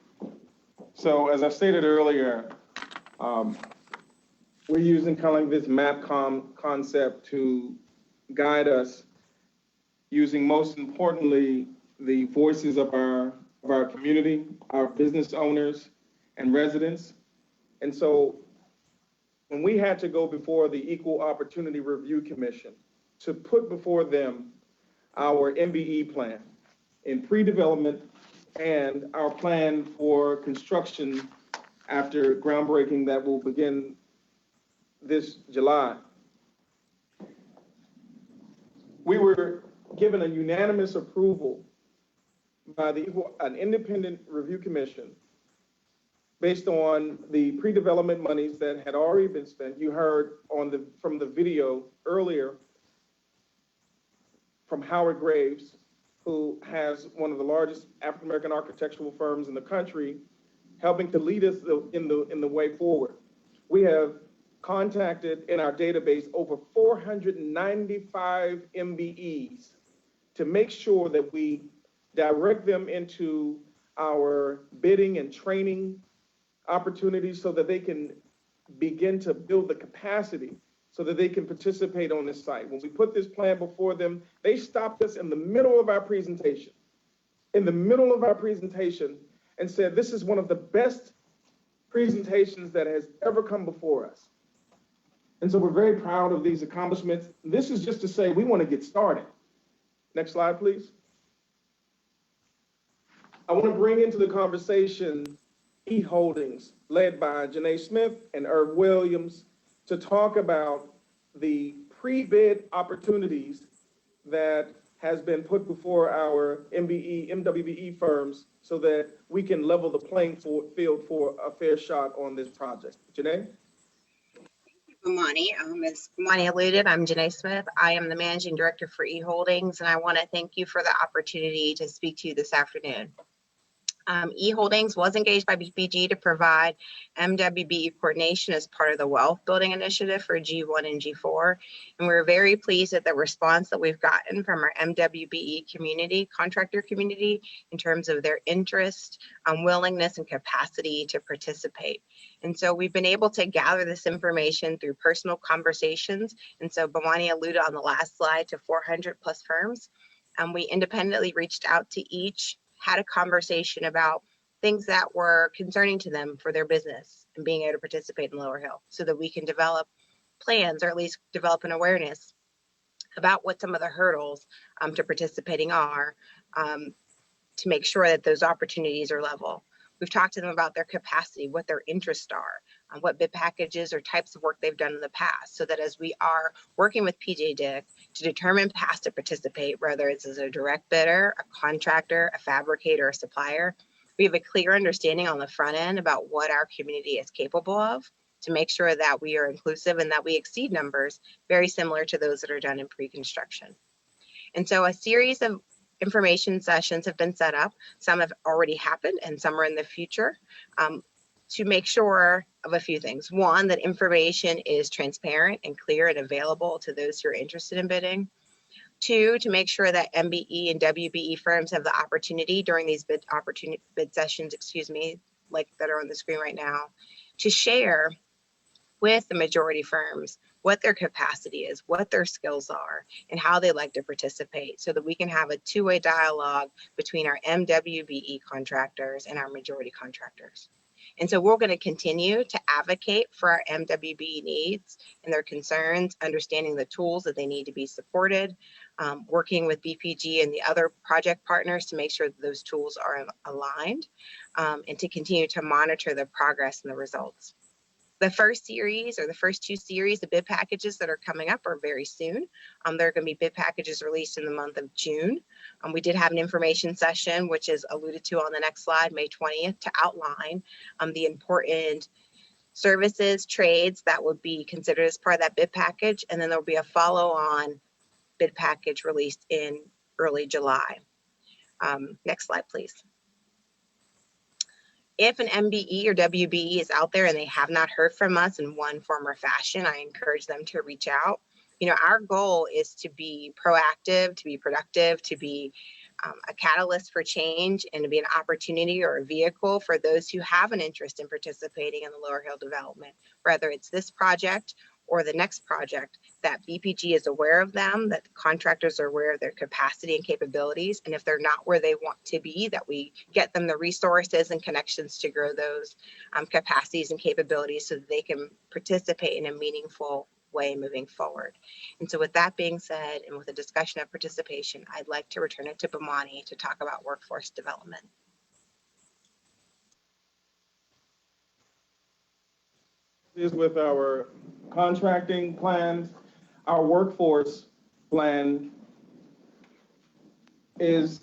So as I stated earlier, we're using kind of like this map concept to guide us. using most importantly, the voices of our community, our business owners and residents. And so when we had to go before the Equal Opportunity Review Commission to put before them our MBE plan in pre-development and our plan for construction after groundbreaking that will begin this July, we were given a unanimous approval by an independent review commission based on the pre-development monies that had already been spent. You heard from the video earlier from Howard Graves, who has one of the largest African-American architectural firms in the country, helping to lead us in the way forward. We have contacted in our database over 495 MBEs to make sure that we direct them into our bidding and training opportunities so that they can begin to build the capacity so that they can participate on this site. When we put this plan before them, they stopped us in the middle of our presentation, and said, this is one of the best presentations that has ever come before us. And so we're very proud of these accomplishments. This is just to say we want to get started. Next slide, please. I want to bring into the conversation E Holdings, led by Janae Smith and Irv Williams, to talk about the pre-bid opportunities that has been put before our MWBE firms so that we can level the playing field for a fair shot on this project. Janae? Bomani. As Bomani alluded, I'm Janae Smith. I am the Managing Director for E Holdings, and I want to thank you for the opportunity to speak to you this afternoon. E Holdings was engaged by BPG to provide MWBE coordination as part of the wealth building initiative for G1 and G4. And we're very pleased at the response that we've gotten from our MWBE community, contractor community, in terms of their interest, willingness, and capacity to participate. And so we've been able to gather this information through personal conversations. And so Bomani alluded on the last slide to 400 plus firms. We independently reached out to each, had a conversation about things that were concerning to them for their business and being able to participate in Lower Hill so that we can develop plans or at least develop an awareness about what some of the hurdles to participating are to make sure that those opportunities are level. We've talked to them about their capacity, what their interests are, what bid packages or types of work they've done in the past, so that as we are working with PJ Dick to determine paths to participate, whether it's as a direct bidder, a contractor, a fabricator, a supplier, we have a clear understanding on the front end about what our community is capable of to make sure that we are inclusive and that we exceed numbers very similar to those that are done in pre-construction. And so a series of information sessions have been set up. Some have already happened and some are in the future to make sure of a few things. One, that information is transparent and clear and available to those who are interested in bidding. Two, to make sure that MBE and WBE firms have the opportunity during these bid sessions, like that are on the screen right now, to share with the majority firms what their capacity is, what their skills are, and how they like to participate so that we can have a two-way dialogue between our MWBE contractors and our majority contractors. And so we're going to continue to advocate for our MWBE needs and their concerns, understanding the tools that they need to be supported, working with BPG and the other project partners to make sure that those tools are aligned, and to continue to monitor the progress and the results. The first series or the first two series of bid packages that are coming up are very soon. There are going to be bid packages released in the month of June. We did have an information session, which is alluded to on the next slide, May 20th, to outline the important services, trades that would be considered as part of that bid package. And then there'll be a follow-on bid package released in early July. Next slide, please. If an MBE or WBE is out there and they have not heard from us in one form or fashion, I encourage them to reach out. You know, our goal is to be proactive, to be productive, to be a catalyst for change, and to be an opportunity or a vehicle for those who have an interest in participating in the Lower Hill development, whether it's this project or the next project, that BPG is aware of them, that contractors are aware of their capacity and capabilities. And if they're not where they want to be, that we get them the resources and connections to grow those capacities and capabilities so that they can participate in a meaningful way moving forward. And so with that being said, and with a discussion of participation, I'd like to return it to Bomani to talk about workforce development. Is with our contracting plans, our workforce plan is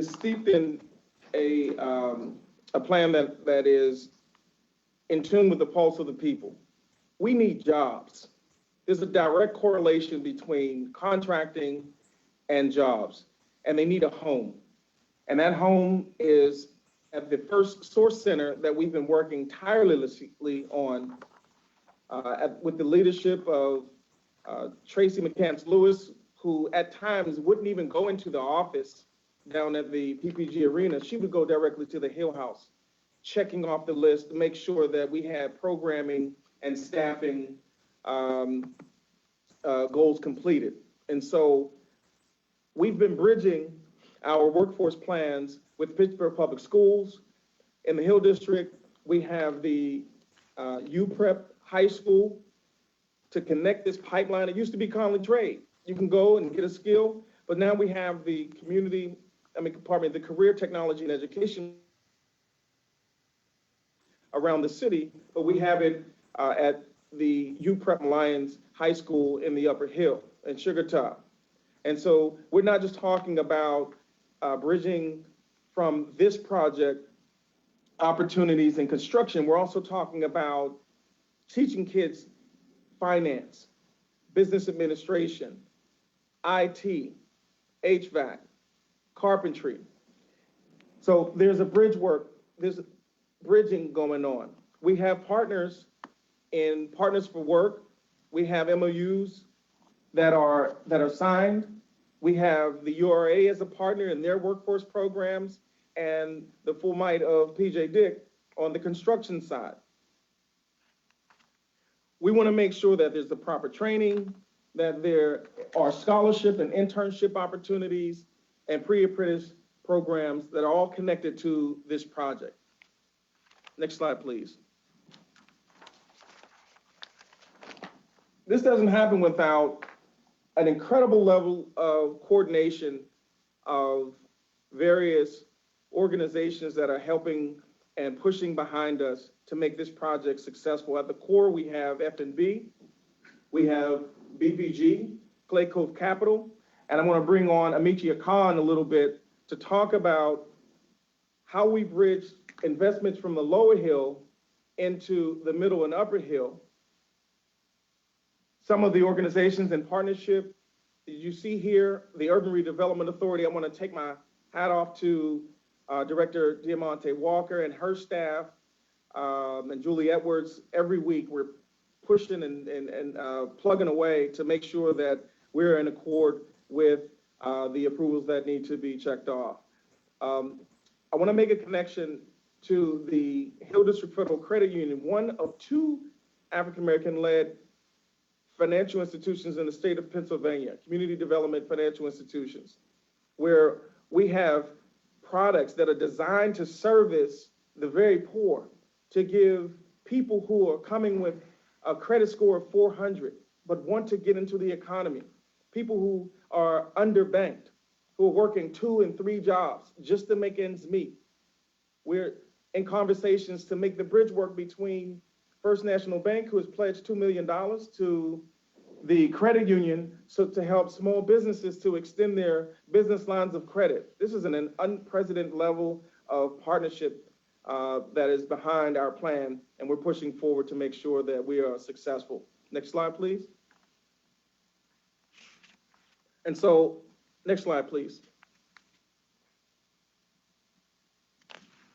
steeped in a plan that is in tune with the pulse of the people. We need jobs. There's a direct correlation between contracting and jobs, and they need a home. And that home is at the first source center that we've been working tirelessly on with the leadership of Tracy McCants Lewis, who at times wouldn't even go into the office down at the PPG Arena. She would go directly to the Hill House, checking off the list to make sure that we had programming and staffing goals completed. And so we've been bridging our workforce plans with Pittsburgh Public Schools. In the Hill District, we have the UPrep High School to connect this pipeline. It used to be Conley Trade. You can go and get a skill, but now we have the the Career Technology and Education around the city, but we have it at the UPrep Lions High School in the Upper Hill in Sugartop. And so we're not just talking about bridging from this project opportunities in construction. We're also talking about teaching kids finance, business administration, IT, HVAC, carpentry. So there's bridging going on. We have partners in Partners for Work. We have MOUs that are signed. We have the URA as a partner in their workforce programs and the full might of PJ Dick on the construction side. We want to make sure that there's the proper training, that there are scholarship and internship opportunities and pre-apprentice programs that are all connected to this project. Next slide, please. This doesn't happen without an incredible level of coordination of various organizations that are helping and pushing behind us to make this project successful. At the core, we have FNB, we have BPG, Clay Cove Capital, and I want to bring on Amici Khan a little bit to talk about how we bridge investments from the Lower Hill into the Middle and Upper Hill. Some of the organizations in partnership you see here, the Urban Redevelopment Authority. I want to take my hat off to Director Diamante Walker and her staff, and Julie Edwards. Every week we're pushing and plugging away to make sure that we're in accord with the approvals that need to be checked off. I want to make a connection to the Hill District Federal Credit Union, one of two African-American-led financial institutions in the state of Pennsylvania, community development financial institutions, where we have products that are designed to service the very poor, to give people who are coming with a credit score of 400, but want to get into the economy, people who are underbanked, who are working 2 and 3 jobs just to make ends meet. We're in conversations to make the bridge work between First National Bank, who has pledged $2 million to the credit union so to help small businesses to extend their business lines of credit. This is an unprecedented level of partnership that is behind our plan, and we're pushing forward to make sure that we are successful. Next slide, please. And so, next slide, please.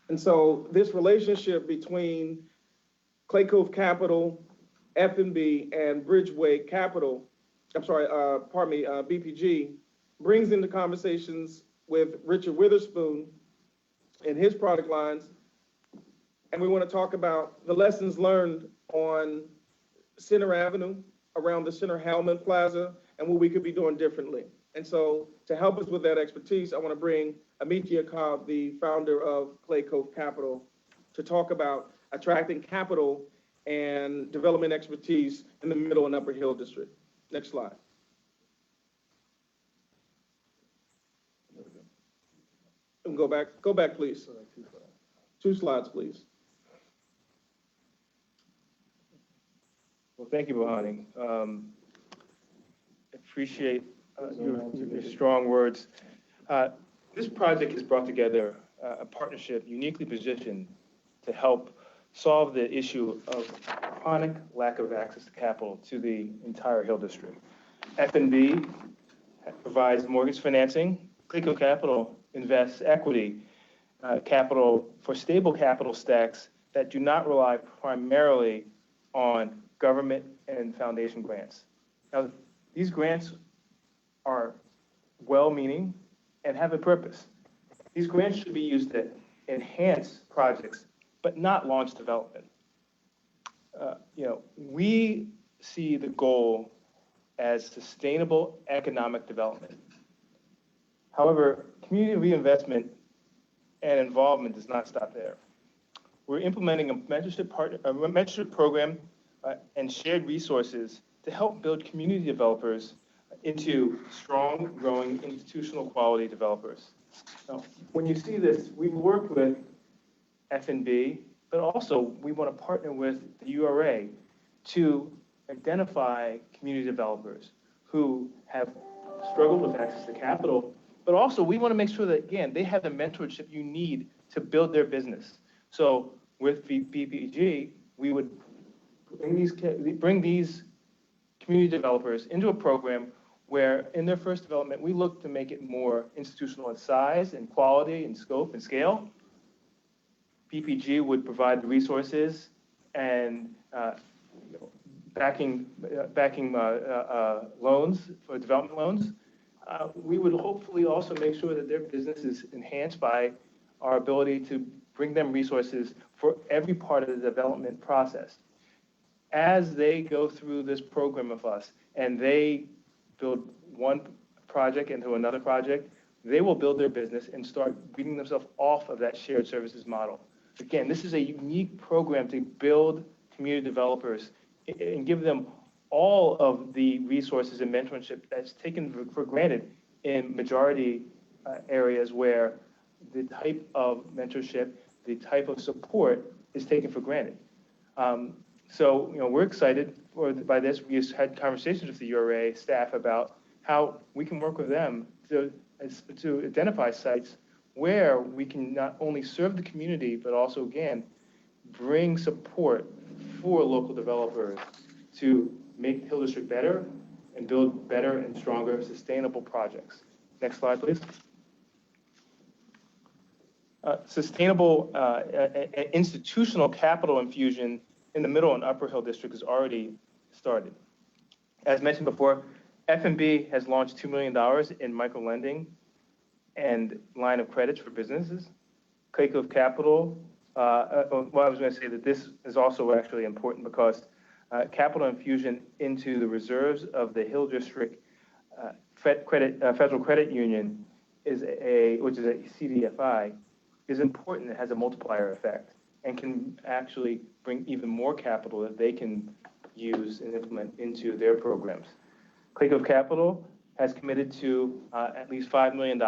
And so this relationship between Clay Cove Capital, FNB, and Bridgeway Capital, BPG, brings into conversations with Richard Witherspoon and his product lines. And we want to talk about the lessons learned on Center Avenue, around the Center Hellman Plaza, and what we could be doing differently. And so to help us with that expertise, I want to bring Amit Yakov, the founder of Clay Cove Capital, to talk about attracting capital and development expertise in the Middle and Upper Hill District. Next slide. And go back, please. 2 slides, please. Well, thank you, Bahani. Appreciate your strong words. This project has brought together a partnership uniquely positioned to help solve the issue of chronic lack of access to capital to the entire Hill District. FNB provides mortgage financing. Clay Cove Capital invests equity capital for stable capital stacks that do not rely primarily on government and foundation grants. Now, these grants are well-meaning and have a purpose. These grants should be used to enhance projects, but not launch development. We see the goal as sustainable economic development. However, community reinvestment and involvement does not stop there. We're implementing a mentorship program and shared resources to help build community developers into strong, growing institutional quality developers. Now, when you see this, we work with FNB, but also we want to partner with the URA to identify community developers who have struggled with access to capital, but also we want to make sure that, again, they have the mentorship you need to build their business. So with BPG, we would bring these community developers into a program where in their first development, we look to make it more institutional in size and quality and scope and scale. BPG would provide the resources and backing loans for development loans. We would hopefully also make sure that their business is enhanced by our ability to bring them resources for every part of the development process. As they go through this program with us and they build one project into another project, they will build their business and start weaning themselves off of that shared services model. Again, this is a unique program to build community developers and give them all of the resources and mentorship that's taken for granted in majority areas where the type of mentorship, the type of support is taken for granted. So, we're excited by this. We just had conversations with the URA staff about how we can work with them to identify sites where we can not only serve the community, but also, again, bring support for local developers to make the Hill District better and build better and stronger sustainable projects. Next slide, please. Sustainable institutional capital infusion in the Middle and Upper Hill District has already started. As mentioned before, FNB has launched $2 million in micro-lending and line of credits for businesses. Clay Cove Capital, I was going to say that this is also actually important because capital infusion into the reserves of the Hill District Federal Credit Union which is a CDFI, is important. It has a multiplier effect and can actually bring even more capital that they can use and implement into their programs. Clay Cove Capital has committed to at least $5 million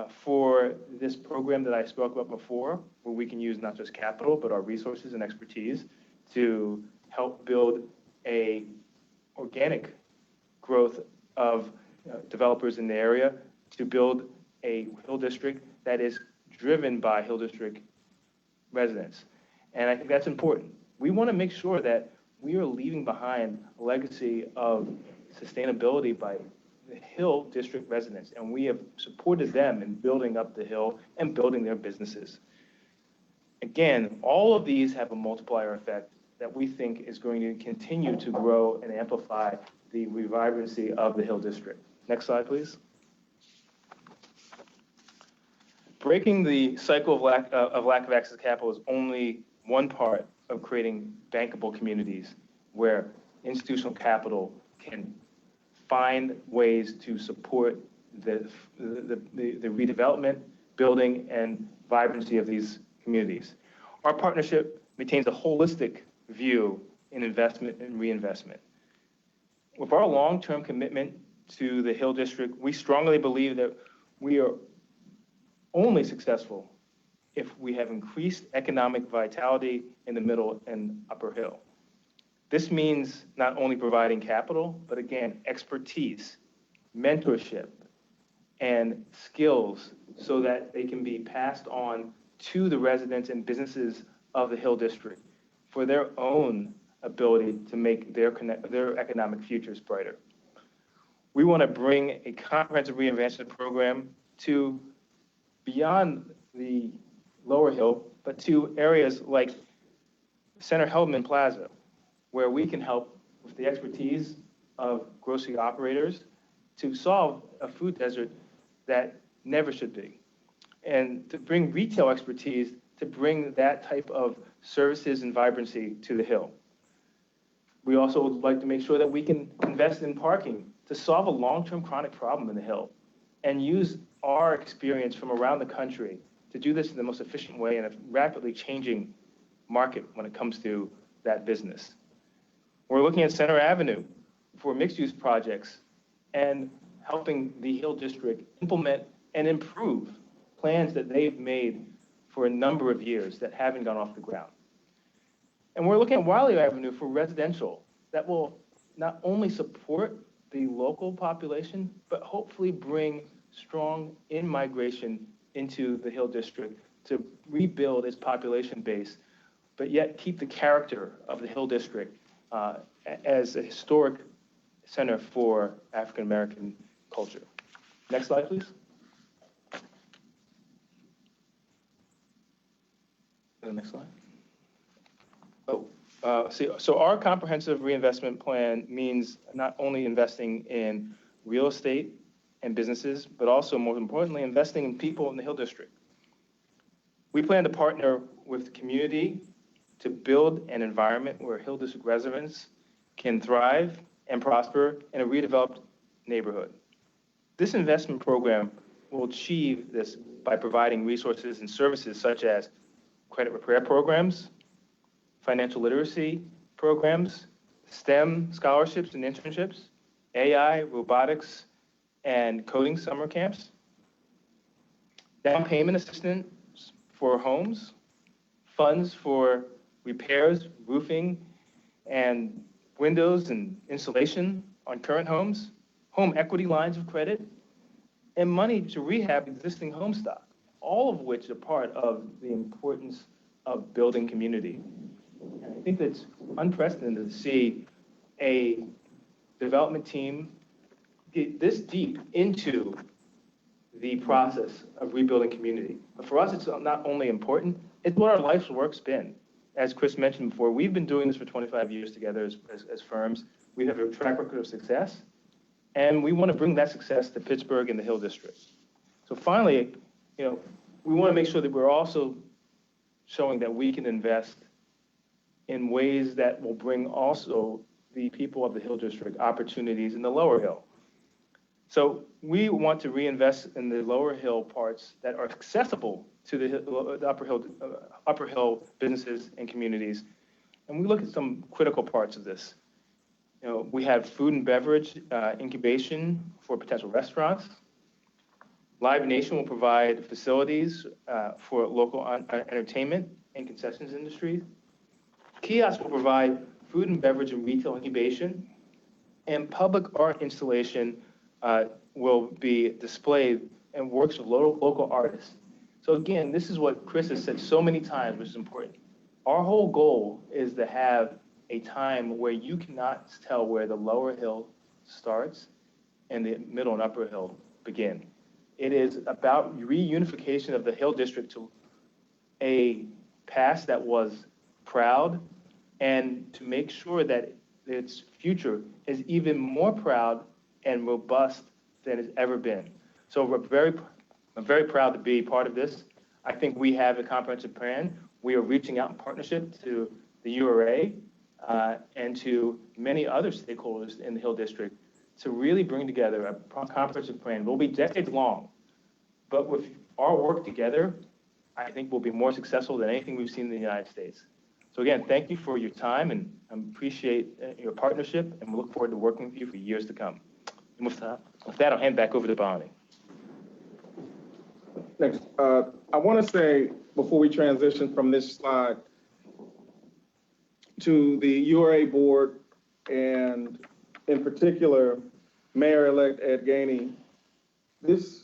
for this program that I spoke about before, where we can use not just capital, but our resources and expertise to help build a organic growth of developers in the area, to build a Hill District that is driven by Hill District residents. And I think that's important. We want to make sure that we are leaving behind a legacy of sustainability by the Hill District residents, and we have supported them in building up the Hill and building their businesses. Again, all of these have a multiplier effect that we think is going to continue to grow and amplify the vibrancy of the Hill District. Next slide, please. Breaking the cycle of lack of access to capital is only one part of creating bankable communities where institutional capital can find ways to support the redevelopment, building, and vibrancy of these communities. Our partnership maintains a holistic view in investment and reinvestment. With our long-term commitment to the Hill District, we strongly believe that we are only successful if we have increased economic vitality in the Middle and Upper Hill. This means not only providing capital, but again, expertise, mentorship, and skills so that they can be passed on to the residents and businesses of the Hill District for their own ability to make their economic futures brighter. We want to bring a comprehensive reinvestment program to beyond the Lower Hill, but to areas like Center Hellman Plaza, where we can help with the expertise of grocery operators to solve a food desert that never should be, and to bring retail expertise to bring that type of services and vibrancy to the Hill. We also would like to make sure that we can invest in parking to solve a long-term chronic problem in the Hill and use our experience from around the country to do this in the most efficient way in a rapidly changing market when it comes to that business. We're looking at Center Avenue for mixed-use projects and helping the Hill District implement and improve plans that they've made for a number of years that haven't gone off the ground. And we're looking at Wiley Avenue for residential that will not only support the local population, but hopefully bring strong in-migration into the Hill District to rebuild its population base, but yet keep the character of the Hill District as a historic center for African-American culture. Next slide, please. The next slide. So our comprehensive reinvestment plan means not only investing in real estate and businesses, but also, more importantly, investing in people in the Hill District. We plan to partner with the community to build an environment where Hill District residents can thrive and prosper in a redeveloped neighborhood. This investment program will achieve this by providing resources and services such as credit repair programs, financial literacy programs, STEM scholarships and internships, AI, robotics, and coding summer camps, down payment assistance for homes, funds for repairs, roofing, and windows and insulation on current homes, home equity lines of credit, and money to rehab existing home stock, all of which are part of the importance of building community. And I think that's unprecedented to see a development team get this deep into the process of rebuilding community. But for us, it's not only important, it's what our life's work's been. As Chris mentioned before, we've been doing this for 25 years together as firms. We have a track record of success, and we want to bring that success to Pittsburgh and the Hill District. So finally, we want to make sure that we're also showing that we can invest in ways that will bring also the people of the Hill District opportunities in the Lower Hill. So we want to reinvest in the Lower Hill parts that are accessible to the Upper Hill businesses and communities. And we look at some critical parts of this. We have food and beverage incubation for potential restaurants. Live Nation will provide facilities for local entertainment and concessions industries. Kiosks will provide food and beverage and retail incubation, and public art installation will be displayed and works with local artists. So again, this is what Chris has said so many times, which is important. Our whole goal is to have a time where you cannot tell where the Lower Hill starts and the Middle and Upper Hill begin. It is about reunification of the Hill District to a past that was proud, and to make sure that its future is even more proud and robust than it's ever been. So I'm very proud to be part of this. I think we have a comprehensive plan. We are reaching out in partnership to the URA and to many other stakeholders in the Hill District to really bring together a comprehensive plan. We'll be decades long, but with our work together, I think we'll be more successful than anything we've seen in the United States. So again, thank you for your time, and I appreciate your partnership, and we look forward to working with you for years to come. And with that, I'll hand back over to Bonnie. Next, I want to say, before we transition from this slide to the URA board, and in particular, Mayor-elect Ed Gainey, this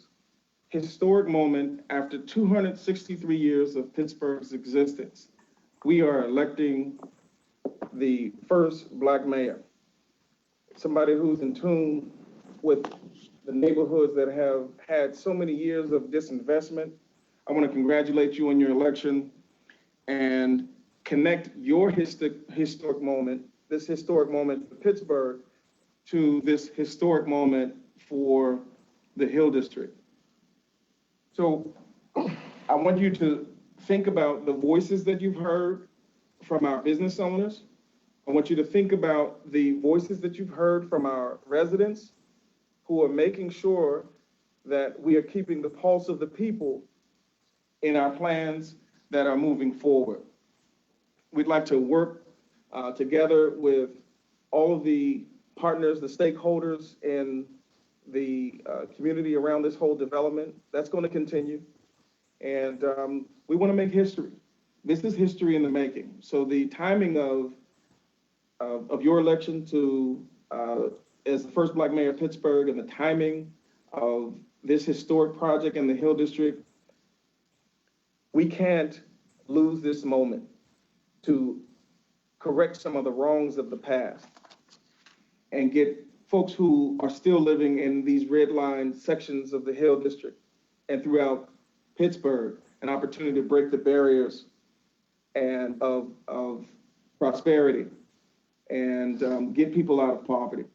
historic moment after 263 years of Pittsburgh's existence, we are electing the first Black mayor, somebody who's in tune with the neighborhoods that have had so many years of disinvestment. I want to congratulate you on your election and connect your historic moment, this historic moment for Pittsburgh, to this historic moment for the Hill District. So I want you to think about the voices that you've heard from our business owners. I want you to think about the voices that you've heard from our residents who are making sure that we are keeping the pulse of the people in our plans that are moving forward. We'd like to work together with all of the partners, the stakeholders in the community around this whole development. That's going to continue. And we want to make history. This is history in the making. So the timing of your election to as the first Black mayor of Pittsburgh, and the timing of this historic project in the Hill District, we can't lose this moment to correct some of the wrongs of the past and get folks who are still living in these red line sections of the Hill District and throughout Pittsburgh an opportunity to break the barriers and of prosperity and get people out of poverty.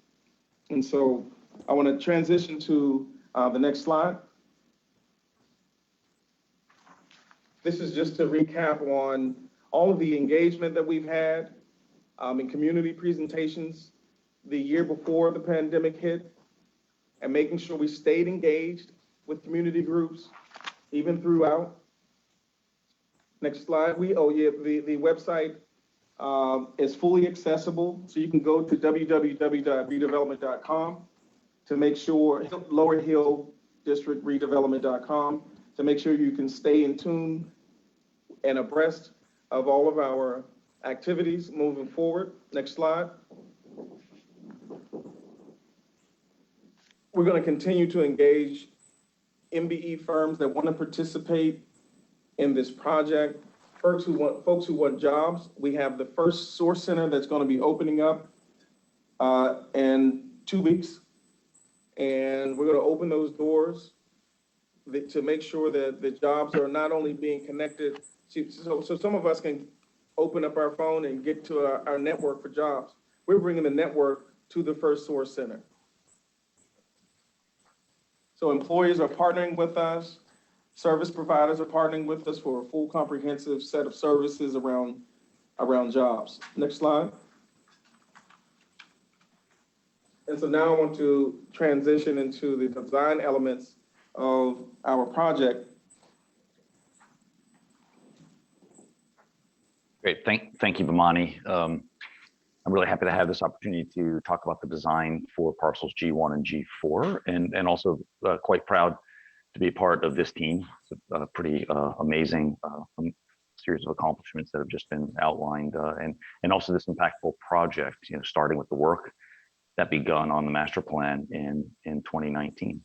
And so I want to transition to the next slide. This is just to recap on all of the engagement that we've had in community presentations the year before the pandemic hit, and making sure we stayed engaged with community groups even throughout. Next slide. The website is fully accessible, so you can go to www.redevelopment.com to make sure, Lower Hill District Redevelopment.com, to make sure you can stay in tune and abreast of all of our activities moving forward. Next slide. We're going to continue to engage MBE firms that want to participate in this project. Folks who want jobs. We have the first Source Center that's going to be opening up in 2 weeks. And we're going to open those doors to make sure that the jobs are not only being connected. So some of us can open up our phone and get to our network for jobs. We're bringing the network to the first Source Center. So employers are partnering with us. Service providers are partnering with us for a full comprehensive set of services around jobs. Next slide. And so now I want to transition into the design elements of our project. Great, thank you, Bomani. I'm really happy to have this opportunity to talk about the design for parcels G1 and G4, and also quite proud to be part of this team. It's a pretty amazing series of accomplishments that have just been outlined, and also this impactful project, starting with the work that begun on the master plan in 2019.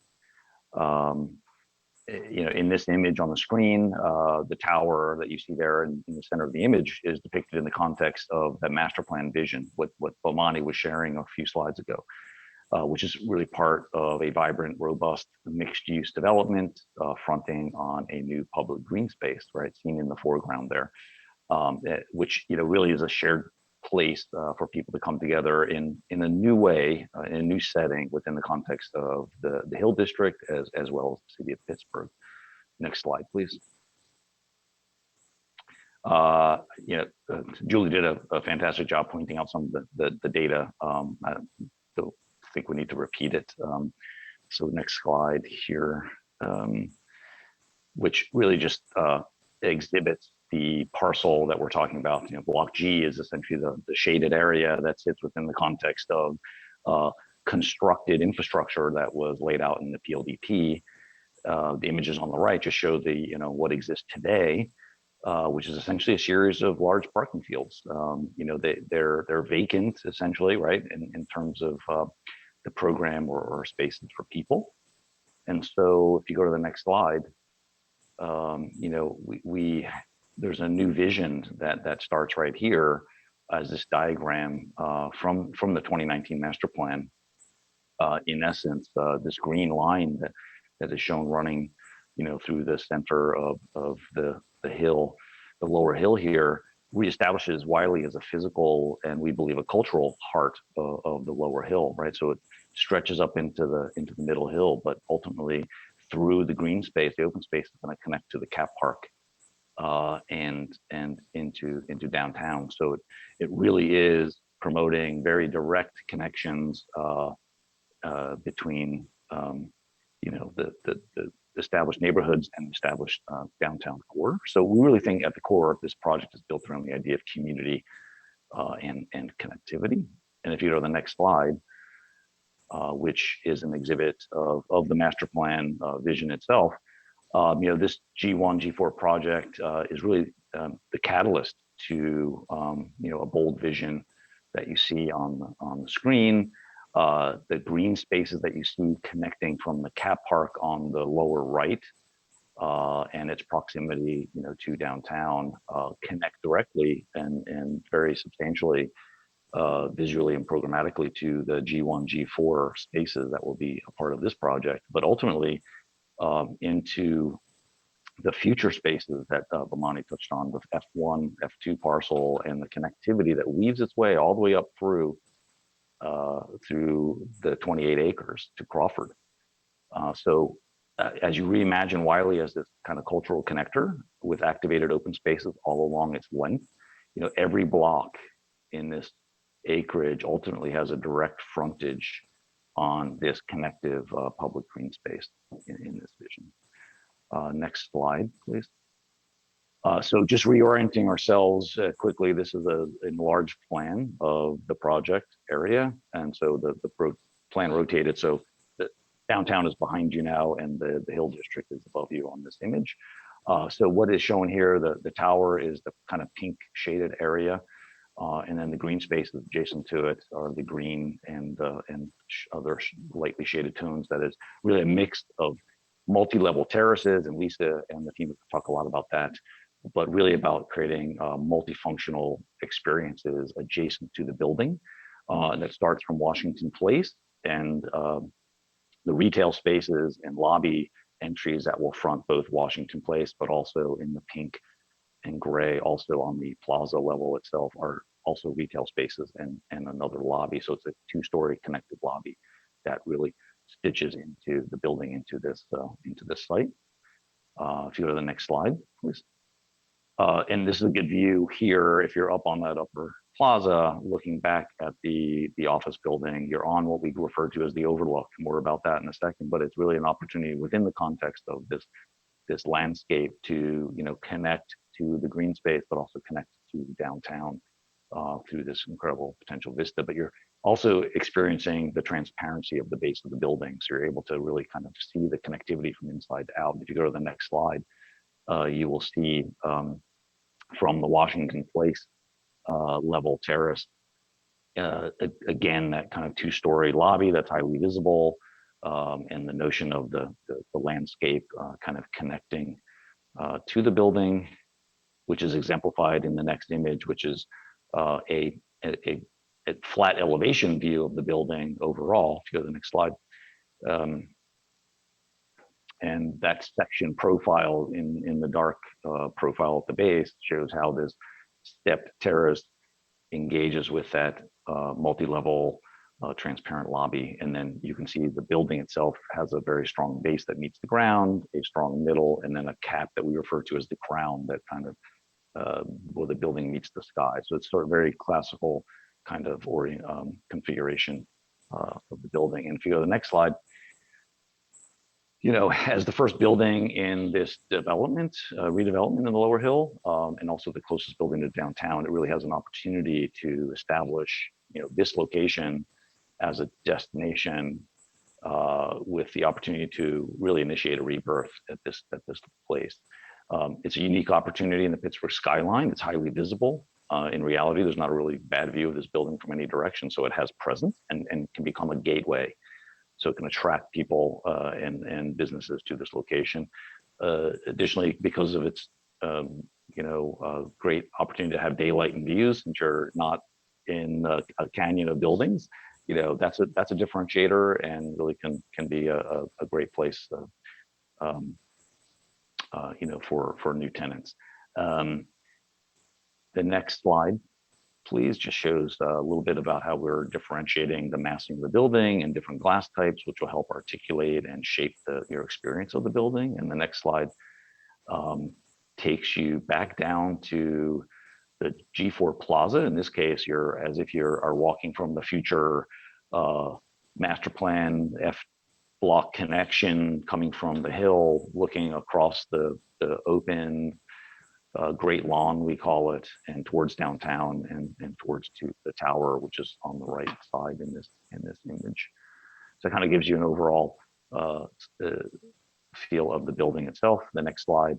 In this image on the screen, the tower that you see there in the center of the image is depicted in the context of the master plan vision, what Bomani was sharing a few slides ago, which is really part of a vibrant, robust, mixed-use development fronting on a new public green space, right, seen in the foreground there, which really is a shared place for people to come together in a new way, in a new setting within the context of the Hill District as well as the city of Pittsburgh. Next slide, please. Julie did a fantastic job pointing out some of the data. I don't think we need to repeat it. So next slide here, which really just exhibits the parcel that we're talking about. Block G is essentially the shaded area that sits within the context of constructed infrastructure that was laid out in the PLDP. The images on the right just show the what exists today, which is essentially a series of large parking fields. They're vacant essentially, right, in terms of the program or spaces for people. And so if you go to the next slide, there's a new vision that starts right here as this diagram from the 2019 master plan. In essence, this green line that is shown running, through the center of the hill, the lower hill here, reestablishes Wiley as a physical and we believe a cultural heart of the lower hill, right? So it stretches up into the middle hill, but ultimately through the green space, the open space is going to connect to the Cap Park and into downtown. So it really is promoting very direct connections between the established neighborhoods and established downtown core. So we really think at the core of this project is built around the idea of community and connectivity. And if you go to the next slide, which is an exhibit of the master plan vision itself, this G1, G4 project is really the catalyst to a bold vision that you see on the screen. The green spaces that you see connecting from the Cap Park on the lower right and its proximity, to downtown connect directly and very substantially visually and programmatically to the G1, G4 spaces that will be a part of this project, but ultimately into the future spaces that Bomani touched on with F1, F2 parcel and the connectivity that weaves its way all the way up through the 28 acres to Crawford. So as you reimagine Wiley as this kind of cultural connector with activated open spaces all along its length, every block in this acreage ultimately has a direct frontage on this connective public green space in this vision. Next slide, please. So just reorienting ourselves quickly, this is an enlarged plan of the project area. And so the plan rotated. So the downtown is behind you now and the Hill District is above you on this image. So what is shown here, the tower is the kind of pink shaded area. And then the green spaces adjacent to it are the green and other lightly shaded tones. That is really a mix of multi-level terraces, and Lisa and the team talk a lot about that, but really about creating multifunctional experiences adjacent to the building. And that starts from Washington Place and the retail spaces and lobby entries that will front both Washington Place, but also in the pink and gray, also on the plaza level itself are also retail spaces and another lobby. So it's a two-story connected lobby that really stitches into the building into this site. If you go to the next slide, please. And this is a good view here. If you're up on that upper plaza, looking back at the office building, you're on what we refer to as the overlook. More about that in a second, but it's really an opportunity within the context of this landscape to connect to the green space, but also connect to downtown through this incredible potential vista. But you're also experiencing the transparency of the base of the building, so you're able to really kind of see the connectivity from inside to out. If you go to the next slide, you will see from the Washington Place level terrace, again, that kind of two-story lobby that's highly visible, and the notion of the landscape kind of connecting to the building, which is exemplified in the next image, which is a flat elevation view of the building overall. If you go to the next slide. And that section profile in the dark profile at the base shows how this stepped terrace engages with that multi-level transparent lobby. And then you can see the building itself has a very strong base that meets the ground, a strong middle, and then a cap that we refer to as the crown that kind of where the building meets the sky. So it's sort of very classical kind of configuration of the building. And if you go to the next slide, as the first building in this development, redevelopment in the Lower Hill, and also the closest building to downtown, it really has an opportunity to establish, this location as a destination with the opportunity to really initiate a rebirth at this place. It's a unique opportunity in the Pittsburgh skyline. It's highly visible. In reality, there's not a really bad view of this building from any direction, so it has presence and can become a gateway. So it can attract people and businesses to this location. Additionally, because of its great opportunity to have daylight and views, since you're not in a canyon of buildings, that's a differentiator and really can be a great place, for new tenants. The next slide, please, just shows a little bit about how we're differentiating the massing of the building and different glass types, which will help articulate and shape your experience of the building. And the next slide takes you back down to the G4 Plaza. In this case, you're as if you are walking from the future master plan F block connection coming from the hill, looking across the open great lawn, we call it, and towards downtown and towards to the tower, which is on the right side in this image. So it kind of gives you an overall feel of the building itself. The next slide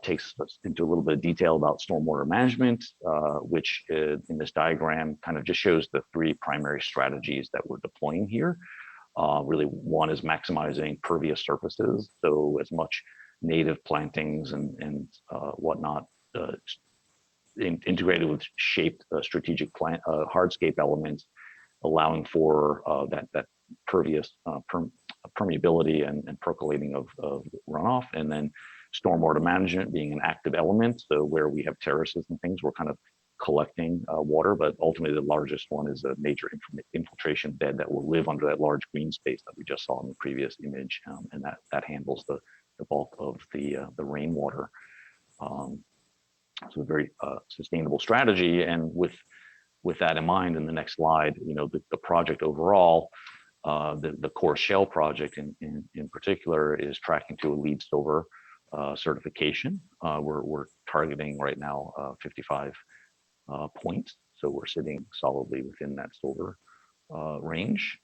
takes us into a little bit of detail about stormwater management, which in this diagram kind of just shows the three primary strategies that we're deploying here. Really, one is maximizing pervious surfaces, so as much native plantings and whatnot integrated with shaped strategic plant hardscape elements, allowing for that pervious permeability and percolating of runoff. And then stormwater management being an active element, so where we have terraces and things, we're kind of collecting water, but ultimately the largest one is a major infiltration bed that will live under that large green space that we just saw in the previous image, and that handles the bulk of the rainwater. So a very sustainable strategy. And with that in mind, in the next slide, the project overall, the core shell project in particular is tracking to a LEED Silver certification. We're targeting right now 55 points, so we're sitting solidly within that silver range.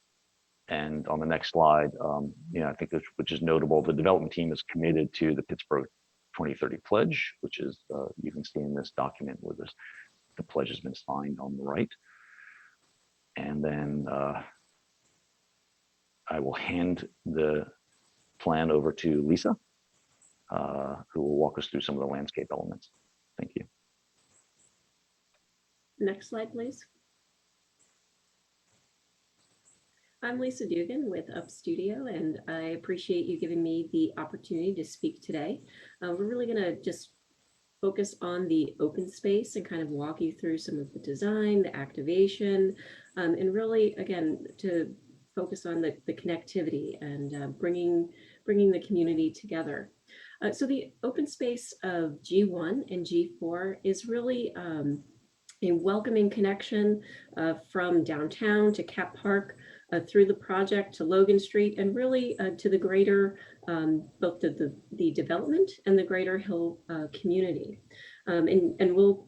And on the next slide, I think which is notable, the development team is committed to the Pittsburgh 2030 pledge, which is you can see in this document where the pledge has been signed on the right. And then I will hand the plan over to Lisa, who will walk us through some of the landscape elements. Thank you. Next slide, please. I'm Lisa Dugan with Up Studio, and I appreciate you giving me the opportunity to speak today. We're really going to just focus on the open space and kind of walk you through some of the design, the activation, and really, again, to focus on the connectivity and bringing the community together. So the open space of G1 and G4 is really a welcoming connection from downtown to Cap Park, through the project to Logan Street, and really to the greater, both the development and the greater Hill community. And we'll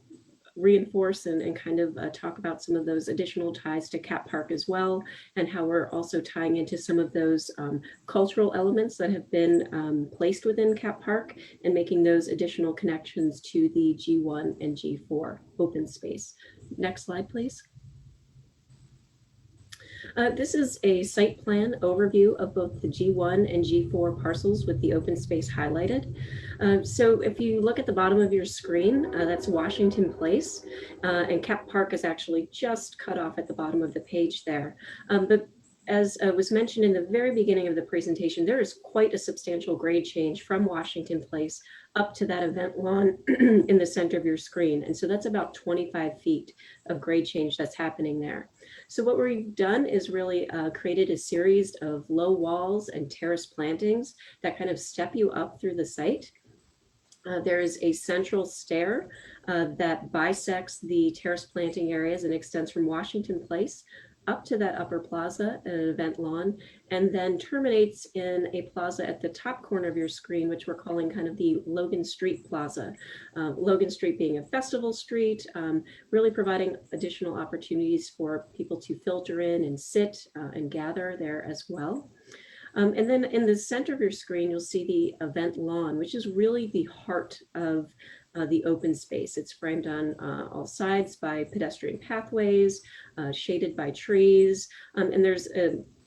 reinforce and kind of talk about some of those additional ties to Cap Park as well, and how we're also tying into some of those cultural elements that have been placed within Cap Park and making those additional connections to the G1 and G4 open space. Next slide, please. This is a site plan overview of both the G1 and G4 parcels with the open space highlighted. So if you look at the bottom of your screen, that's Washington Place, and Cap Park is actually just cut off at the bottom of the page there. But as was mentioned in the very beginning of the presentation, there is quite a substantial grade change from Washington Place up to that event lawn in the center of your screen. And so that's about 25 feet of grade change that's happening there. So what we've done is really created a series of low walls and terrace plantings that kind of step you up through the site. There is a central stair that bisects the terrace planting areas and extends from Washington Place up to that upper plaza and an event lawn, and then terminates in a plaza at the top corner of your screen, which we're calling kind of the Logan Street Plaza. Logan Street being a festival street, really providing additional opportunities for people to filter in and sit and gather there as well. And then in the center of your screen, you'll see the event lawn, which is really the heart of the open space. It's framed on all sides by pedestrian pathways, shaded by trees, and there's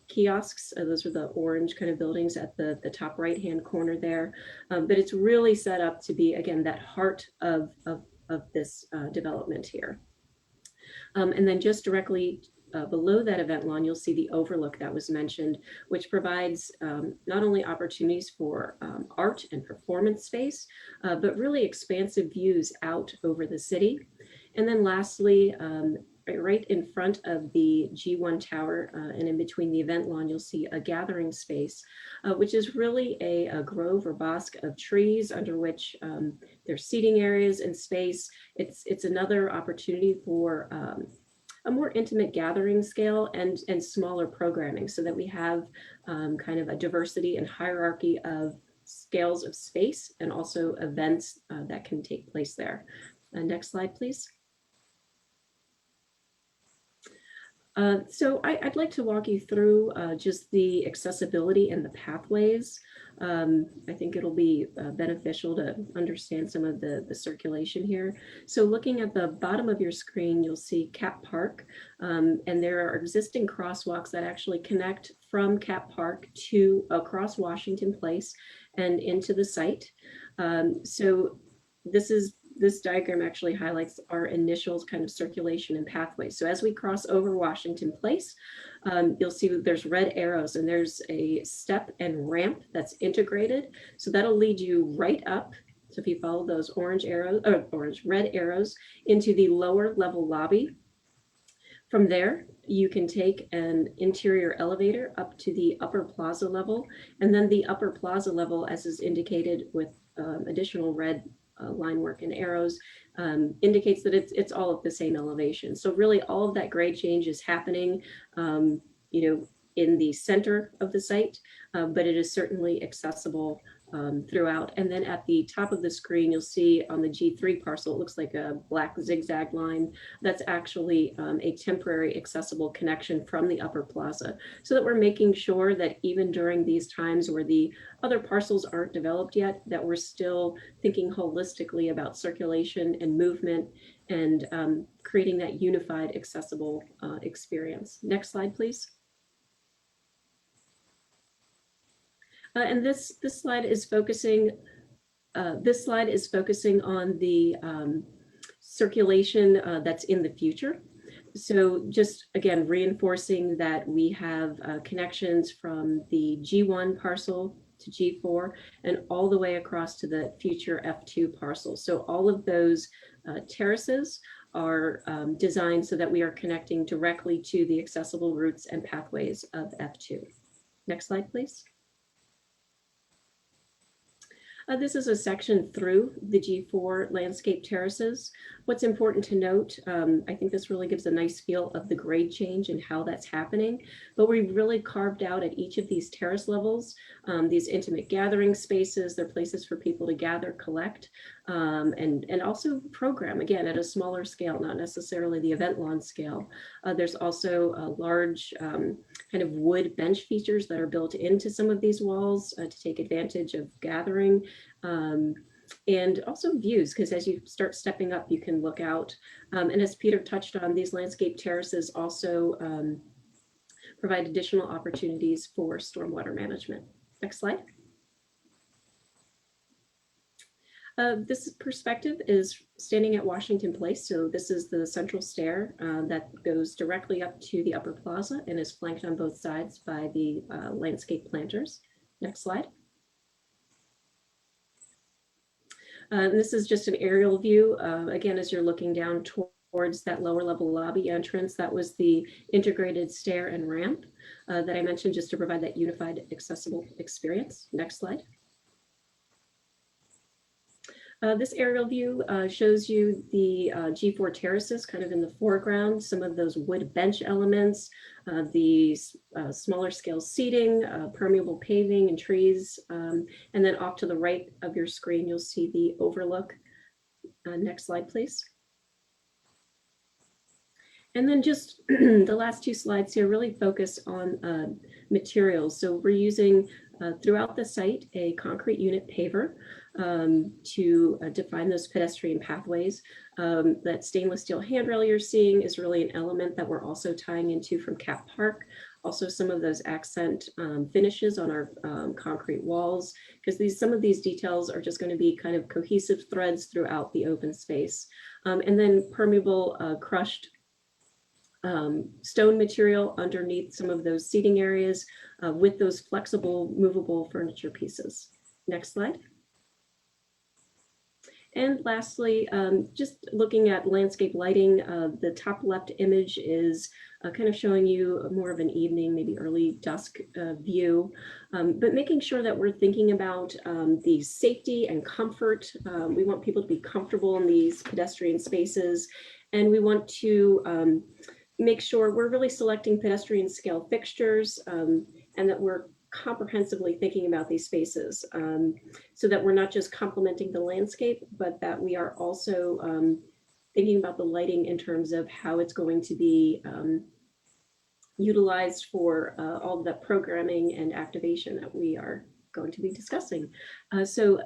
kiosks. Those are the orange kind of buildings at the top right-hand corner there. But it's really set up to be, again, that heart of this development here. And then just directly below that event lawn, you'll see the overlook that was mentioned, which provides not only opportunities for art and performance space, but really expansive views out over the city. And then lastly, right in front of the G1 tower and in between the event lawn, you'll see a gathering space, which is really a grove or bosque of trees under which there's seating areas and space. It's another opportunity for a more intimate gathering scale and smaller programming, so that we have kind of a diversity and hierarchy of scales of space and also events that can take place there. Next slide, please. So I'd like to walk you through just the accessibility and the pathways. I think it'll be beneficial to understand some of the circulation here. So looking at the bottom of your screen, you'll see Cap Park, and there are existing crosswalks that actually connect from Cap Park to across Washington Place and into the site. So this diagram actually highlights our initial kind of circulation and pathways. So as we cross over Washington Place, you'll see that there's red arrows and there's a step and ramp that's integrated. So that'll lead you right up. So if you follow those red arrows into the lower level lobby. From there, you can take an interior elevator up to the upper plaza level, and then the upper plaza level, as is indicated with additional red line work and arrows, indicates that it's all at the same elevation. So really all of that grade change is happening, in the center of the site, but it is certainly accessible throughout. And then at the top of the screen, you'll see on the G3 parcel, it looks like a black zigzag line. That's actually a temporary accessible connection from the upper plaza, so that we're making sure that even during these times where the other parcels aren't developed yet, that we're still thinking holistically about circulation and movement and creating that unified accessible experience. Next slide, please. And this slide is focusing on the circulation that's in the future. So just again, reinforcing that we have connections from the G1 parcel to G4 and all the way across to the future F2 parcel. So all of those terraces are designed so that we are connecting directly to the accessible routes and pathways of F2. Next slide, please. This is a section through the G4 landscape terraces. What's important to note, I think this really gives a nice feel of the grade change and how that's happening, but we've really carved out at each of these terrace levels, these intimate gathering spaces. They're places for people to gather, collect, and also program, again, at a smaller scale, not necessarily the event lawn scale. There's also a large kind of wood bench features that are built into some of these walls to take advantage of gathering. And also views, because as you start stepping up, you can look out. And as Peter touched on, these landscape terraces also provide additional opportunities for stormwater management. Next slide. This perspective is standing at Washington Place. So this is the central stair that goes directly up to the upper plaza and is flanked on both sides by the landscape planters. Next slide. This is just an aerial view. Again, as you're looking down towards that lower level lobby entrance, that was the integrated stair and ramp that I mentioned, just to provide that unified accessible experience. Next slide. This aerial view shows you the G4 terraces kind of in the foreground, some of those wood bench elements, the smaller scale seating, permeable paving and trees. And then off to the right of your screen, you'll see the overlook. Next slide, please. And then just the last two slides here really focus on materials. So we're using throughout the site a concrete unit paver to define those pedestrian pathways. That stainless steel handrail you're seeing is really an element that we're also tying into from Cap Park. Also some of those accent finishes on our concrete walls, because some of these details are just going to be kind of cohesive threads throughout the open space. And then permeable crushed stone material underneath some of those seating areas with those flexible movable furniture pieces. Next slide. And lastly, just looking at landscape lighting, the top left image is kind of showing you more of an evening, maybe early dusk view, but making sure that we're thinking about the safety and comfort. We want people to be comfortable in these pedestrian spaces, and we want to make sure we're really selecting pedestrian scale fixtures and that we're comprehensively thinking about these spaces so that we're not just complementing the landscape, but that we are also thinking about the lighting in terms of how it's going to be utilized for all of that programming and activation that we are going to be discussing. So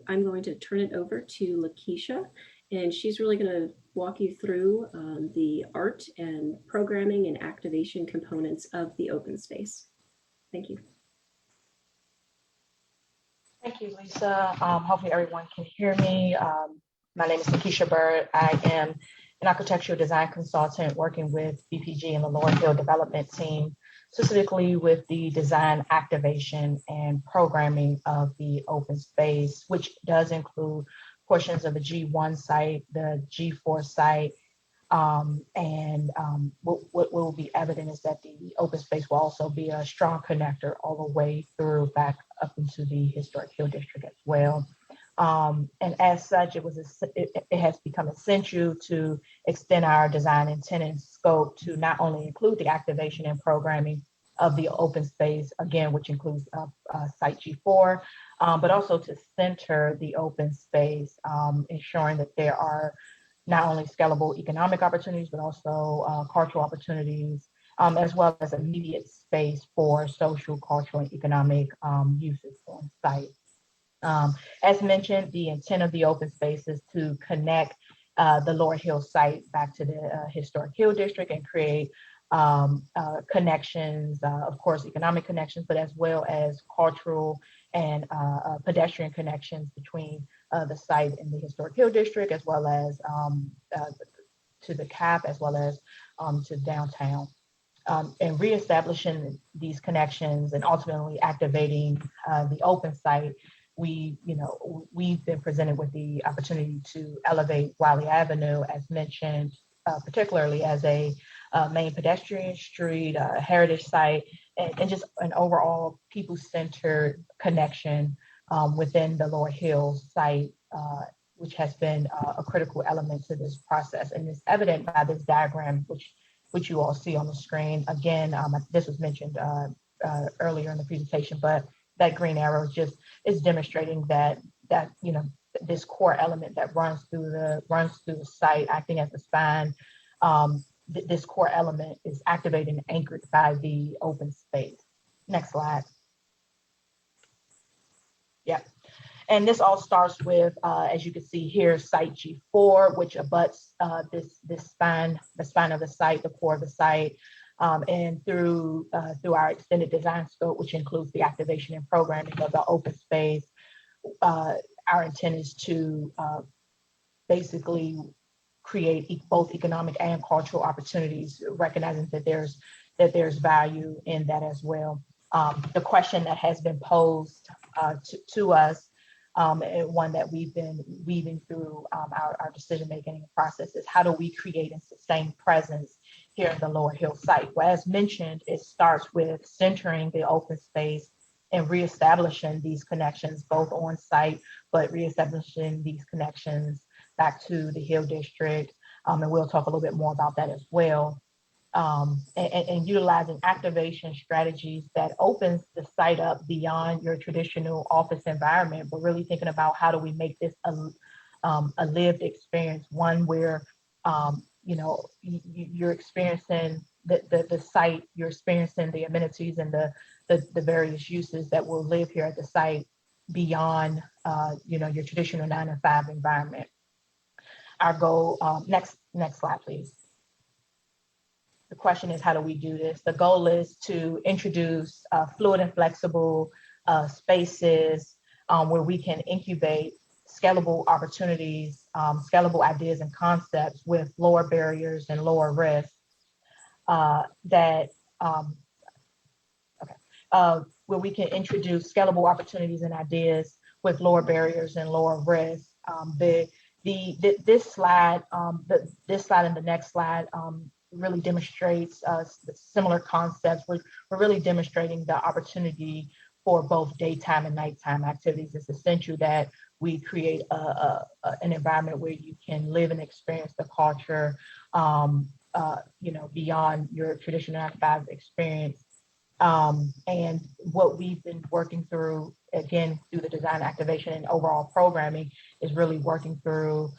I'm going to turn it over to Lakeisha, and she's really going to walk you through the art and programming and activation components of the open space. Thank you. Thank you, Lisa. Hopefully everyone can hear me. My name is Lakeisha Bird. I am an architectural design consultant working with BPG and the Lower Hill Development team, specifically with the design, activation, and programming of the open space, which does include portions of the G1 site, the G4 site, what will be evident is that the open space will also be a strong connector all the way through back up into the Historic Hill District as well. And as such, it has become essential to extend our design intent and scope to not only include the activation and programming of the open space, again, which includes Site G4, but also to center the open space, ensuring that there are not only scalable economic opportunities, but also cultural opportunities, as well as immediate space for social, cultural, and economic uses on site. As mentioned, the intent of the open space is to connect the Lower Hill site back to the Historic Hill District and create connections, of course, economic connections, but as well as cultural and pedestrian connections between the site and the Historic Hill District, as well as to the CAP, as well as to downtown. And reestablishing these connections and ultimately activating the open site, we've been presented with the opportunity to elevate Wiley Avenue, as mentioned, particularly as a main pedestrian street, a heritage site, and just an overall people-centered connection within the Lower Hill site, which has been a critical element to this process. And it's evident by this diagram, which you all see on the screen. Again, this was mentioned earlier in the presentation, but that green arrow is demonstrating that this core element that runs through the site, acting as the spine. This core element is activated and anchored by the open space. Next slide. Yeah. And this all starts with, as you can see here, Site G4, which abuts this spine, the spine of the site, the core of the site, and through our extended design scope, which includes the activation and programming of the open space. Our intent is to basically create both economic and cultural opportunities, recognizing that there's value in that as well. The question that has been posed to us, and one that we've been weaving through our decision-making process, is how do we create and sustain presence here in the Lower Hill site? Well, as mentioned, it starts with centering the open space and reestablishing these connections both on site, but reestablishing these connections back to the Hill District. And we'll talk a little bit more about that as well. And utilizing activation strategies that opens the site up beyond your traditional office environment, but really thinking about how do we make this a lived experience, one where you know, you're experiencing the site, you're experiencing the amenities and the various uses that will live here at the site beyond you know, your traditional 9 to 5 environment. Our goal, next slide, please. The question is, how do we do this? The goal is to introduce fluid and flexible spaces where we can incubate scalable opportunities, scalable ideas and concepts with lower barriers and lower risk where we can introduce scalable opportunities and ideas with lower barriers and lower risk. This slide and the next slide really demonstrates similar concepts. We're really demonstrating the opportunity for both daytime and nighttime activities. It's essential that we create an environment where you can live and experience the culture, you know, beyond your traditional 9 to 5 experience. And what we've been working through, again, through the design activation and overall programming, is really working through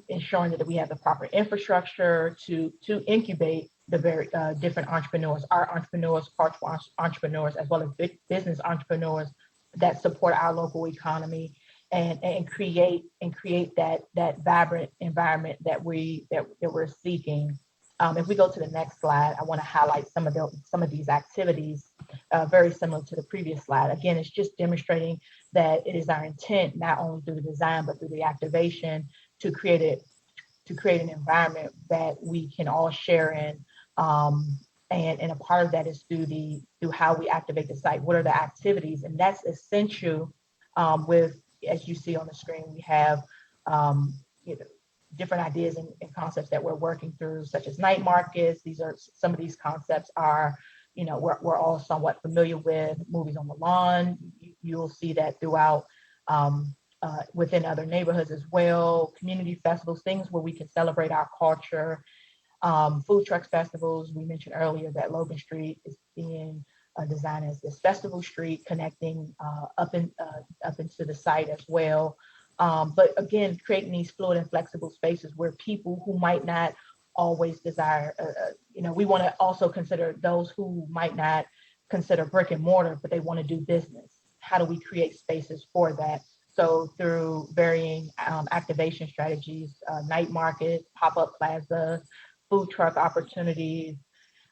ensuring that we have the proper infrastructure to incubate the very different entrepreneurs, our entrepreneurs, cultural entrepreneurs, as well as business entrepreneurs that support our local economy, and create that vibrant environment that we're seeking. If we go to the next slide, I want to highlight some of these activities, very similar to the previous slide. Again, it's just demonstrating that it is our intent, not only through the design but through the activation, to create an environment that we can all share in. And a part of that is through how we activate the site. What are the activities? And that's essential. With, as you see on the screen, we have you know, different ideas and concepts that we're working through, such as night markets. Some of these concepts are, you know, we're all somewhat familiar with. Movies on the lawn, you'll see that throughout within other neighborhoods as well. Community festivals, things where we can celebrate our culture. Food truck festivals, we mentioned earlier that Logan Street is being designed as this festival street, connecting up into the site as well. But again, creating these fluid and flexible spaces where people who might not always desire, you know, we want to also consider those who might not consider brick and mortar, but they want to do business. How do we create spaces for that? So through varying activation strategies, night markets, pop-up plazas, food truck opportunities,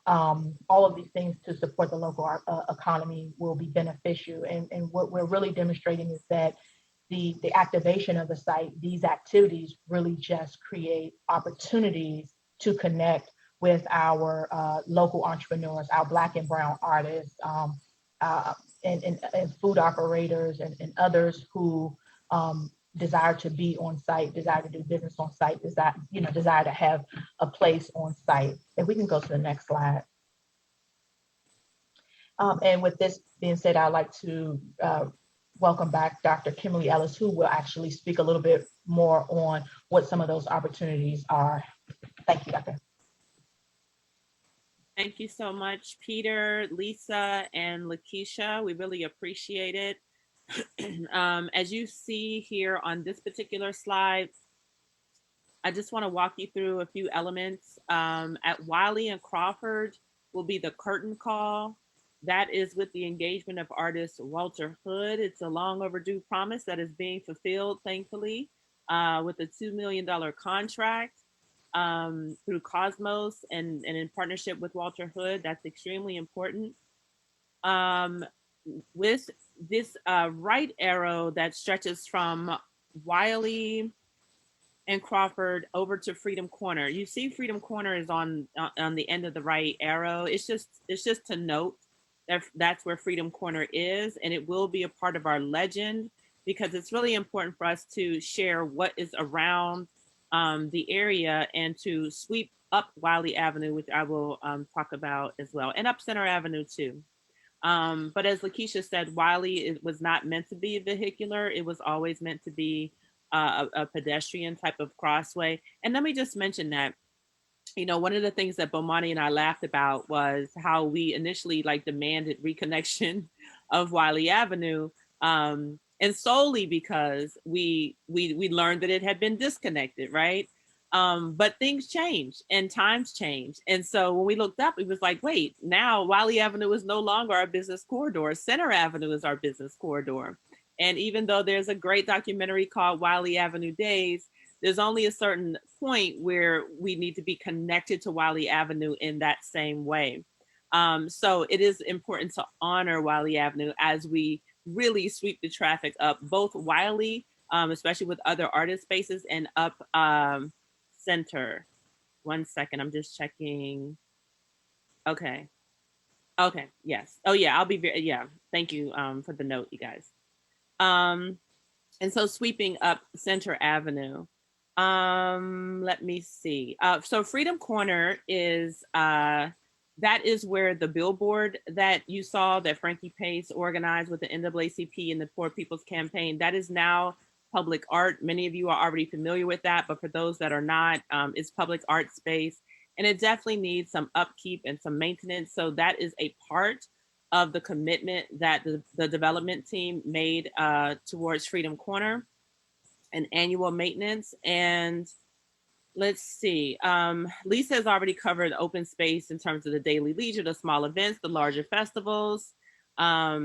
all of these things to support the local economy will be beneficial. And what we're really demonstrating is that the activation of the site, these activities really just create opportunities to connect with our local entrepreneurs, our Black and Brown artists, and food operators and others who desire to be on site, desire to do business on site, desire to have a place on site. If we can go to the next slide. And with this being said, I'd like to welcome back Dr. Kimberly Ellis, who will actually speak a little bit more on what some of those opportunities are. Thank you, Dr. Thank you so much, Peter, Lisa, and Lakeisha. We really appreciate it. As you see here on this particular slide, I just want to walk you through a few elements. At Wiley and Crawford will be the curtain call. That is with the engagement of artist Walter Hood. It's a long overdue promise that is being fulfilled, thankfully, with a $2 million contract through Cosmos and in partnership with Walter Hood. That's extremely important. With this right arrow that stretches from Wiley and Crawford over to Freedom Corner. You see Freedom Corner is on the end of the right arrow. It's just to note that's where Freedom Corner is, and it will be a part of our legend because it's really important for us to share what is around the area and to sweep up Wiley Avenue, which I will talk about as well, and up Center Avenue too. But as Lakeisha said, Wiley, it was not meant to be vehicular. It was always meant to be a pedestrian type of crossway. And let me just mention that, you know, one of the things that Bomani and I laughed about was how we initially like demanded reconnection of Wiley Avenue. And solely because we learned that it had been disconnected, right? But things change and times change. And so when we looked up, it was like, wait, now Wiley Avenue is no longer our business corridor. Center Avenue is our business corridor. And even though there's a great documentary called Wiley Avenue Days, there's only a certain point where we need to be connected to Wiley Avenue in that same way. So it is important to honor Wiley Avenue as we really sweep the traffic up both Wiley, especially with other artist spaces, and up Center. 1 second, I'm just checking. Okay, yes. Oh yeah, I'll be very, yeah, thank you for the note, you guys. And so sweeping up Center Avenue. Let me see. So Freedom Corner is, that is where the billboard that you saw that Frankie Pace organized with the NAACP and the Poor People's Campaign, that is now public art. Many of you are already familiar with that, but for those that are not, it's public art space. And it definitely needs some upkeep and some maintenance. So that is a part of the commitment that the development team made towards Freedom Corner, and annual maintenance. And let's see, Lisa has already covered open space in terms of the daily leisure, the small events, the larger festivals, how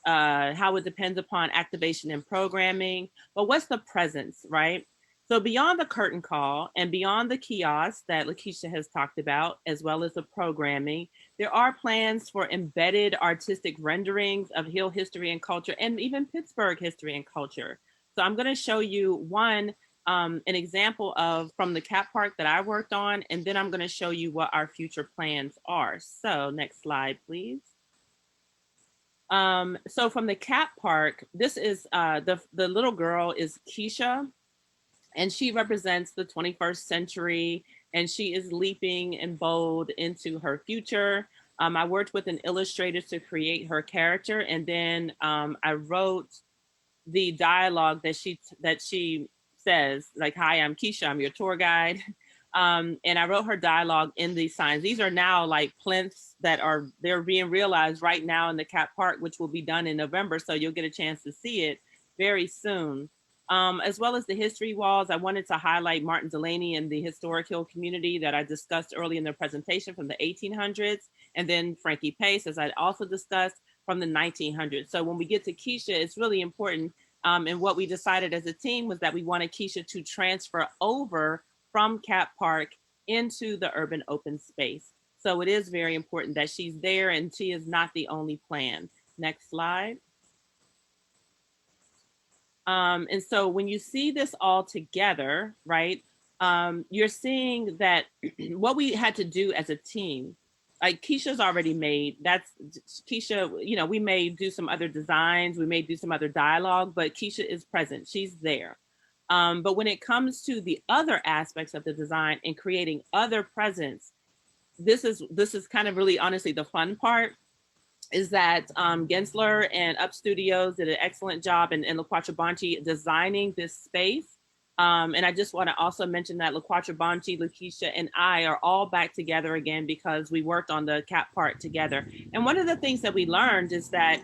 it depends upon activation and programming, but what's the presence, right? So beyond the curtain call and beyond the kiosks that Lakeisha has talked about, as well as the programming, there are plans for embedded artistic renderings of Hill history and culture, and even Pittsburgh history and culture. So I'm going to show you one, an example of from the Cat Park that I worked on, and then I'm going to show you what our future plans are. So next slide, please. So from the Cat Park, this is the little girl is Keisha, and she represents the 21st century, and she is leaping and bold into her future. I worked with an illustrator to create her character, and then I wrote the dialogue that she says, like, "Hi, I'm Keisha, I'm your tour guide." And I wrote her dialogue in these signs. These are now like plinths that they're being realized right now in the Cat Park, which will be done in November. So you'll get a chance to see it very soon. As well as the history walls, I wanted to highlight Martin Delaney and the historic Hill community that I discussed early in the presentation from the 1800s, and then Frankie Pace, as I also discussed, from the 1900s. So when we get to Keisha, it's really important. And what we decided as a team was that we wanted Keisha to transfer over from Cat Park into the urban open space. So it is very important that she's there, and she is not the only plan. Next slide. And so when you see this all together, right, you're seeing that what we had to do as a team, like Keisha's already made, that's Keisha, you know, we may do some other designs, we may do some other dialogue, but Keisha is present, she's there. But when it comes to the other aspects of the design and creating other presence, this is kind of really honestly the fun part, is that Gensler and Up Studios did an excellent job, and LaQuattro Bonci designing this space. And I just want to also mention that LaQuattro Bonci, Lakeisha, and I are all back together again because we worked on the Cat Park together. And one of the things that we learned is that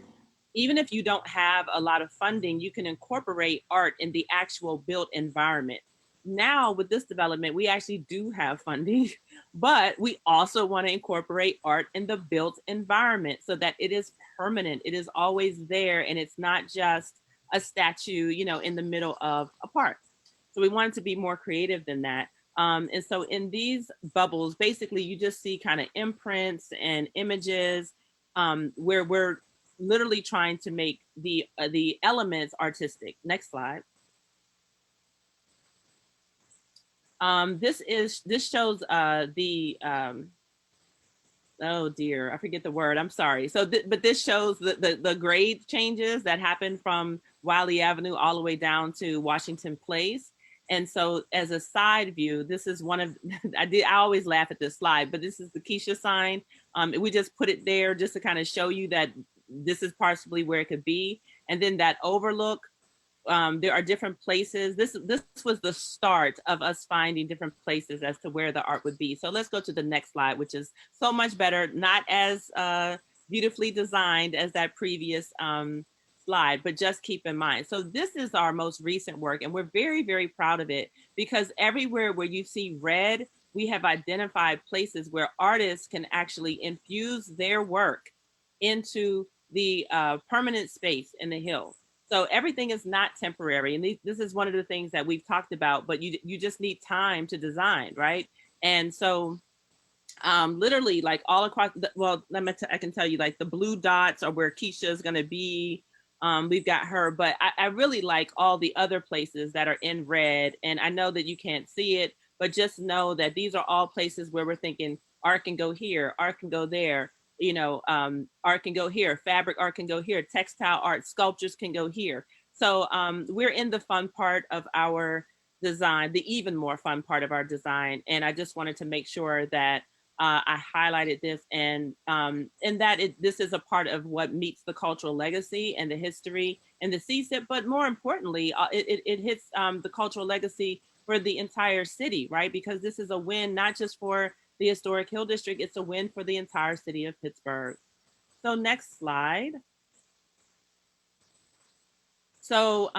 even if you don't have a lot of funding, you can incorporate art in the actual built environment. Now with this development, we actually do have funding, but we also want to incorporate art in the built environment so that it is permanent. It is always there, and it's not just a statue, you know, in the middle of a park. So we wanted to be more creative than that. And so in these bubbles, basically you just see kind of imprints and images where we're literally trying to make the elements artistic. Next slide. This shows oh dear, I forget the word, I'm sorry. So, but this shows the grade changes that happen from Wiley Avenue all the way down to Washington Place. And so as a side view, this is one of, I always laugh at this slide, but this is the Keisha sign. We just put it there just to kind of show you that this is possibly where it could be. And then that overlook, there are different places. This was the start of us finding different places as to where the art would be. So let's go to the next slide, which is so much better, not as beautifully designed as that previous slide, but just keep in mind. So this is our most recent work, and we're very, very proud of it, because everywhere where you see red, we have identified places where artists can actually infuse their work into the permanent space in the hill. So everything is not temporary. And this is one of the things that we've talked about, but you just need time to design, right? And so literally like all across, I can tell you, like the blue dots are where Keisha is gonna be. We've got her, but I really like all the other places that are in red. And I know that you can't see it, but just know that these are all places where we're thinking art can go here, art can go there, you know, art can go here, fabric art can go here, textile art, sculptures can go here. So we're in the fun part of our design, the even more fun part of our design. And I just wanted to make sure that I highlighted this, and that this is a part of what meets the cultural legacy and the history and the CCIP, but more importantly, it hits the cultural legacy for the entire city, right? Because this is a win, not just for the historic Hill District, it's a win for the entire city of Pittsburgh. So next slide. So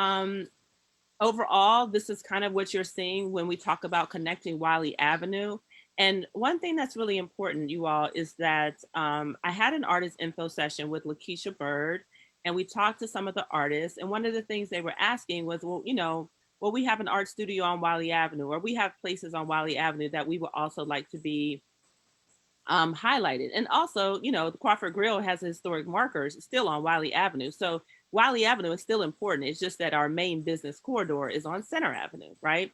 overall, this is kind of what you're seeing when we talk about connecting Wiley Avenue. And one thing that's really important, you all, is that I had an artist info session with Lakeisha Bird, and we talked to some of the artists. And one of the things they were asking was, well, you know, well, we have an art studio on Wiley Avenue, or we have places on Wiley Avenue that we would also like to be highlighted. And also, you know, the Crawford Grill has historic markers still on Wiley Avenue. So Wiley Avenue is still important. It's just that our main business corridor is on Center Avenue, right?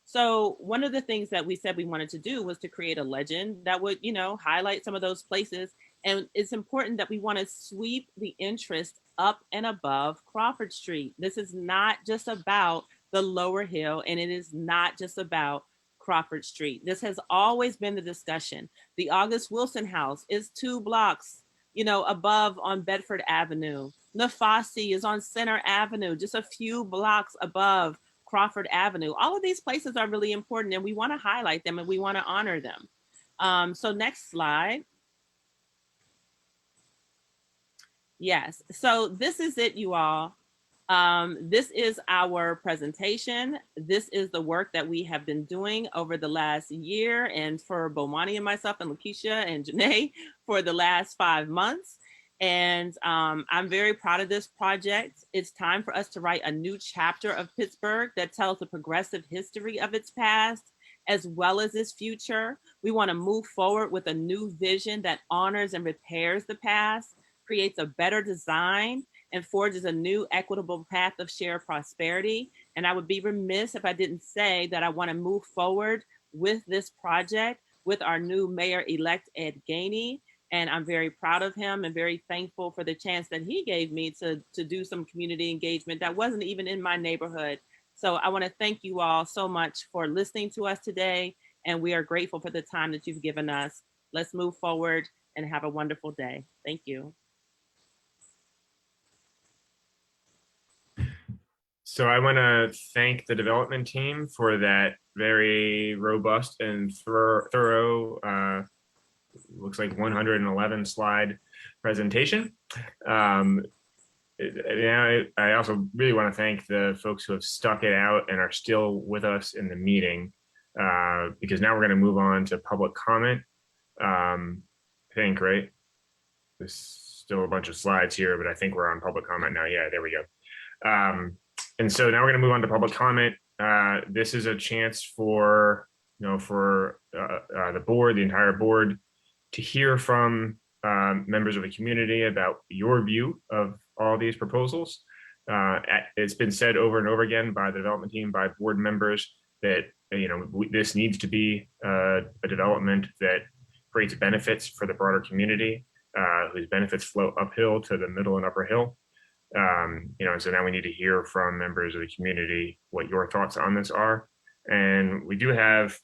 So one of the things that we said we wanted to do was to create a legend that would, you know, highlight some of those places. And it's important that we want to sweep the interest up and above Crawford Street. This is not just about the Lower Hill, and it is not just about Crawford Street. This has always been the discussion. The August Wilson House is 2 blocks, you know, above on Bedford Avenue. Nafasi is on Center Avenue, just a few blocks above Crawford Avenue. All of these places are really important, and we want to highlight them and we want to honor them. So next slide. Yes, so this is it, you all. This is our presentation. This is the work that we have been doing over the last year, and for Bomani and myself and Lakeisha and Janae for the last 5 months. And I'm very proud of this project. It's time for us to write a new chapter of Pittsburgh that tells the progressive history of its past, as well as its future. We want to move forward with a new vision that honors and repairs the past, creates a better design, and forges a new equitable path of shared prosperity. And I would be remiss if I didn't say that I want to move forward with this project with our new mayor-elect, Ed Gainey. And I'm very proud of him and very thankful for the chance that he gave me to do some community engagement that wasn't even in my neighborhood. So I want to thank you all so much for listening to us today. And we are grateful for the time that you've given us. Let's move forward and have a wonderful day. Thank you. So I want to thank the development team for that very robust and thorough, looks like 111 slide presentation. I also really want to thank the folks who have stuck it out and are still with us in the meeting, because now we're going to move on to public comment. I think, right? There's still a bunch of slides here, but I think we're on public comment now. Yeah, there we go. And so now we're going to move on to public comment. This is a chance for, the board, the entire board, to hear from members of the community about your view of all these proposals. It's been said over and over again by the development team, by board members, that this needs to be a development that creates benefits for the broader community, whose benefits flow uphill to the middle and upper hill. So now we need to hear from members of the community what your thoughts on this are. And we do have,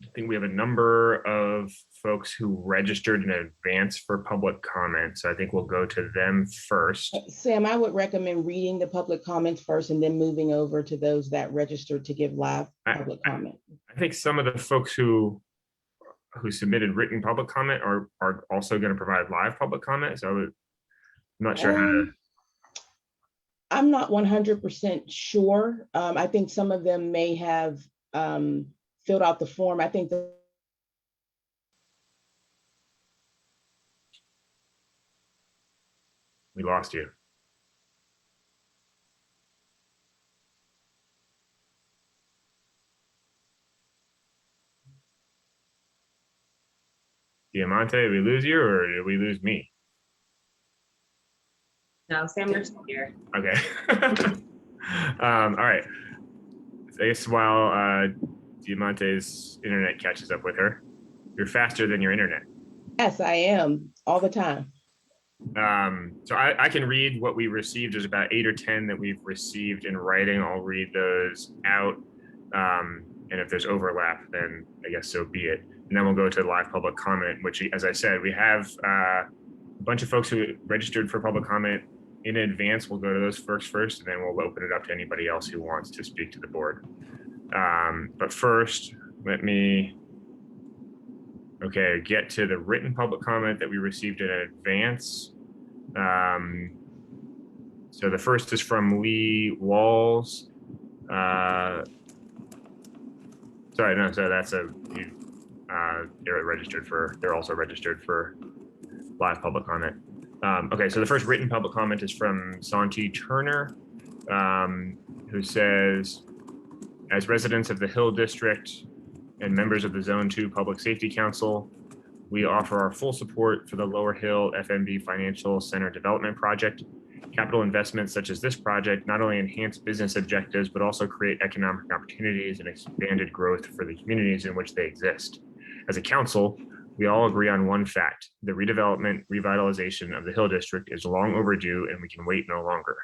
I think we have a number of folks who registered in advance for public comment. So I think we'll go to them first. Sam, I would recommend reading the public comments first and then moving over to those that registered to give live public comment. I think some of the folks who submitted written public comment are also going to provide live public comment. So I'm not sure how to. I'm not 100% sure. I think some of them may have filled out the form. I think we lost you. Diamante, did we lose you or did we lose me? No, Sam, you're still here. Okay. All right. I guess while Diamante's internet catches up with her, you're faster than your internet. yes, I am all the time. So I can read what we received. There's about 8 or 10 that we've received in writing. I'll read those out. And if there's overlap, then I guess so be it. And then we'll go to live public comment, which, as I said, we have a bunch of folks who registered for public comment in advance. We'll go to those first, and then we'll open it up to anybody else who wants to speak to the board. But first, let me get to the written public comment that we received in advance. So the first is from Lee Walls. So that's they're also registered for live public comment. Okay, so the first written public comment is from Santi Turner, who says, as residents of the Hill District and members of the Zone 2 Public Safety Council, we offer our full support for the Lower Hill FNB Financial Center Development Project. Capital investments such as this project not only enhance business objectives, but also create economic opportunities and expanded growth for the communities in which they exist. As a council, we all agree on one fact: the redevelopment, revitalization of the Hill District is long overdue and we can wait no longer.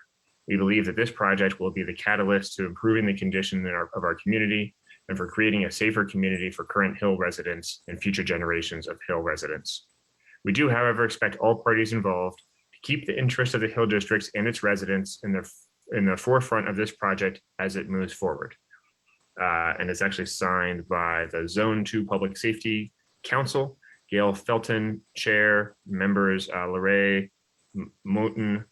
We believe that this project will be the catalyst to improving the condition of our community and for creating a safer community for current Hill residents and future generations of Hill residents. We do, however, expect all parties involved to keep the interest of the Hill Districts and its residents in the forefront of this project as it moves forward. And it's actually signed by the Zone 2 Public Safety Council, Gail Felton, Chair, members Lorraine Moten,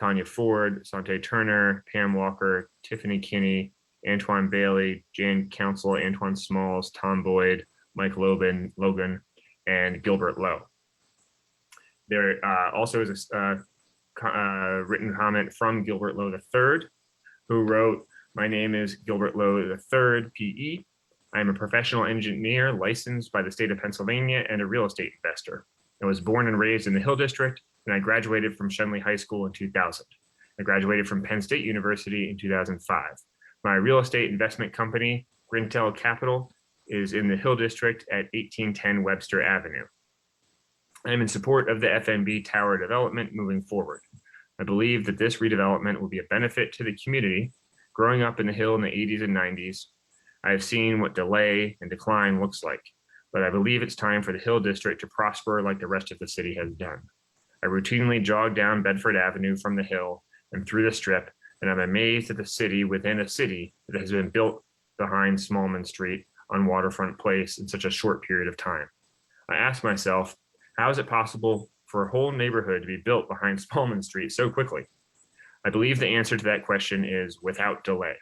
Tanya Ford, Sante Turner, Pam Walker, Tiffany Kinney, Antoine Bailey, Jan Council, Antoine Smalls, Tom Boyd, Mike Logan, and Gilbert Lowe. There also is a written comment from Gilbert Lowe III, who wrote, "My name is Gilbert Lowe III, PE. I am a professional engineer licensed by the state of Pennsylvania and a real estate investor. I was born and raised in the Hill District, and I graduated from Shenley High School in 2000. I graduated from Penn State University in 2005. My real estate investment company, Grintel Capital, is in the Hill District at 1810 Webster Avenue. I am in support of the FNB Tower development moving forward. I believe that this redevelopment will be a benefit to the community. Growing up in the Hill in the 80s and 90s, I have seen what delay and decline looks like, but I believe it's time for the Hill District to prosper like the rest of the city has done. I routinely jog down Bedford Avenue from the Hill and through the Strip, and I'm amazed at the city within a city that has been built behind Smallman Street on Waterfront Place in such a short period of time. I ask myself, how is it possible for a whole neighborhood to be built behind Smallman Street so quickly? I believe the answer to that question is without delay.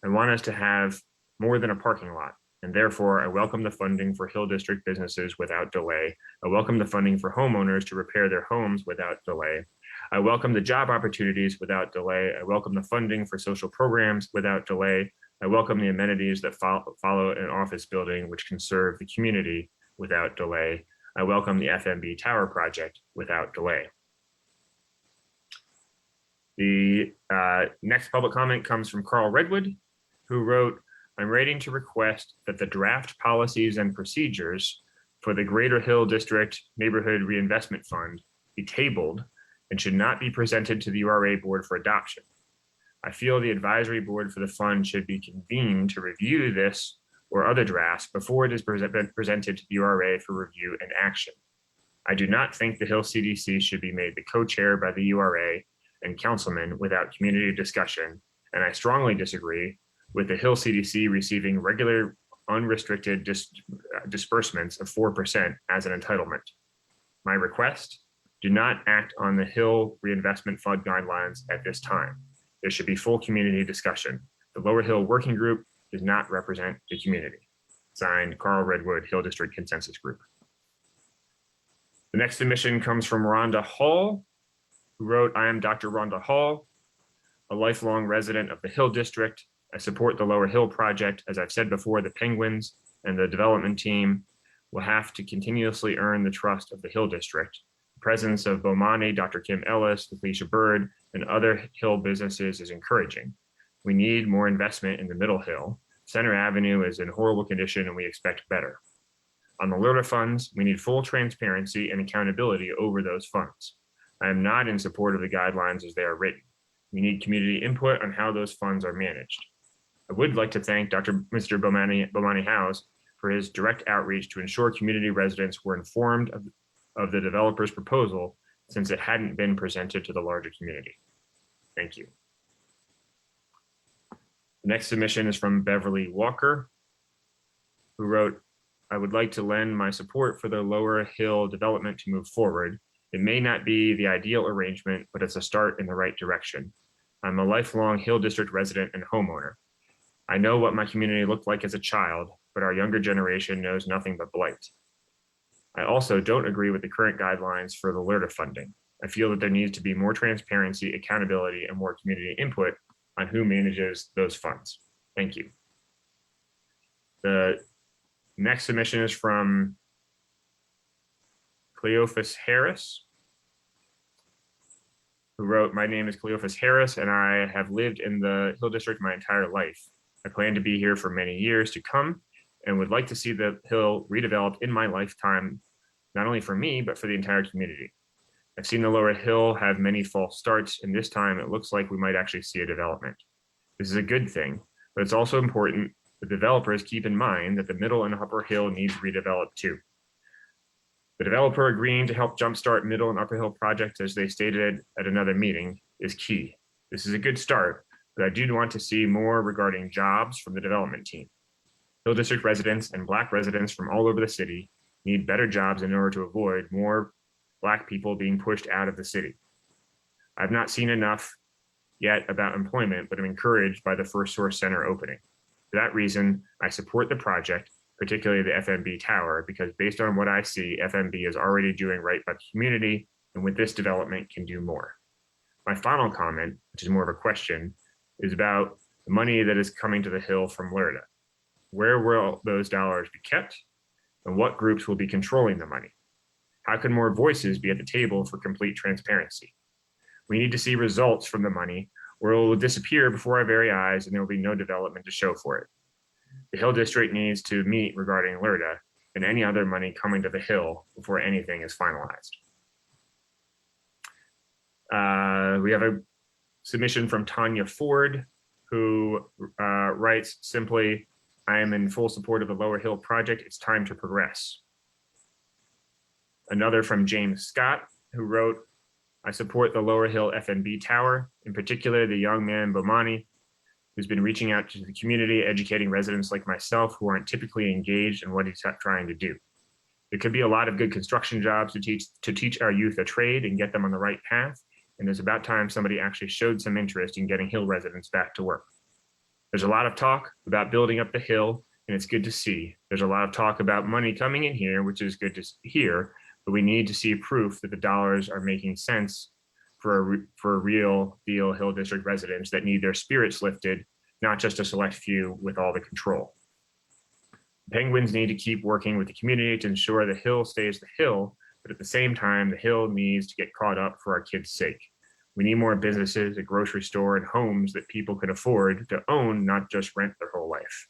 I want us to have more than a parking lot, and therefore I welcome the funding for Hill District businesses without delay. I welcome the funding for homeowners to repair their homes without delay. I welcome the job opportunities without delay. I welcome the funding for social programs without delay. I welcome the amenities that follow an office building which can serve the community without delay. I welcome the FNB Tower project without delay." The next public comment comes from Carl Redwood, who wrote, "I'm writing to request that the draft policies and procedures for the Greater Hill District Neighborhood Reinvestment Fund be tabled and should not be presented to the URA board for adoption. I feel the advisory board for the fund should be convened to review this or other drafts before it is presented to the URA for review and action. I do not think the Hill CDC should be made the co-chair by the URA and councilman without community discussion, and I strongly disagree with the Hill CDC receiving regular unrestricted disbursements of 4% as an entitlement. My request, do not act on the Hill Reinvestment Fund guidelines at this time. There should be full community discussion. The Lower Hill Working Group does not represent the community. Signed, Carl Redwood, Hill District Consensus Group. The next submission comes from Rhonda Hall, who wrote, I am Dr. Rhonda Hall, a lifelong resident of the Hill District. I support the Lower Hill project. As I've said before, the Penguins and the development team will have to continuously earn the trust of the Hill District. The presence of Bomani, Dr. Kim Ellis, Felicia Bird, and other Hill businesses is encouraging. We need more investment in the Middle Hill. Center Avenue is in horrible condition and we expect better. On the LERTA funds, we need full transparency and accountability over those funds. I am not in support of the guidelines as they are written. We need community input on how those funds are managed. I would like to thank Mr. Bomani House for his direct outreach to ensure community residents were informed of the developer's proposal since it hadn't been presented to the larger community. Thank you. The next submission is from Beverly Walker, who wrote, I would like to lend my support for the Lower Hill development to move forward. It may not be the ideal arrangement, but it's a start in the right direction. I'm a lifelong Hill District resident and homeowner. I know what my community looked like as a child, but our younger generation knows nothing but blight. I also don't agree with the current guidelines for the LERTA funding. I feel that there needs to be more transparency, accountability, and more community input on who manages those funds. Thank you. The next submission is from Cleophas Harris, who wrote, my name is Cleophas Harris and I have lived in the Hill District my entire life. I plan to be here for many years to come and would like to see the Hill redeveloped in my lifetime, not only for me, but for the entire community. I've seen the Lower Hill have many false starts, and this time it looks like we might actually see a development. This is a good thing, but it's also important that developers keep in mind that the Middle and Upper Hill needs redeveloped too. The developer agreeing to help jumpstart Middle and Upper Hill projects, as they stated at another meeting, is key. This is a good start, but I do want to see more regarding jobs from the development team. Hill District residents and Black residents from all over the city need better jobs in order to avoid more Black people being pushed out of the city. I've not seen enough yet about employment, but I'm encouraged by the First Source Center opening. For that reason, I support the project, particularly the FNB Tower, because based on what I see, FNB is already doing right by the community, and with this development can do more. My final comment, which is more of a question, is about the money that is coming to the Hill from LERTA. Where will those dollars be kept, and what groups will be controlling the money? How can more voices be at the table for complete transparency? We need to see results from the money, or it will disappear before our very eyes and there will be no development to show for it. The Hill District needs to meet regarding LERTA and any other money coming to the Hill before anything is finalized. We have a submission from Tanya Ford, who writes simply, I am in full support of the Lower Hill project. It's time to progress. Another from James Scott, who wrote, I support the Lower Hill FNB Tower, in particular the young man Bomani, who's been reaching out to the community, educating residents like myself who aren't typically engaged in what he's trying to do. There could be a lot of good construction jobs to teach our youth a trade and get them on the right path, and it's about time somebody actually showed some interest in getting Hill residents back to work. There's a lot of talk about building up the Hill, and it's good to see. There's a lot of talk about money coming in here, which is good to hear, but we need to see proof that the dollars are making sense for real deal Hill District residents that need their spirits lifted, not just a select few with all the control. Penguins need to keep working with the community to ensure the Hill stays the Hill, but at the same time, the Hill needs to get caught up for our kids' sake. We need more businesses, a grocery store, and homes that people can afford to own, not just rent their whole life.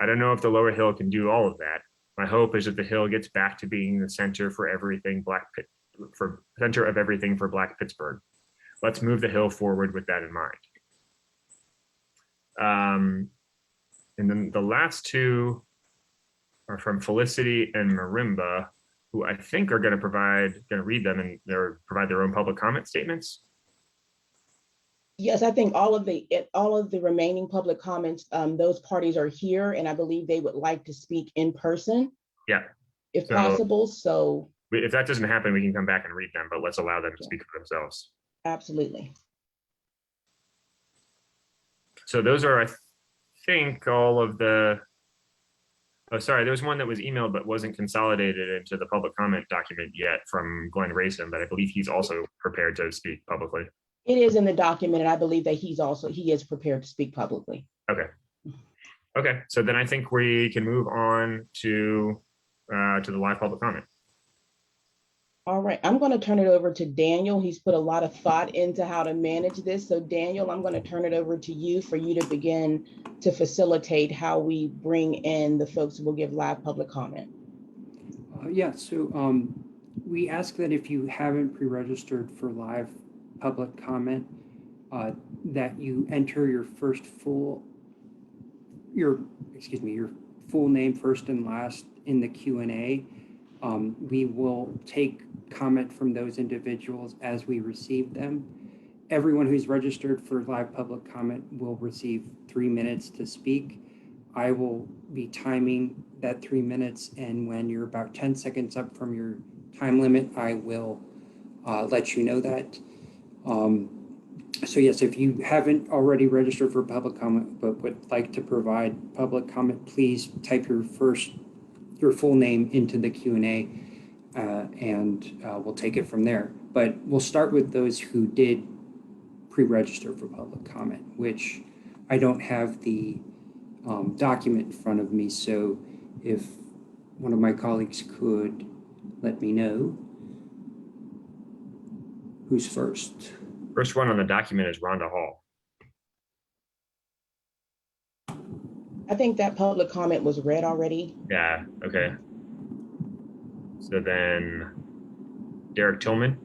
I don't know if the Lower Hill can do all of that. My hope is that the Hill gets back to being the center for everything center of everything for Black Pittsburgh. Let's move the Hill forward with that in mind. And then the last two are from Felicity and Marimba, who I think are going to read them and provide their own public comment statements. Yes, I think all of the remaining public comments, those parties are here, and I believe they would like to speak in person. Yeah. If possible. So if that doesn't happen, we can come back and read them, but let's allow them to speak for themselves. Absolutely. So those are, I think, all of the. Oh, sorry, there was one that was emailed but wasn't consolidated into the public comment document yet from Glenn Rayson, but I believe he's also prepared to speak publicly. It is in the document, and I believe that he is prepared to speak publicly. Okay. Okay, so then I think we can move on to the live public comment. All right, I'm going to turn it over to Daniel. He's put a lot of thought into how to manage this. So Daniel, I'm going to turn it over to you for you to begin to facilitate how we bring in the folks who will give live public comment. So we ask that if you haven't pre-registered for live public comment, that you enter your full name first and last in the Q&A. We will take comment from those individuals as we receive them. Everyone who's registered for live public comment will receive 3 minutes to speak. I will be timing that 3 minutes, and when you're about 10 seconds up from your time limit, I will let you know that. So yes, if you haven't already registered for public comment but would like to provide public comment, please type your full name into the Q&A, and we'll take it from there. But we'll start with those who did pre-register for public comment, which I don't have the document in front of me. So if one of my colleagues could let me know who's first. First one on the document is Rhonda Hall. I think that public comment was read already. Yeah, okay. So then Derek Tillman.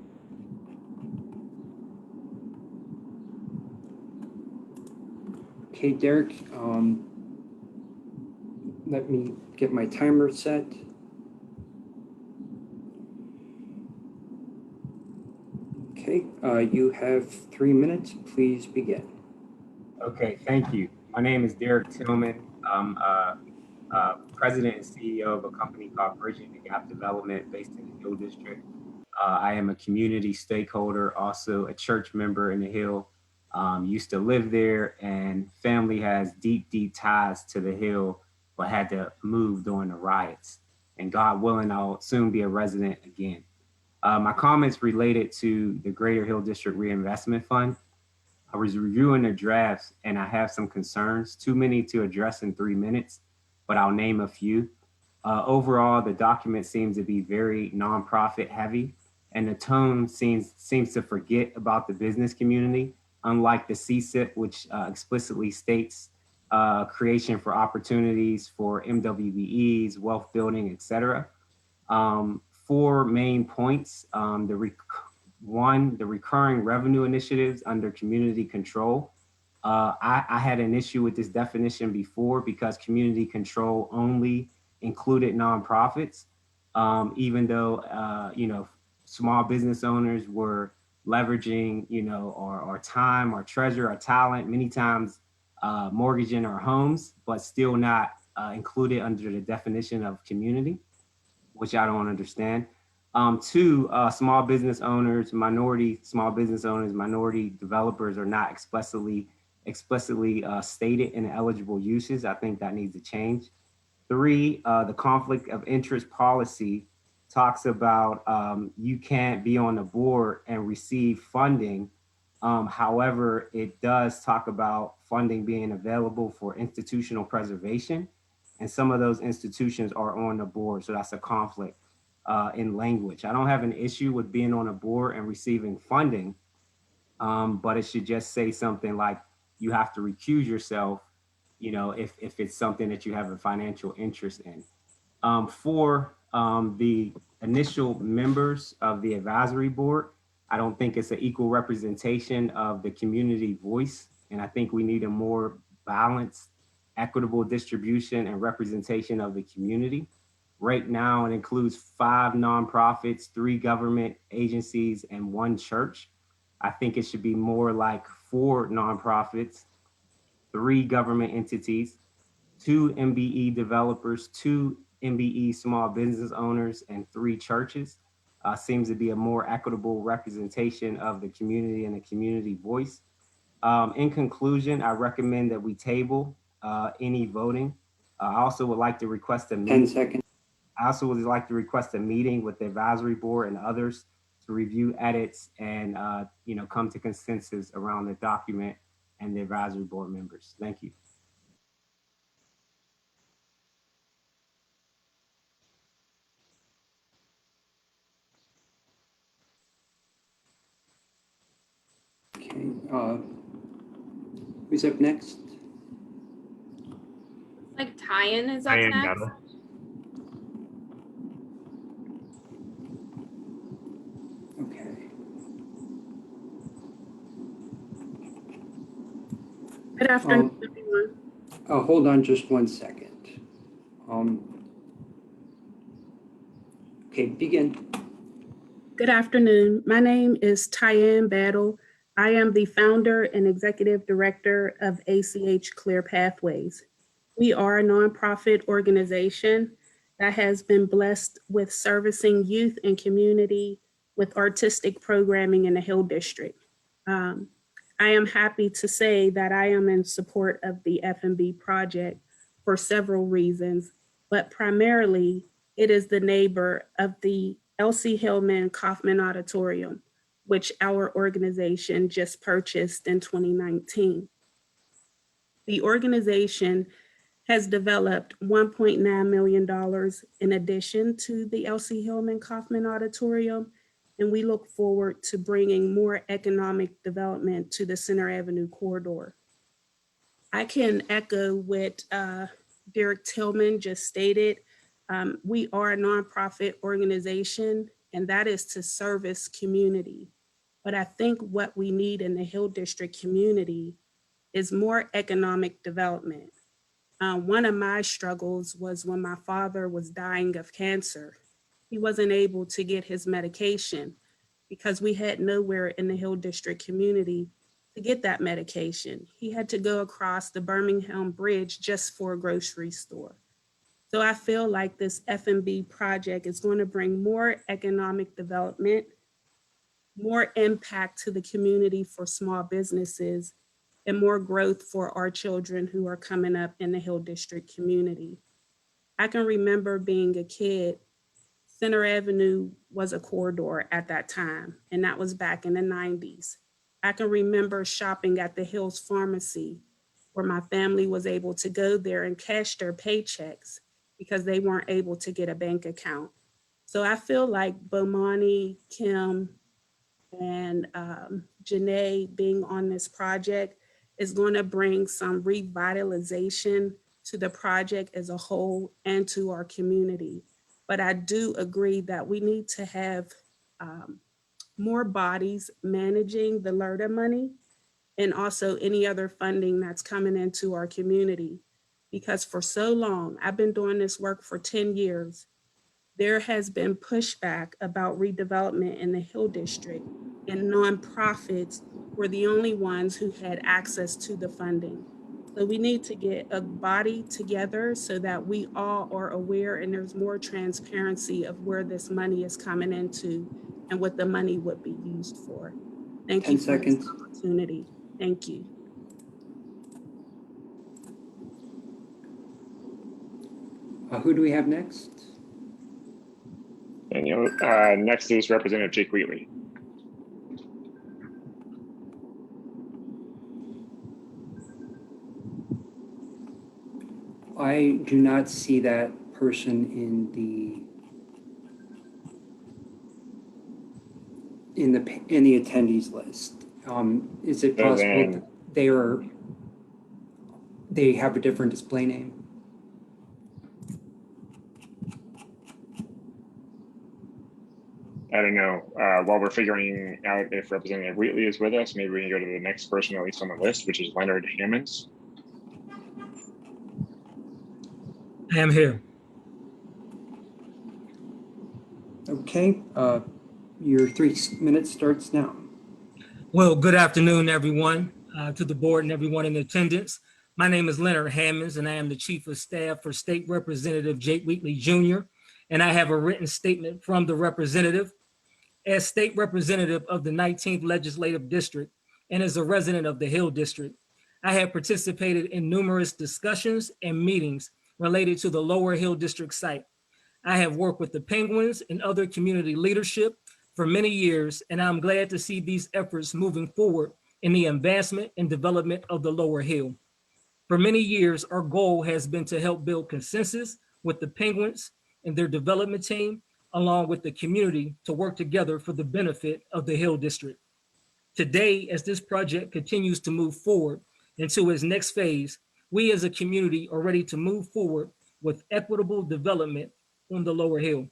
Okay, Derek, let me get my timer set. Okay, you have 3 minutes. Please begin. Okay, thank you. My name is Derek Tillman. I'm president and CEO of a company called Bridging the Gap Development based in the Hill District. I am a community stakeholder, also a church member in the Hill. Used to live there, and family has deep, deep ties to the Hill, but had to move during the riots. And God willing, I'll soon be a resident again. My comments related to the Greater Hill District Reinvestment Fund. I was reviewing the drafts and I have some concerns, too many to address in 3 minutes, but I'll name a few. Overall, the document seems to be very nonprofit heavy, and the tone seems to forget about the business community, unlike the CCIP, which explicitly states creation for opportunities for MWBEs, wealth building, etc. 4 main points. One, the recurring revenue initiatives under community control. I had an issue with this definition before because community control only included nonprofits, even though, small business owners were leveraging, our time, our treasure, our talent, many times mortgaging our homes, but still not included under the definition of community, which I don't understand. 2, small business owners, minority developers are not explicitly stated in eligible uses. I think that needs to change. 3, the conflict of interest policy talks about you can't be on the board and receive funding. However, it does talk about funding being available for institutional preservation, and some of those institutions are on the board, so that's a conflict in language. I don't have an issue with being on a board and receiving funding, but it should just say something like you have to recuse yourself, if it's something that you have a financial interest in. 4, the initial members of the advisory board, I don't think it's an equal representation of the community voice, and I think we need a more balanced, equitable distribution and representation of the community. Right now, it includes 5 nonprofits, 3 government agencies, and 1 church. I think it should be more like 4 nonprofits, 3 government entities, 2 MBE developers, 2 MBE small business owners, and 3 churches. Seems to be a more equitable representation of the community and the community voice. In conclusion, I recommend that we table any voting. I also would like to request a 10 meeting. seconds. I also would like to request a meeting with the advisory board and others to review edits and come to consensus around the document and the advisory board members. Thank you. Okay, who's up next? Like Tyan is up Tyan next. Battle. Okay. Good afternoon, everyone. Hold on just 1 second. Okay, begin. Good afternoon. My name is Tyan Battle. I am the founder and executive director of ACH Clear Pathways. We are a nonprofit organization that has been blessed with servicing youth and community with artistic programming in the Hill District. I am happy to say that I am in support of the FNB project for several reasons, but primarily it is the neighbor of the Elsie Hillman Kaufman Auditorium, which our organization just purchased in 2019. The organization has developed $1.9 million in addition to the Elsie Hillman Kaufman Auditorium, and we look forward to bringing more economic development to the Center Avenue corridor. I can echo what Derek Tillman just stated. We are a nonprofit organization, and that is to service community. But I think what we need in the Hill District community is more economic development. One of my struggles was when my father was dying of cancer. He wasn't able to get his medication because we had nowhere in the Hill District community to get that medication. He had to go across the Birmingham Bridge just for a grocery store. So I feel like this FNB project is going to bring more economic development, more impact to the community for small businesses, and more growth for our children who are coming up in the Hill District community. I can remember being a kid, Center Avenue was a corridor at that time, and that was back in the 90s. I can remember shopping at the Hills Pharmacy, where my family was able to go there and cash their paychecks because they weren't able to get a bank account. So I feel like Bomani, Kim, and Janae being on this project is going to bring some revitalization to the project as a whole and to our community. But I do agree that we need to have more bodies managing the LERTA money and also any other funding that's coming into our community. Because for so long, I've been doing this work for 10 years, there has been pushback about redevelopment in the Hill District, and nonprofits were the only ones who had access to the funding. So we need to get a body together so that we all are aware and there's more transparency of where this money is coming into and what the money would be used for. Thank you for this opportunity. Thank you. Who do we have next? And next is Representative Jake Wheatley. I do not see that person in the attendees list. Is it possible that they have a different display name? I don't know. While we're figuring out if Representative Wheatley is with us, maybe we can go to the next person, at least on the list, which is Leonard Hammonds. I am here. Okay, your 3 minutes starts now. Well, good afternoon, everyone, to the board and everyone in attendance. My name is Leonard Hammonds, and I am the Chief of Staff for State Representative Jake Wheatley Jr., and I have a written statement from the representative. As State Representative of the 19th Legislative District and as a resident of the Hill District, I have participated in numerous discussions and meetings related to the Lower Hill District site. I have worked with the Penguins and other community leadership for many years, and I'm glad to see these efforts moving forward in the advancement and development of the Lower Hill. For many years, our goal has been to help build consensus with the Penguins and their development team, along with the community, to work together for the benefit of the Hill District. Today, as this project continues to move forward into its next phase, we as a community are ready to move forward with equitable development on the Lower Hill.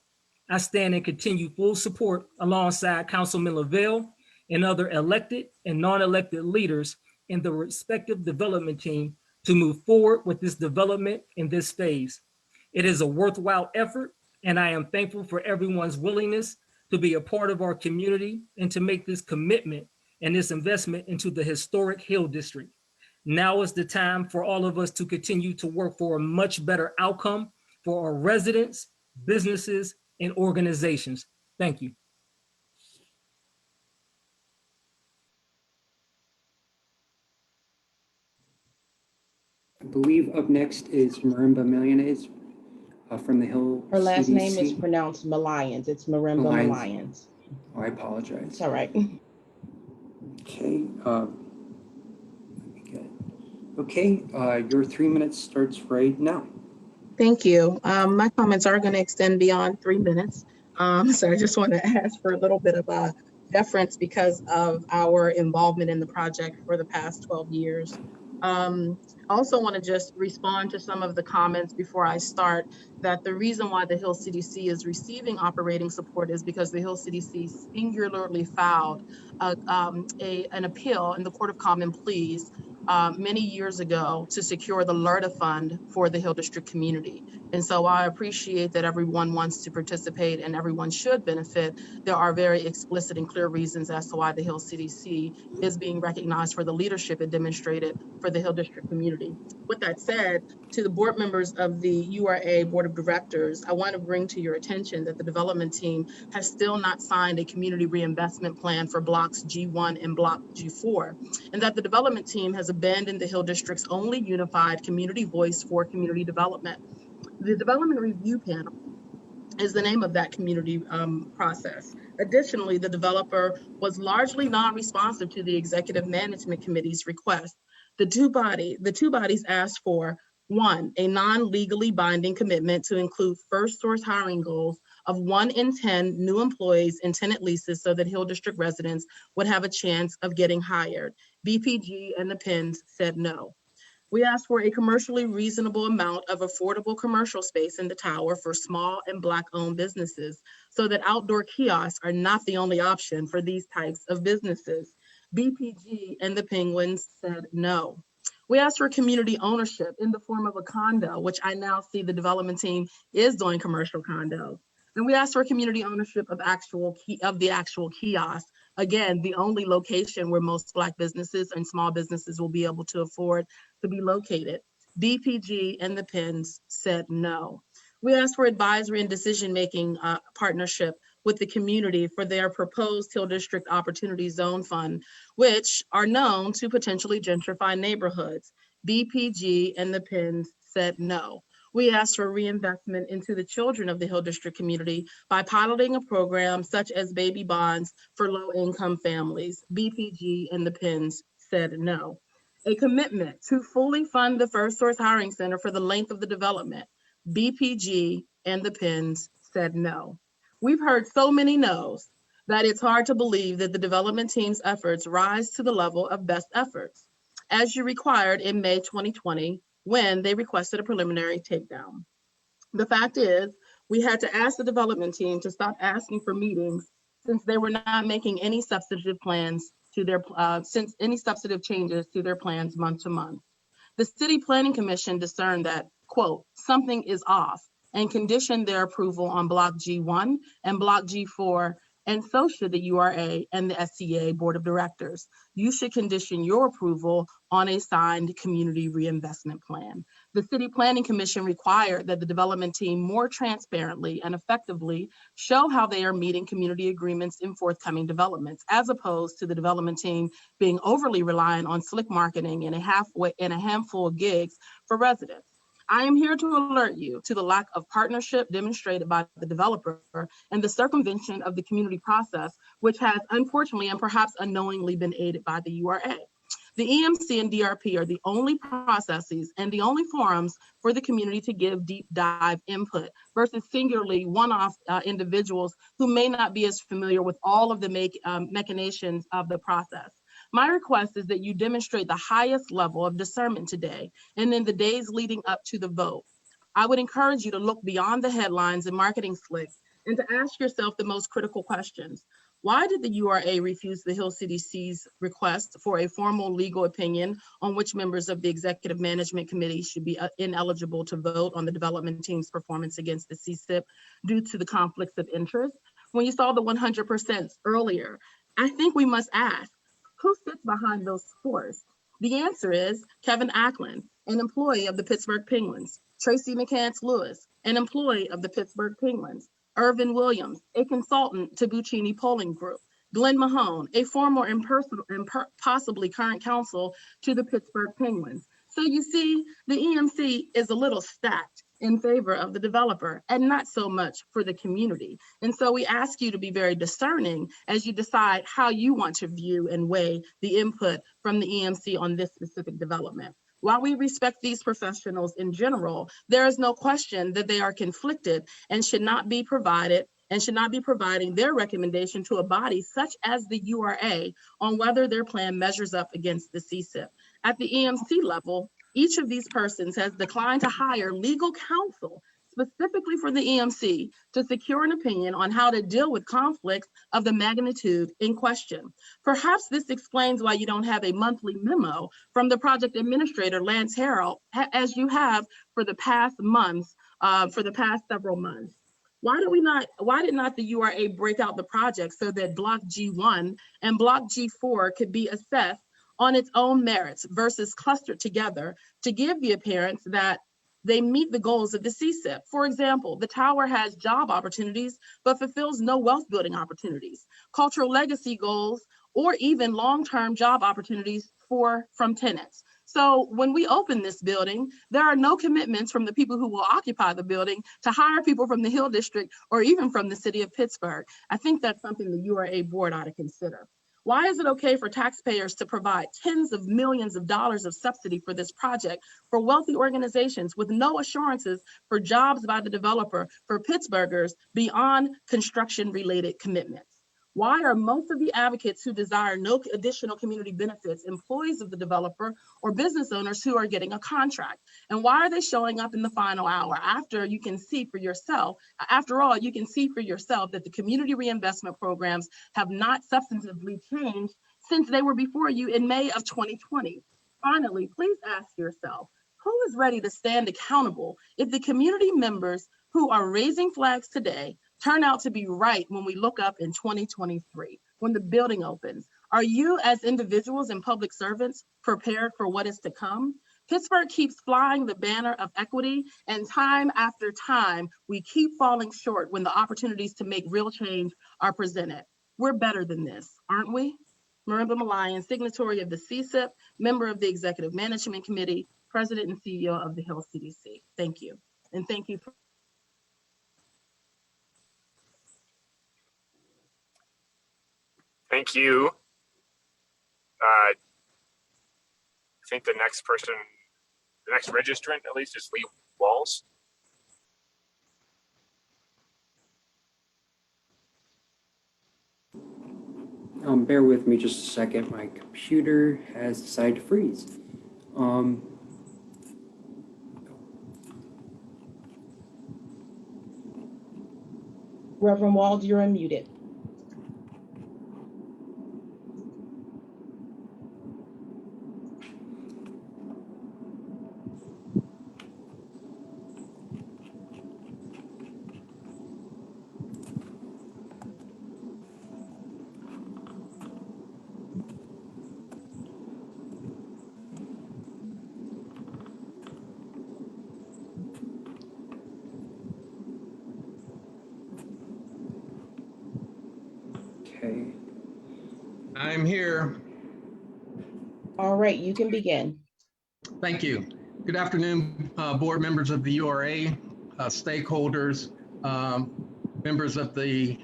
I stand and continue full support alongside Councilman Lavelle and other elected and non-elected leaders in the respective development team to move forward with this development in this phase. It is a worthwhile effort, and I am thankful for everyone's willingness to be a part of our community and to make this commitment and this investment into the historic Hill District. Now is the time for all of us to continue to work for a much better outcome for our residents, businesses, and organizations. Thank you. I believe up next is Marimba Millionaires from the Hill Her last CDC. name is pronounced Malayans. It's Marimba Malayans. Oh, I apologize. It's all right. Okay. Okay, your 3 minutes starts right now. Thank you. My comments are going to extend beyond 3 minutes. So I just want to ask for a little bit of a deference because of our involvement in the project for the past 12 years. I also want to just respond to some of the comments before I start that the reason why the Hill CDC is receiving operating support is because the Hill CDC singularly filed an appeal in the Court of Common Pleas many years ago to secure the LERTA fund for the Hill District community. And so I appreciate that everyone wants to participate and everyone should benefit. There are very explicit and clear reasons as to why the Hill CDC is being recognized for the leadership it demonstrated for the Hill District community. With that said, to the board members of the URA Board of Directors, I want to bring to your attention that the development team has still not signed a community reinvestment plan for blocks G1 and block G4, and that the development team has abandoned the Hill District's only unified community voice for community development. The Development Review Panel is the name of that community process. Additionally, the developer was largely non-responsive to the Executive Management Committee's request. The two bodies asked for, 1, a non-legally binding commitment to include first source hiring goals of 1 in 10 new employees in tenant leases so that Hill District residents would have a chance of getting hired. BPG and the Penns said no. We asked for a commercially reasonable amount of affordable commercial space in the tower for small and Black-owned businesses so that outdoor kiosks are not the only option for these types of businesses. BPG and the Penguins said no. We asked for community ownership in the form of a condo, which I now see the development team is doing commercial condos. And we asked for community ownership of the actual kiosk. Again, the only location where most Black businesses and small businesses will be able to afford to be located. BPG and the Penns said no. We asked for advisory and decision-making partnership with the community for their proposed Hill District Opportunity Zone Fund, which are known to potentially gentrify neighborhoods. BPG and the Penns said no. We asked for reinvestment into the children of the Hill District community by piloting a program such as baby bonds for low-income families. BPG and the Penns said no. A commitment to fully fund the First Source Hiring Center for the length of the development. BPG and the Penns said no. We've heard so many no's that it's hard to believe that the development team's efforts rise to the level of best efforts, as you required in May 2020, when they requested a preliminary takedown. The fact is, we had to ask the development team to stop asking for meetings since they were not making any substantive plans to their, any substantive changes to their plans month to month. The City Planning Commission discerned that, quote, something is off, and condition their approval on Block G1 and Block G4, and so should the URA and the SCA Board of Directors. You should condition your approval on a signed community reinvestment plan. The City Planning Commission required that the development team more transparently and effectively show how they are meeting community agreements in forthcoming developments, as opposed to the development team being overly reliant on slick marketing and a handful of gigs for residents. I am here to alert you to the lack of partnership demonstrated by the developer and the circumvention of the community process, which has unfortunately and perhaps unknowingly been aided by the URA. The EMC and DRP are the only processes and the only forums for the community to give deep dive input versus singularly one-off individuals who may not be as familiar with all of the machinations of the process. My request is that you demonstrate the highest level of discernment today and in the days leading up to the vote. I would encourage you to look beyond the headlines and marketing slicks and to ask yourself the most critical questions. Why did the URA refuse the Hill CDC's request for a formal legal opinion on which members of the Executive Management Committee should be ineligible to vote on the development team's performance against the CCIP due to the conflicts of interest? When you saw the 100% earlier, I think we must ask, who sits behind those scores? The answer is Kevin Ackland, an employee of the Pittsburgh Penguins, Tracy McCants Lewis, an employee of the Pittsburgh Penguins, Irvin Williams, a consultant to Buccini Polling Group, Glenn Mahone, a former and possibly current counsel to the Pittsburgh Penguins. So you see, the EMC is a little stacked in favor of the developer and not so much for the community. And so we ask you to be very discerning as you decide how you want to view and weigh the input from the EMC on this specific development. While we respect these professionals in general, there is no question that they are conflicted and should not be providing their recommendation to a body such as the URA on whether their plan measures up against the CCIP. At the EMC level, each of these persons has declined to hire legal counsel specifically for the EMC to secure an opinion on how to deal with conflicts of the magnitude in question. Perhaps this explains why you don't have a monthly memo from the project administrator, Lance Harrell, as you have for the past several months. Why did not the URA break out the project so that Block G1 and Block G4 could be assessed on its own merits versus clustered together to give the appearance that they meet the goals of the CCIP? For example, the tower has job opportunities, but fulfills no wealth building opportunities, cultural legacy goals, or even long-term job opportunities from tenants. So when we open this building, there are no commitments from the people who will occupy the building to hire people from the Hill District or even from the city of Pittsburgh. I think that's something the URA board ought to consider. Why is it okay for taxpayers to provide tens of millions of dollars of subsidy for this project for wealthy organizations with no assurances for jobs by the developer for Pittsburghers beyond construction-related commitments? Why are most of the advocates who desire no additional community benefits employees of the developer or business owners who are getting a contract? And why are they showing up in the final hour after you can see for yourself, after all, you can see for yourself that the community reinvestment programs have not substantively changed since they were before you in May of 2020. Finally, please ask yourself, who is ready to stand accountable if the community members who are raising flags today turn out to be right when we look up in 2023, when the building opens? Are you as individuals and public servants prepared for what is to come? Pittsburgh keeps flying the banner of equity, and time after time, we keep falling short when the opportunities to make real change are presented. We're better than this, aren't we? Marimba Malayan, signatory of the CCIP, member of the Executive Management Committee, President and CEO of the Hill CDC. Thank you. And thank you for Thank you. I think the next registrant at least is Lee Walls. Bear with me just a second. My computer has decided to freeze. Reverend Wald, you're unmuted. I'm here. All right, you can begin. Thank you. Good afternoon, board members of the URA, stakeholders, members of the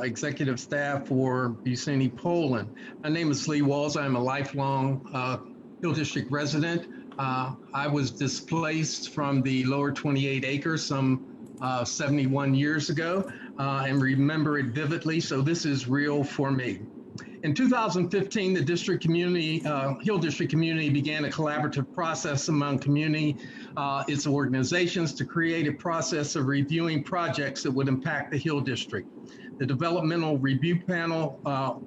executive staff for Buscemi Poland. My name is Lee Walls. I'm a lifelong Hill District resident. I was displaced from the lower 28 acres some 71 years ago and remember it vividly, so this is real for me. In 2015, the district community, Hill District community began a collaborative process among community, its organizations to create a process of reviewing projects that would impact the Hill District. The Developmental Review Panel,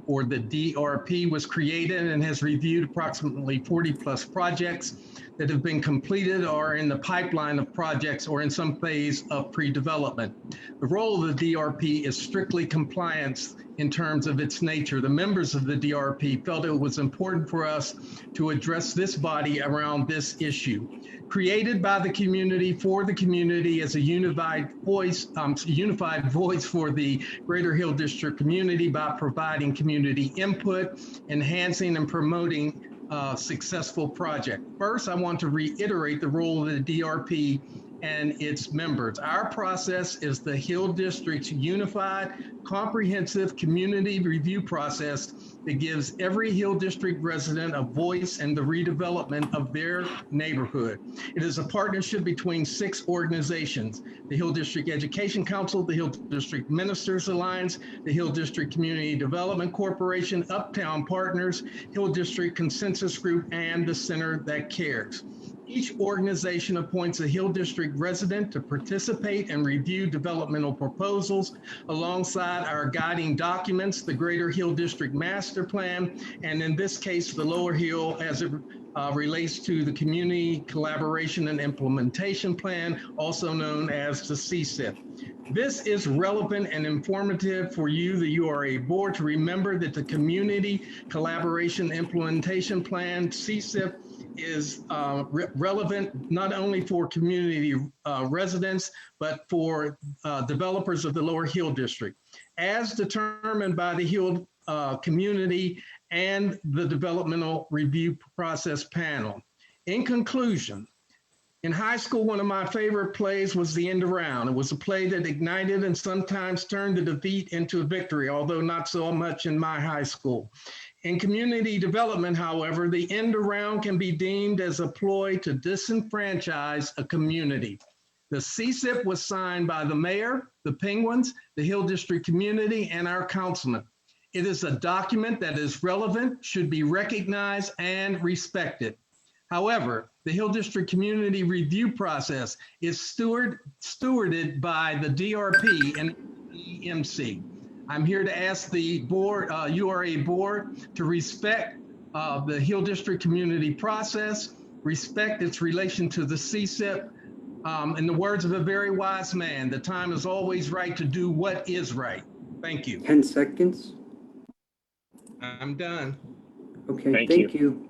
or the DRP, was created and has reviewed approximately 40 plus projects that have been completed or in the pipeline of projects or in some phase of pre-development. The role of the DRP is strictly compliance in terms of its nature. The members of the DRP felt it was important for us to address this body around this issue. Created by the community for the community as a unified voice for the Greater Hill District community by providing community input, enhancing and promoting successful project. First, I want to reiterate the role of the DRP and its members. Our process is the Hill District's unified, comprehensive community review process that gives every Hill District resident a voice in the redevelopment of their neighborhood. It is a partnership between 6 organizations: the Hill District Education Council, the Hill District Ministers Alliance, the Hill District Community Development Corporation, Uptown Partners, Hill District Consensus Group, and the Center That Cares. Each organization appoints a Hill District resident to participate and review developmental proposals alongside our guiding documents, the Greater Hill District Master Plan, and in this case, the Lower Hill as it relates to the Community Collaboration and Implementation Plan, also known as the CCIP. This is relevant and informative for you, the URA board, to remember that the Community Collaboration Implementation Plan, CCIP, is relevant not only for community residents, but for developers of the Lower Hill District, as determined by the Hill community and the Developmental Review Process Panel. In conclusion, in high school, one of my favorite plays was The End Around. It was a play that ignited and sometimes turned the defeat into a victory, although not so much in my high school. In community development, however, the end around can be deemed as a ploy to disenfranchise a community. The CCIP was signed by the mayor, the Penguins, the Hill District community, and our councilman. It is a document that is relevant, should be recognized and respected. However, the Hill District community review process is stewarded by the DRP and EMC. I'm here to ask the board, URA board, to respect the Hill District community process, respect its relation to the CCIP. In the words of a very wise man, the time is always right to do what is right. Thank you. 10 seconds. I'm done. Okay, thank you.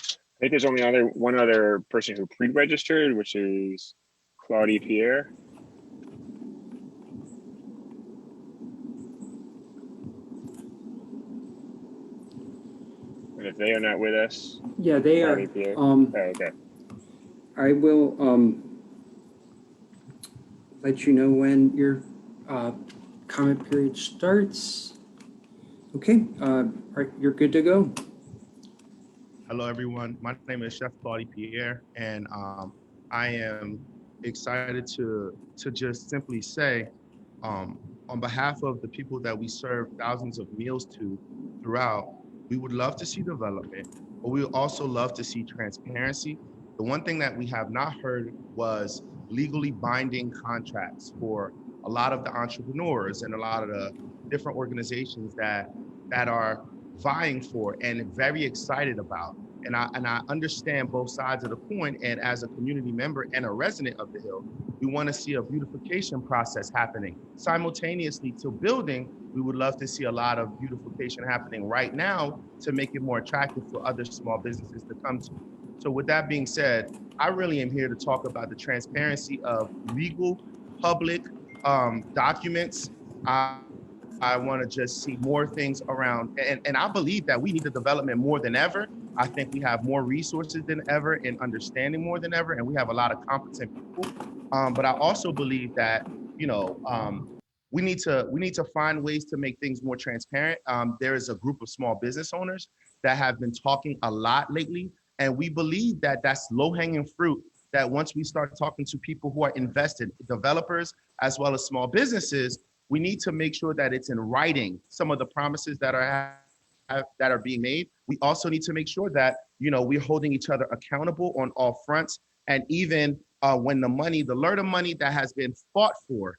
I think there's only one other person who pre-registered, which is Claudia Pierre. And if they are not with us, Yeah, they are. okay. I will let you know when your comment period starts. Okay, you're good to go. Hello, everyone. My name is Chef Claudia Pierre, and I am excited to just simply say, on behalf of the people that we serve thousands of meals to throughout, we would love to see development, but we would also love to see transparency. The one thing that we have not heard was legally binding contracts for a lot of the entrepreneurs and a lot of the different organizations that are vying for and very excited about. And I understand both sides of the coin. And as a community member and a resident of the Hill, we want to see a beautification process happening. Simultaneously to building, we would love to see a lot of beautification happening right now to make it more attractive for other small businesses to come to. So with that being said, I really am here to talk about the transparency of legal, public, documents. I want to just see more things around, and I believe that we need the development more than ever. I think we have more resources than ever and understanding more than ever, and we have a lot of competent people. But I also believe that, you know, we need to find ways to make things more transparent. There is a group of small business owners that have been talking a lot lately, and we believe that that's low-hanging fruit. That once we start talking to people who are invested, developers as well as small businesses, we need to make sure that it's in writing. Some of the promises that are being made. We also need to make sure that, you know, we're holding each other accountable on all fronts, and even when the money, the LERTA money that has been fought for,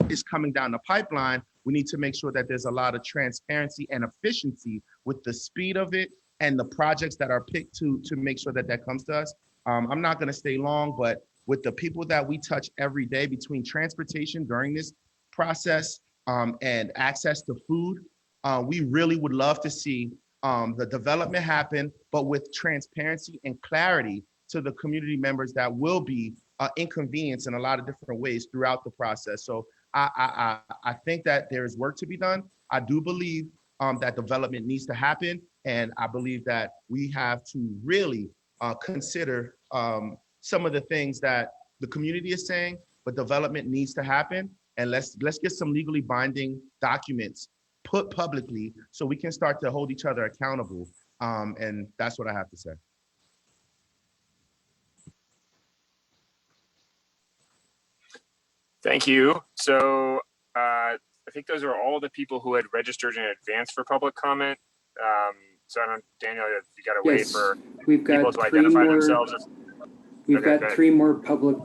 is coming down the pipeline, we need to make sure that there's a lot of transparency and efficiency with the speed of it and the projects that are picked to make sure that that comes to us. I'm not going to stay long, but with the people that we touch every day, between transportation during this process and access to food, we really would love to see the development happen, but with transparency and clarity to the community members that will be inconvenienced in a lot of different ways throughout the process. So I think that there is work to be done. I do believe that development needs to happen, and I believe that we have to really consider some of the things that the community is saying, but development needs to happen. And let's get some legally binding documents put publicly so we can start to hold each other accountable. And that's what I have to say. Thank you. So I think those are all the people who had registered in advance for public comment. So I don't, Daniel, you got to wait for people to identify themselves. We've got 3 more public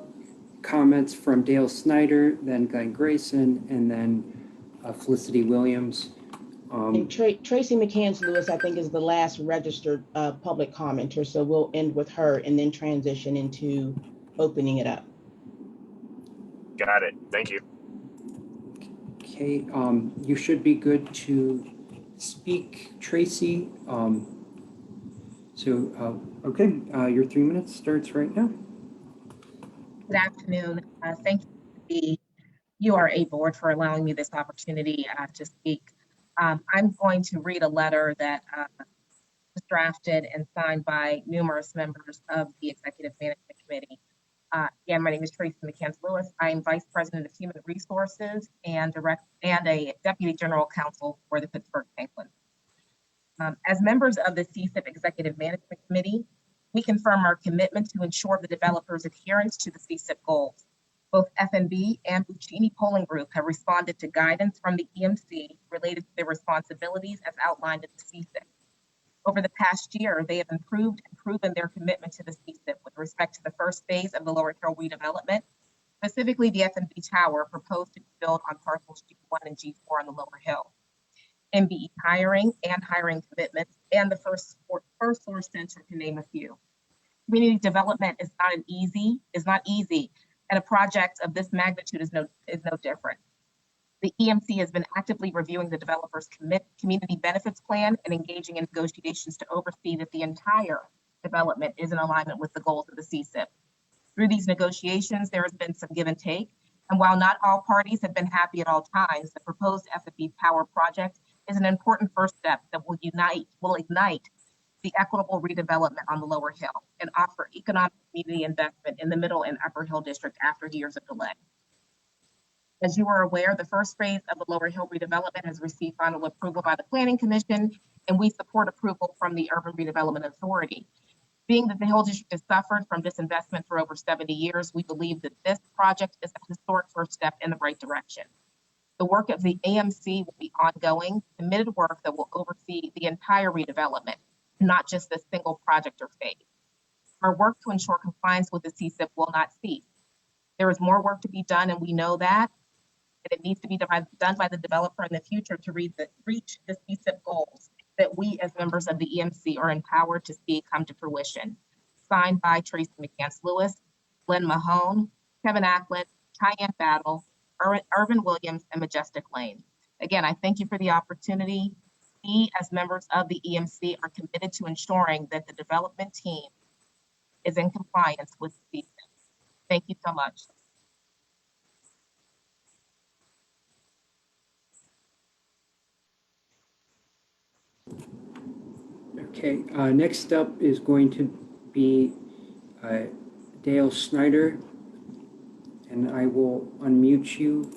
comments from Dale Snyder, then Glenn Grayson, and then Felicity Williams. And Tracy McCants Lewis, I think, is the last registered public commenter. So we'll end with her and then transition into opening it up. Got it. Thank you. Okay, you should be good to speak, Tracy. Okay, your 3 minutes starts right now. Good afternoon. Thank you to the URA board for allowing me this opportunity to speak. I'm going to read a letter that was drafted and signed by numerous members of the Executive Management Committee. Again, my name is Tracy McCants Lewis. I am Vice President of Human Resources and a Deputy General Counsel for the Pittsburgh Penguins. As members of the CCIP Executive Management Committee, we confirm our commitment to ensure the developers' adherence to the CCIP goals. Both FNB and Buccini Polling Group have responded to guidance from the EMC related to their responsibilities as outlined in the CCIP. Over the past year, they have improved and proven their commitment to the CCIP with respect to the first phase of the Lower Hill redevelopment, specifically the FNB Tower proposed to be built on parcels G1 and G4 on the Lower Hill. MBE hiring and hiring commitments, and the first source center, to name a few. Community development is not easy, and a project of this magnitude is no different. The EMC has been actively reviewing the developer's community benefits plan and engaging in negotiations to oversee that the entire development is in alignment with the goals of the CCIP. Through these negotiations, there has been some give and take, and while not all parties have been happy at all times, the proposed FNB Tower project is an important first step that will ignite the equitable redevelopment on the Lower Hill and offer economic community investment in the Middle and Upper Hill District after years of delay. As you are aware, the first phase of the Lower Hill redevelopment has received final approval by the Planning Commission, and we support approval from the Urban Redevelopment Authority. Being that the Hill District has suffered from disinvestment for over 70 years, we believe that this project is a historic first step in the right direction. The work of the AMC will be ongoing, committed work that will oversee the entire redevelopment, not just this single project or phase. Our work to ensure compliance with the CCIP will not cease. There is more work to be done, and we know that, and it needs to be done by the developer in the future to reach the CCIP goals that we as members of the EMC are empowered to see come to fruition. Signed by Tracy McCants Lewis, Glenn Mahone, Kevin Ackland, Tyann Battle, Irvin Williams, and Majestic Lane. Again, I thank you for the opportunity. We, as members of the EMC, are committed to ensuring that the development team is in compliance with CCIP. Thank you so much. Okay, next up is going to be Dale Snyder, and I will unmute you.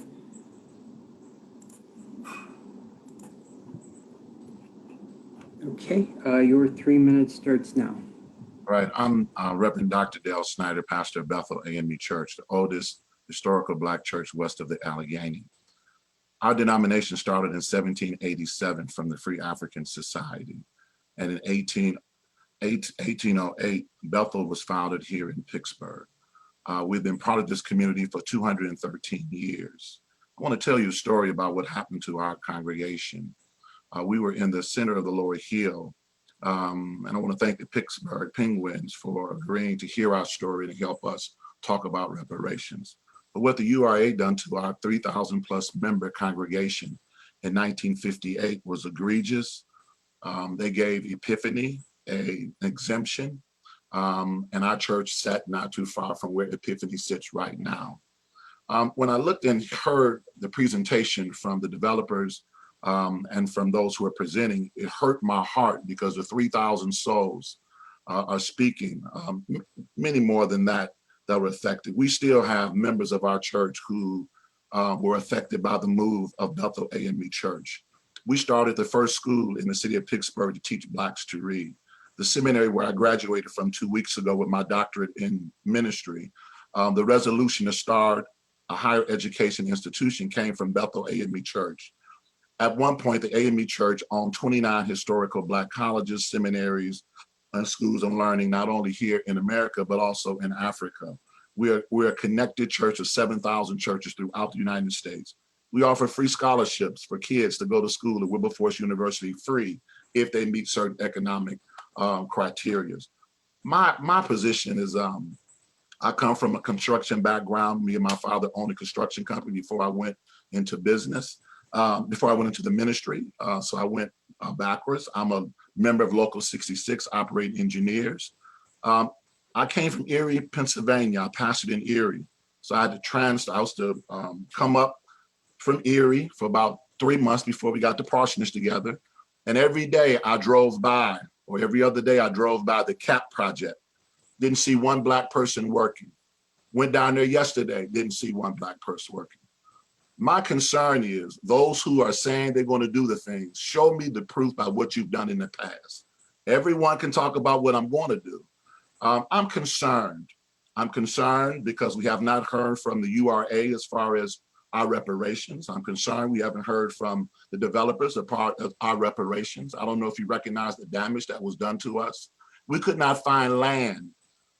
Okay, your 3 minutes starts now. All right, I'm Reverend Dr. Dale Snyder, pastor of Bethel AME Church, the oldest historical Black church west of the Allegheny. Our denomination started in 1787 from the Free African Society. And in 1808, Bethel was founded here in Pittsburgh. We've been part of this community for 213 years. I want to tell you a story about what happened to our congregation. We were in the center of the Lower Hill. And I want to thank the Pittsburgh Penguins for agreeing to hear our story and help us talk about reparations. But what the URA done to our 3,000 plus member congregation in 1958 was egregious. They gave Epiphany an exemption, and our church sat not too far from where Epiphany sits right now. When I looked and heard the presentation from the developers and from those who are presenting, it hurt my heart because the 3,000 souls are speaking, many more than that were affected. We still have members of our church who were affected by the move of Bethel AME Church. We started the first school in the city of Pittsburgh to teach Blacks to read. The seminary where I graduated from 2 weeks ago with my doctorate in ministry, the resolution to start a higher education institution came from Bethel AME Church. At one point, the AME Church owned 29 historical Black colleges, seminaries, and schools of learning, not only here in America, but also in Africa. We're a connected church of 7,000 churches throughout the United States. We offer free scholarships for kids to go to school at Wilberforce University free if they meet certain economic criteria. My position is, I come from a construction background. Me and my father owned a construction company before I went into business, before I went into the ministry. So I went backwards. I'm a member of Local 66, operating engineers. I came from Erie, Pennsylvania. I pastored in Erie. So I had to transfer. I was to come up from Erie for about 3 months before we got the parsonage together. And every day I drove by, or every other day I drove by the CAP project. Didn't see one Black person working. Went down there yesterday, didn't see one Black person working. My concern is those who are saying they're going to do the things, show me the proof by what you've done in the past. Everyone can talk about what I'm going to do. I'm concerned. I'm concerned because we have not heard from the URA as far as our reparations. I'm concerned we haven't heard from the developers a part of our reparations. I don't know if you recognize the damage that was done to us. We could not find land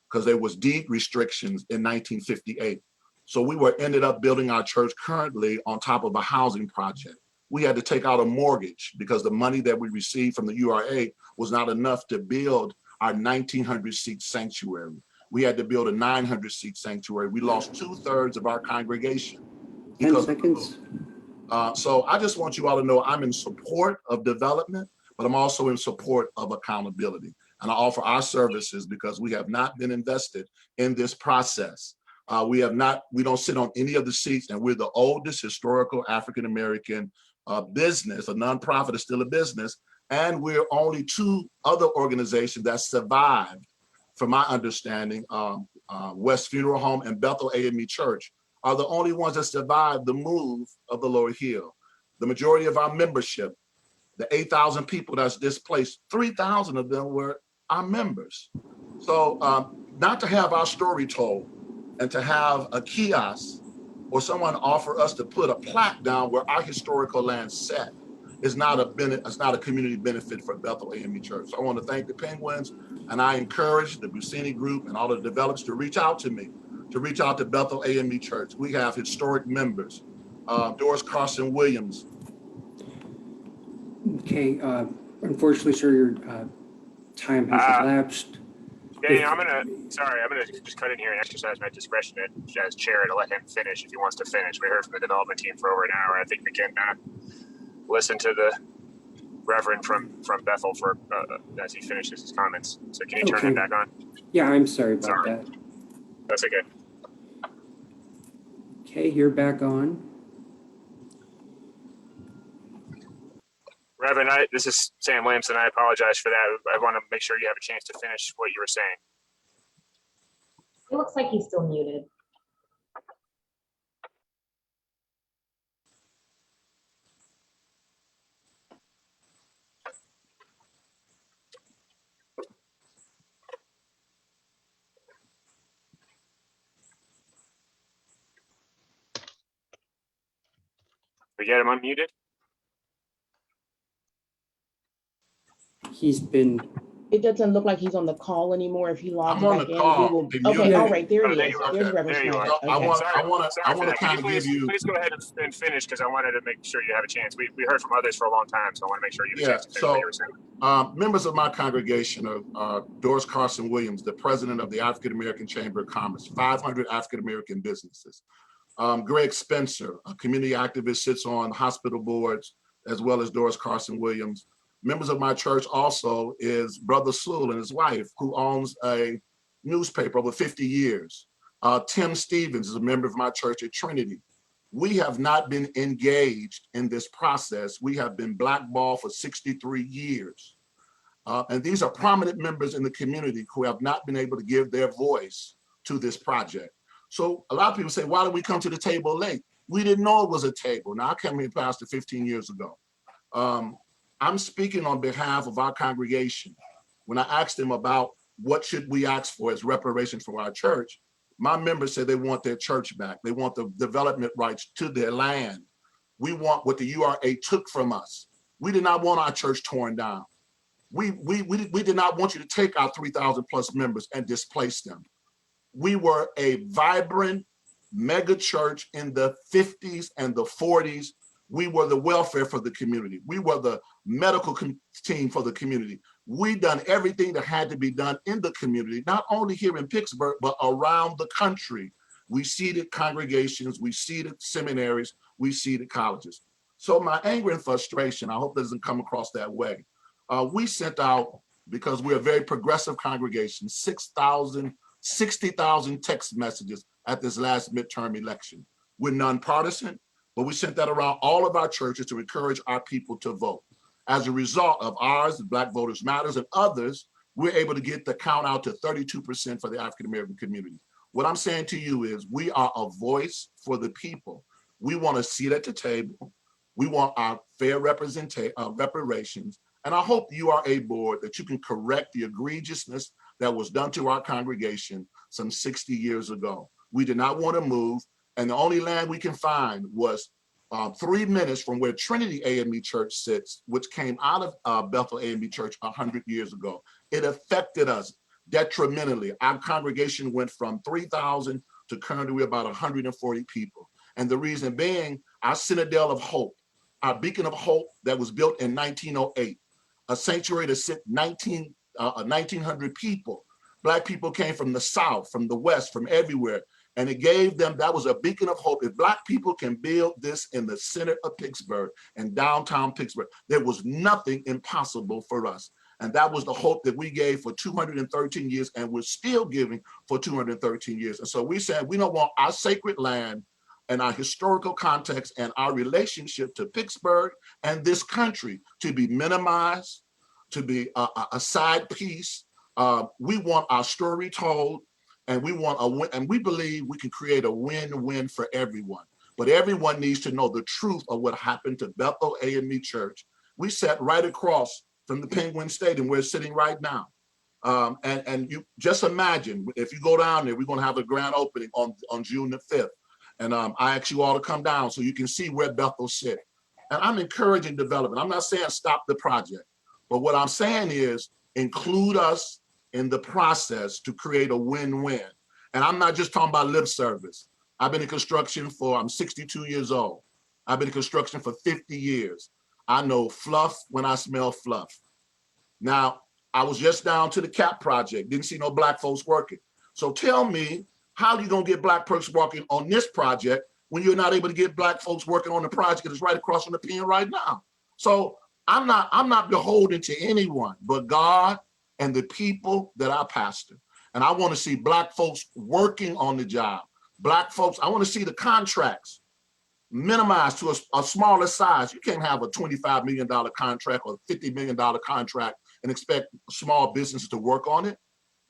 because there was deed restrictions in 1958. So we ended up building our church currently on top of a housing project. We had to take out a mortgage because the money that we received from the URA was not enough to build our 1,900 seat sanctuary. We had to build a 900 seat sanctuary. We lost 2/3 of our congregation. 10 seconds. So I just want you all to know I'm in support of development, but I'm also in support of accountability. And I offer our services because we have not been invested in this process. We don't sit on any of the seats, and we're the oldest historical African-American business. A nonprofit is still a business. And we're only 2 other organizations that survived, from my understanding, West Funeral Home and Bethel AME Church are the only ones that survived the move of the Lower Hill. The majority of our membership, the 8,000 people that's displaced, 3,000 of them were our members. So not to have our story told and to have a kiosk or someone offer us to put a plaque down where our historical land sat is not a community benefit for Bethel AME Church. So I want to thank the Penguins, and I encourage the Busini Group and all the developers to reach out to me, to reach out to Bethel AME Church. We have historic members, Doris Carson Williams. Okay, unfortunately, sir, your time has elapsed. Danny, I'm gonna just cut in here and exercise my discretion as chair to let him finish if he wants to finish. We heard from the development team for over an hour. I think we can listen to the Reverend from Bethel for as he finishes his comments. So can you turn him back on? Yeah, I'm sorry about that. That's okay. Okay, you're back on. Reverend, this is Sam Williamson. I apologize for that. I want to make sure you have a chance to finish what you were saying. It looks like he's still muted. We get him unmuted? He's been. It doesn't look like he's on the call anymore. If he logs I'm on back the in, call. we will. They Okay, muted all me. right, there he There is. you are. There's Reverend There you Smart. are. I Okay. want Sorry to kind of give you. Please go ahead and finish because I wanted to make sure you have a chance. We heard from others for a long time, so I want to make sure you have a chance to finish what you were saying. Members of my congregation are Doris Carson Williams, the president of the African American Chamber of Commerce, 500 African American businesses. Greg Spencer, a community activist, sits on hospital boards, as well as Doris Carson Williams. Members of my church also is Brother Sewell and his wife, who owns a newspaper over 50 years. Tim Stevens is a member of my church at Trinity. We have not been engaged in this process. We have been blackballed for 63 years. And these are prominent members in the community who have not been able to give their voice to this project. So a lot of people say, why did we come to the table late? We didn't know it was a table. Now I came here, Pastor, 15 years ago. I'm speaking on behalf of our congregation. When I asked them about what should we ask for as reparations for our church, my members said they want their church back. They want the development rights to their land. We want what the URA took from us. We did not want our church torn down. We did not want you to take our 3,000 plus members and displace them. We were a vibrant mega church in the 50s and the 40s. We were the welfare for the community. We were the medical team for the community. We done everything that had to be done in the community, not only here in Pittsburgh, but around the country. We seeded congregations, we seeded seminaries, we seeded colleges. So my anger and frustration, I hope that doesn't come across that way. We sent out, because we're a very progressive congregation, 60,000 text messages at this last midterm election. We're nonpartisan, but we sent that around all of our churches to encourage our people to vote. As a result of ours, Black Voters Matters, and others, we're able to get the count out to 32% for the African American community. What I'm saying to you is we are a voice for the people. We want a seat at the table. We want our fair reparations. And I hope you are a board that you can correct the egregiousness that was done to our congregation some 60 years ago. We did not want to move. And the only land we can find was 3 minutes from where Trinity AME Church sits, which came out of Bethel AME Church 100 years ago. It affected us detrimentally. Our congregation went from 3,000 to currently we're about 140 people. And the reason being our Citadel of Hope, our beacon of hope that was built in 1908, a sanctuary to sit 1,900 people. Black people came from the South, from the West, from everywhere. And it gave them, that was a beacon of hope. If Black people can build this in the center of Pittsburgh and downtown Pittsburgh, there was nothing impossible for us. And that was the hope that we gave for 213 years and we're still giving for 213 years. And so we said, we don't want our sacred land and our historical context and our relationship to Pittsburgh and this country to be minimized, to be a side piece. We want our story told. And we want a win, and we believe we can create a win-win for everyone. But everyone needs to know the truth of what happened to Bethel AME Church. We sat right across from the Penguin Stadium where it's sitting right now. And you just imagine, if you go down there, we're gonna have a grand opening on June the 5th. And I ask you all to come down so you can see where Bethel sit. And I'm encouraging development. I'm not saying stop the project, but what I'm saying is include us in the process to create a win-win. And I'm not just talking about lip service. I've been in construction I'm 62 years old. I've been in construction for 50 years. I know fluff when I smell fluff. Now, I was just down to the CAP project, didn't see no Black folks working. So tell me, how are you gonna get Black folks working on this project when you're not able to get Black folks working on the project that's right across from the pen right now? So I'm not beholden to anyone but God and the people that I pastor. And I want to see Black folks working on the job. Black folks, I want to see the contracts. minimized to a smaller size. You can't have a $25 million contract or $50 million contract and expect small businesses to work on it.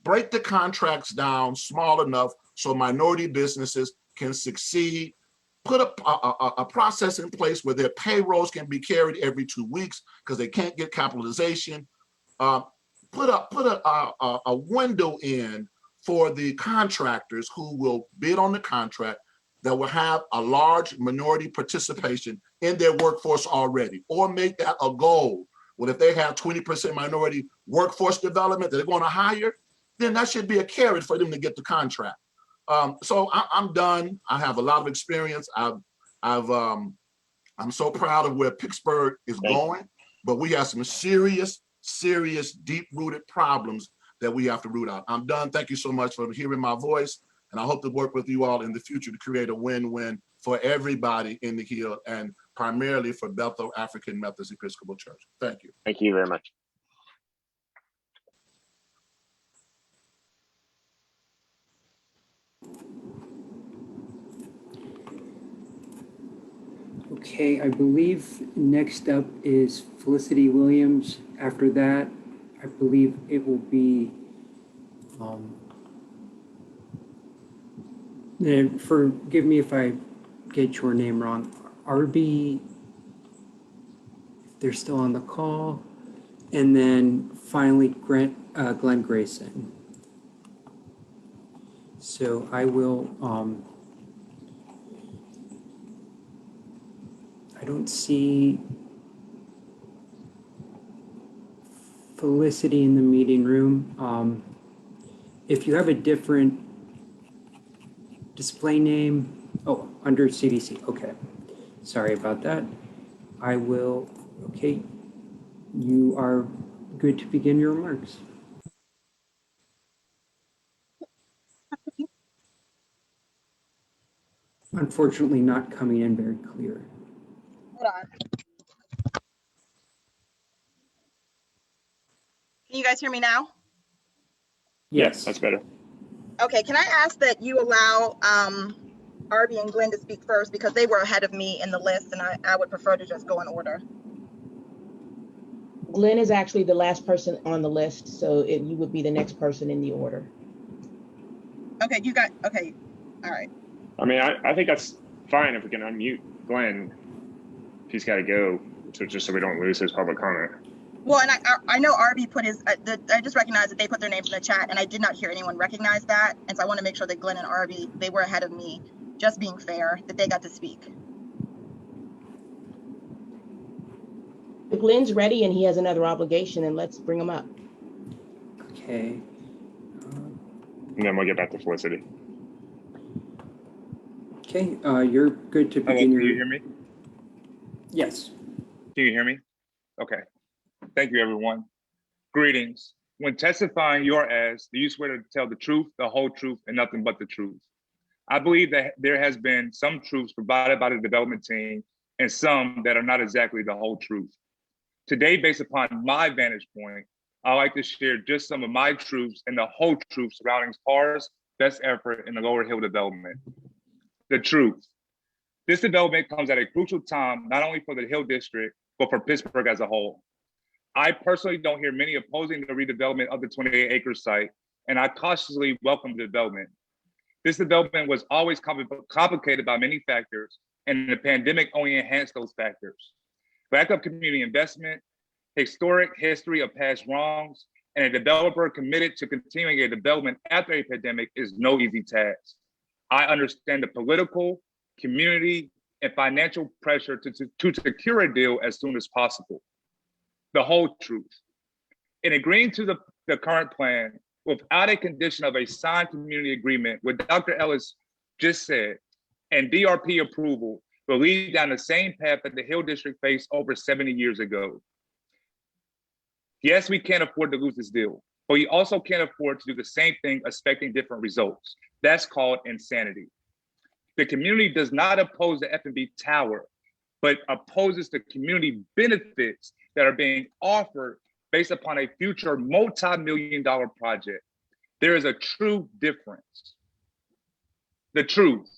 Break the contracts down small enough so minority businesses can succeed. Put a process in place where their payrolls can be carried every 2 weeks because they can't get capitalization. Put a window in for the contractors who will bid on the contract that will have a large minority participation in their workforce already, or make that a goal. Well, if they have 20% minority workforce development that they're going to hire, then that should be a carrot for them to get the contract. So I'm done. I have a lot of experience. I'm so proud of where Pittsburgh is going, but we have some serious, deep-rooted problems that we have to root out. I'm done. Thank you so much for hearing my voice, and I hope to work with you all in the future to create a win-win for everybody in the Hill, and primarily for Bethel African Methodist Episcopal Church. Thank you. Thank you very much. Okay, I believe next up is Felicity Williams. After that, I believe it will be, and forgive me if I get your name wrong, Arby, if they're still on the call, and then finally Glenn Grayson. So I will, I don't see Felicity in the meeting room. If you have a different display name, oh, under CDC, okay. Sorry about that. I will, okay, you are good to begin your remarks. Unfortunately, not coming in very clear. Hold on. Can you guys hear me now? Yes, that's better. Okay, can I ask that you allow Arby and Glenn to speak first, because they were ahead of me in the list, and I would prefer to just go in order. Glenn is actually the last person on the list, so you would be the next person in the order. Okay, you got, okay, all right. I mean, I think that's fine if we can unmute Glenn. He's got to go, so just so we don't lose his public comment. Well, and I know Arby put his, I just recognized that they put their names in the chat, and I did not hear anyone recognize that. And so I want to make sure that Glenn and Arby, they were ahead of me, just being fair, that they got to speak. If Glenn's ready and he has another obligation, then let's bring him up. Okay. And then we'll get back to Felicity. Okay, you're good to begin. Hello, can you hear me? Yes. Can you hear me? Okay. Thank you, everyone. Greetings. When testifying, you are asked, do you swear to tell the truth, the whole truth, and nothing but the truth? I believe that there has been some truths provided by the development team and some that are not exactly the whole truth. Today, based upon my vantage point, I'd like to share just some of my truths and the whole truth surrounding PAR's best effort in the Lower Hill development. The truth. This development comes at a crucial time, not only for the Hill District, but for Pittsburgh as a whole. I personally don't hear many opposing the redevelopment of the 28-acre site, and I cautiously welcome the development. This development was always complicated by many factors, and the pandemic only enhanced those factors. Lack of community investment, historic history of past wrongs, and a developer committed to continuing a development after a pandemic is no easy task. I understand the political, community, and financial pressure to secure a deal as soon as possible. The whole truth. In agreeing to the current plan, without a condition of a signed community agreement, what Dr. Ellis just said, and DRP approval, will lead down the same path that the Hill District faced over 70 years ago. Yes, we can't afford to lose this deal, but we also can't afford to do the same thing expecting different results. That's called insanity. The community does not oppose the FNB Tower, but opposes the community benefits that are being offered based upon a future multi-million-dollar project. There is a true difference. The truth.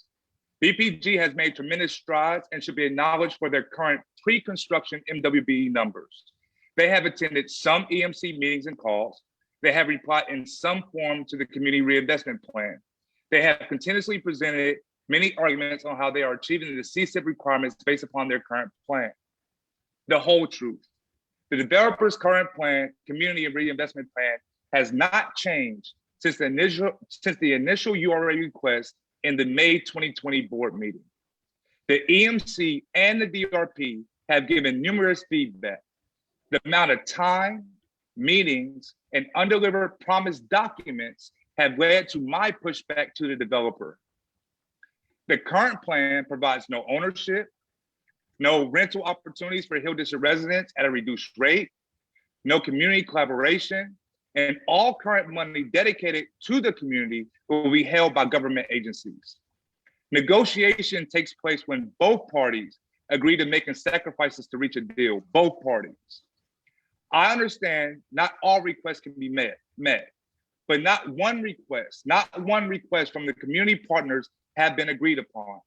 BPG has made tremendous strides and should be acknowledged for their current pre-construction MWBE numbers. They have attended some EMC meetings and calls. They have replied in some form to the community reinvestment plan. They have continuously presented many arguments on how they are achieving the CCIP requirements based upon their current plan. The whole truth. The developer's current plan, community and reinvestment plan, has not changed since the initial URA request in the May 2020 board meeting. The EMC and the DRP have given numerous feedback. The amount of time, meetings, and undelivered promised documents have led to my pushback to the developer. The current plan provides no ownership, no rental opportunities for Hill District residents at a reduced rate, no community collaboration, and all current money dedicated to the community will be held by government agencies. Negotiation takes place when both parties agree to making sacrifices to reach a deal, both parties. I understand not all requests can be met, but not one request from the community partners have been agreed upon.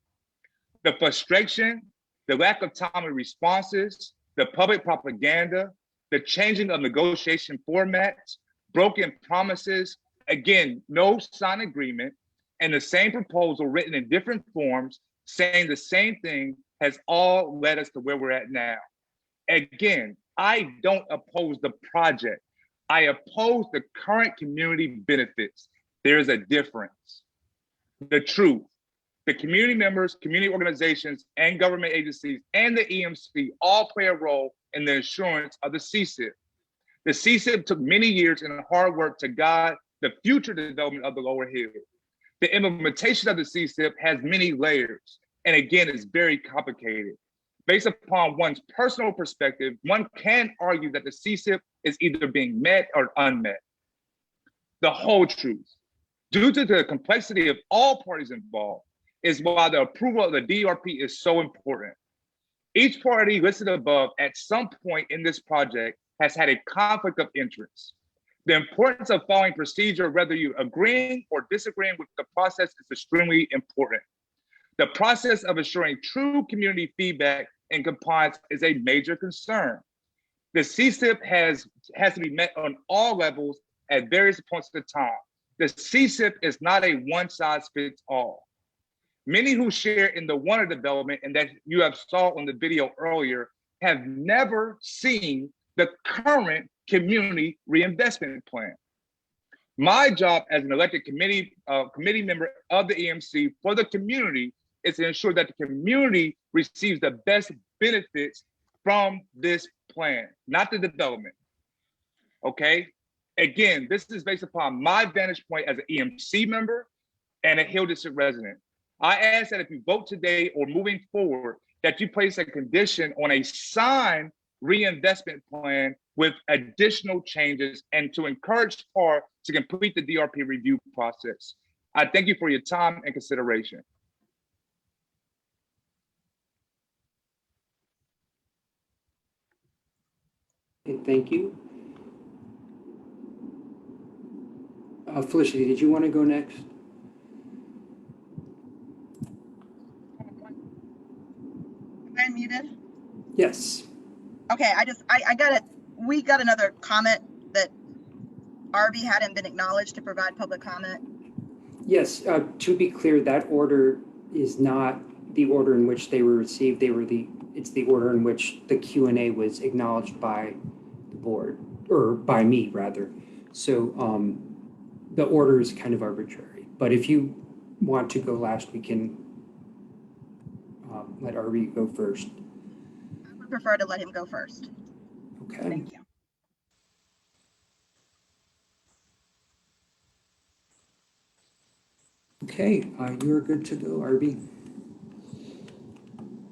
The frustration, the lack of timely responses, the public propaganda, the changing of negotiation formats, broken promises, again, no signed agreement, and the same proposal written in different forms saying the same thing has all led us to where we're at now. Again, I don't oppose the project. I oppose the current community benefits. There's a difference. The truth, the community members, community organizations, and government agencies, and the EMC all play a role in the assurance of the CCIP. The CCIP took many years and hard work to guide the future development of the Lower Hill. The implementation of the CCIP has many layers, and again, it's very complicated. Based upon one's personal perspective, one can argue that the CCIP is either being met or unmet. The whole truth, due to the complexity of all parties involved, is why the approval of the DRP is so important. Each party listed above at some point in this project has had a conflict of interest. The importance of following procedure, whether you agreeing or disagreeing with the process, is extremely important. The process of assuring true community feedback and compliance is a major concern. The CCIP has to be met on all levels at various points of time. The CCIP is not a one-size-fits-all. Many who share in the Warner development and that you have saw on the video earlier have never seen the current community reinvestment plan. My job as an elected committee member of the EMC for the community is to ensure that the community receives the best benefits from this plan, not the development, okay? Again, this is based upon my vantage point as an EMC member and a Hill District resident. I ask that if you vote today or moving forward, that you place a condition on a signed reinvestment plan with additional changes and to encourage FAR to complete the DRP review process. I thank you for your time and consideration. Okay, thank you. Felicity, did you want to go next? Am I muted? Yes. Okay, I got it. We got another comment that RB hadn't been acknowledged to provide public comment. Yes, to be clear, that order is not the order in which they were received. It's the order in which the Q&A was acknowledged by the board, or by me rather. So the order is kind of arbitrary, but if you want to go last, we can let RB go first. I would prefer to let him go first. Okay. Thank you. Okay, you're good to go, RB.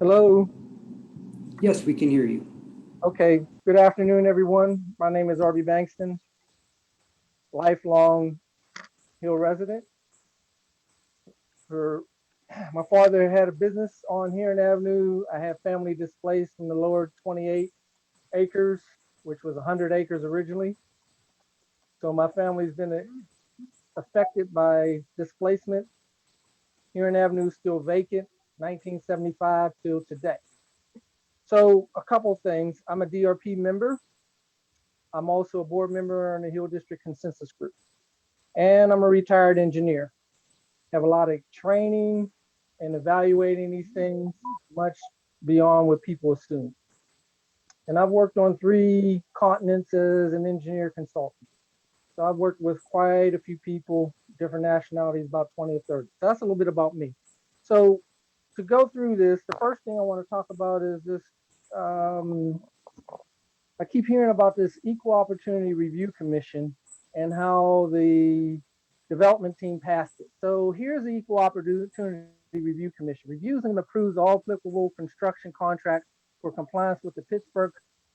Hello. Yes, we can hear you. Okay, good afternoon, everyone. My name is RB Bankston, lifelong Hill resident. My father had a business on Heron Avenue. I have family displaced from the lower 28 acres, which was 100 acres originally. So my family's been affected by displacement Huron Avenue is still vacant, 1975 till today. So a couple of things. I'm a DRP member. I'm also a board member on the Hill District Consensus Group. And I'm a retired engineer. Have a lot of training and evaluating these things much beyond what people assume. And I've worked on 3 continents as an engineer consultant. So I've worked with quite a few people, different nationalities, about 20 or 30. So that's a little bit about me. So to go through this, the first thing I want to talk about is this. I keep hearing about this Equal Opportunity Review Commission and how the development team passed it. So here's the Equal Opportunity Review Commission. Reviews and approves all applicable construction contracts for compliance with the Pittsburgh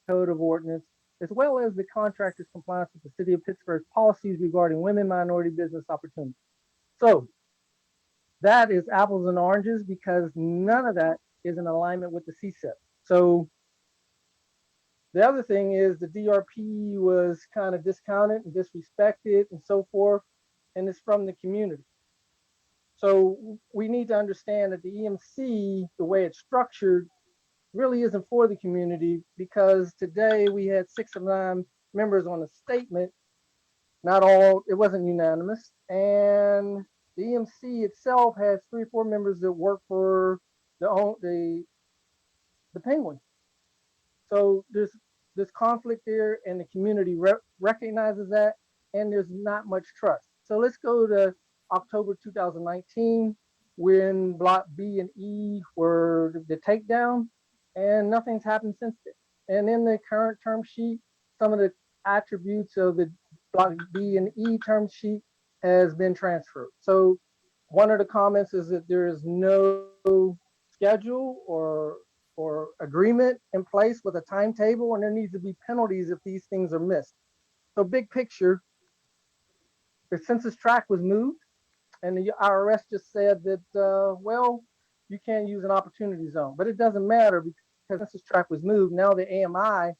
Code of Ordinance, as well as the contractor's compliance with the City of Pittsburgh's policies regarding women minority business opportunities. So that is apples and oranges because none of that is in alignment with the CCIP. So the other thing is the DRP was kind of discounted and disrespected and so forth, and it's from the community. So we need to understand that the EMC, the way it's structured, really isn't for the community because today we had 6 of 9 members on a statement. Not all, it wasn't unanimous. And the EMC itself has 3 or 4 members that work for the Penguin. So there's this conflict there and the community recognizes that and there's not much trust. So let's go to October 2019 when Block B and E were the takedown and nothing's happened since then. And in the current term sheet, some of the attributes of the Block B and E term sheet has been transferred. So one of the comments is that there is no schedule or agreement in place with a timetable, and there needs to be penalties if these things are missed. So big picture, the census tract was moved and the IRS just said that, well, you can't use an opportunity zone, but it doesn't matter because the census tract was moved. Now the AMI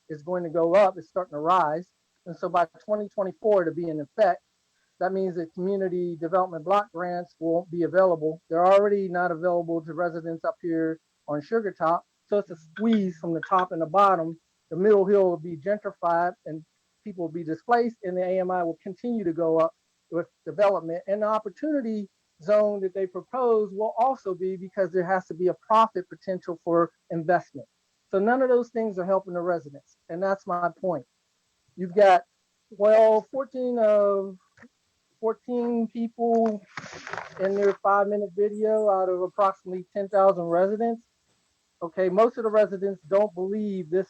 is going to go up, it's starting to rise. And so by 2024 to be in effect, that means that community development block grants won't be available. They're already not available to residents up here on Sugar Top. So it's a squeeze from the top and the bottom. The middle hill will be gentrified and people will be displaced and the AMI will continue to go up with development. And the opportunity zone that they propose will also be because there has to be a profit potential for investment. So none of those things are helping the residents. And that's my point. You've got, well, 14 people in their 5-minute video out of approximately 10,000 residents. Okay, most of the residents don't believe this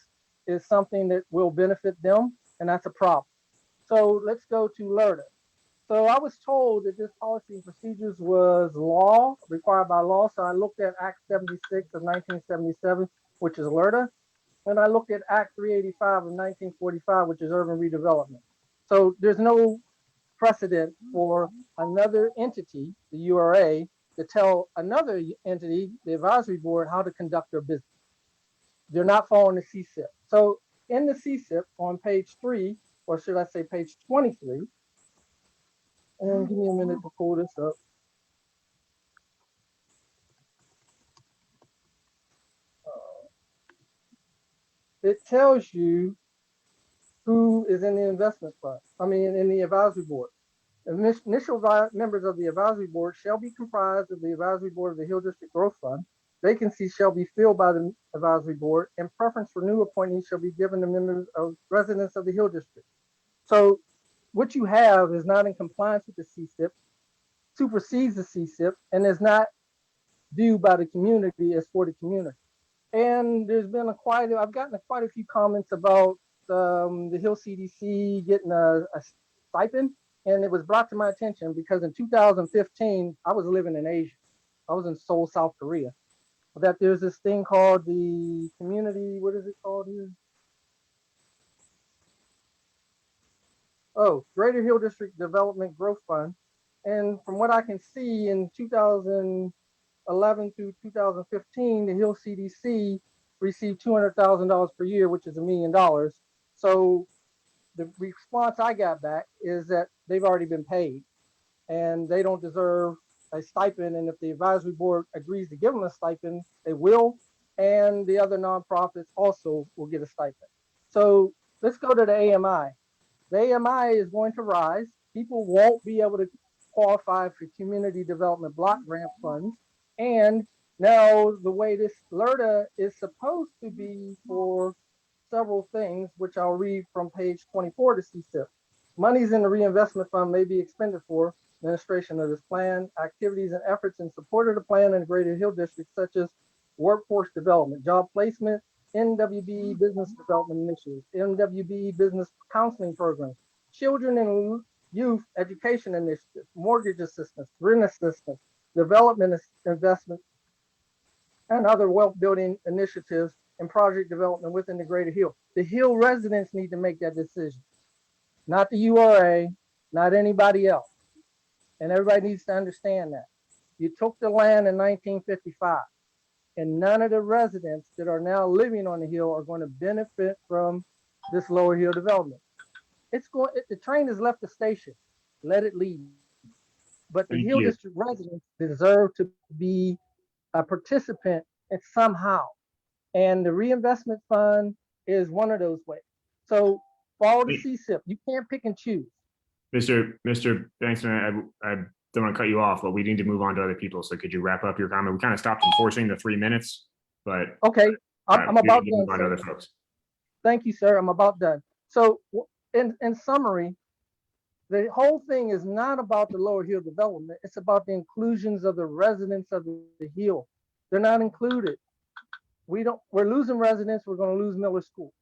is something that will benefit them, and that's a problem. So let's go to LERTA. So I was told that this policy and procedures was law, required by law. So I looked at Act 76 of 1977, which is LERTA, and I looked at Act 385 of 1945, which is urban redevelopment. So there's no precedent for another entity, the URA, to tell another entity, the advisory board, how to conduct their business. They're not following the CCIP. So in the CCIP on page 3, or should I say page 23, and give me a minute to pull this up. It tells you who is in the investment fund, in the advisory board. Initial members of the advisory board shall be comprised of the advisory board of the Hill District Growth Fund. Vacancies shall be filled by the advisory board, and preference for new appointees shall be given to members of residents of the Hill District. So what you have is not in compliance with the CCIP, supersedes the CCIP, and is not viewed by the community as for the community. And there's been I've gotten quite a few comments about the Hill CDC getting a stipend. And it was brought to my attention because in 2015, I was living in Asia. I was in Seoul, South Korea. That there's this thing called the community, what is it called here? Oh, Greater Hill District Development Growth Fund. And from what I can see in 2011 through 2015, the Hill CDC received $200,000 per year, which is $1 million. So the response I got back is that they've already been paid and they don't deserve a stipend, and if the advisory board agrees to give them a stipend, they will, and the other nonprofits also will get a stipend. So let's go to the AMI. The AMI is going to rise. People won't be able to qualify for community development block grant funds. And now the way this LERTA is supposed to be for several things, which I'll read from page 24 to CCIP. Monies in the reinvestment fund may be expended for administration of this plan, activities and efforts in support of the plan in the Greater Hill District, such as workforce development, job placement, NWB business development initiatives, NWB business counseling programs, children and youth education initiatives, mortgage assistance, rent assistance, development investment, and other wealth building initiatives and project development within the Greater Hill. The Hill residents need to make that decision, not the URA, not anybody else. And everybody needs to understand that. You took the land in 1955, and none of the residents that are now living on the Hill are going to benefit from this Lower Hill development. The train has left the station. Let it leave. But the Hill District residents deserve to be a participant in somehow. And the reinvestment fund is one of those ways. So follow the CCIP. You can't pick and choose. Mr. Bankston, I don't want to cut you off, but we need to move on to other people. So could you wrap up your comment? We kind of stopped enforcing the 3 minutes, but okay, I'm about done. Move on to other folks. Thank you, sir. I'm about done. So in summary, the whole thing is not about the Lower Hill development. It's about the inclusions of the residents of the Hill. They're not included. We're losing residents. We're going to lose Miller School.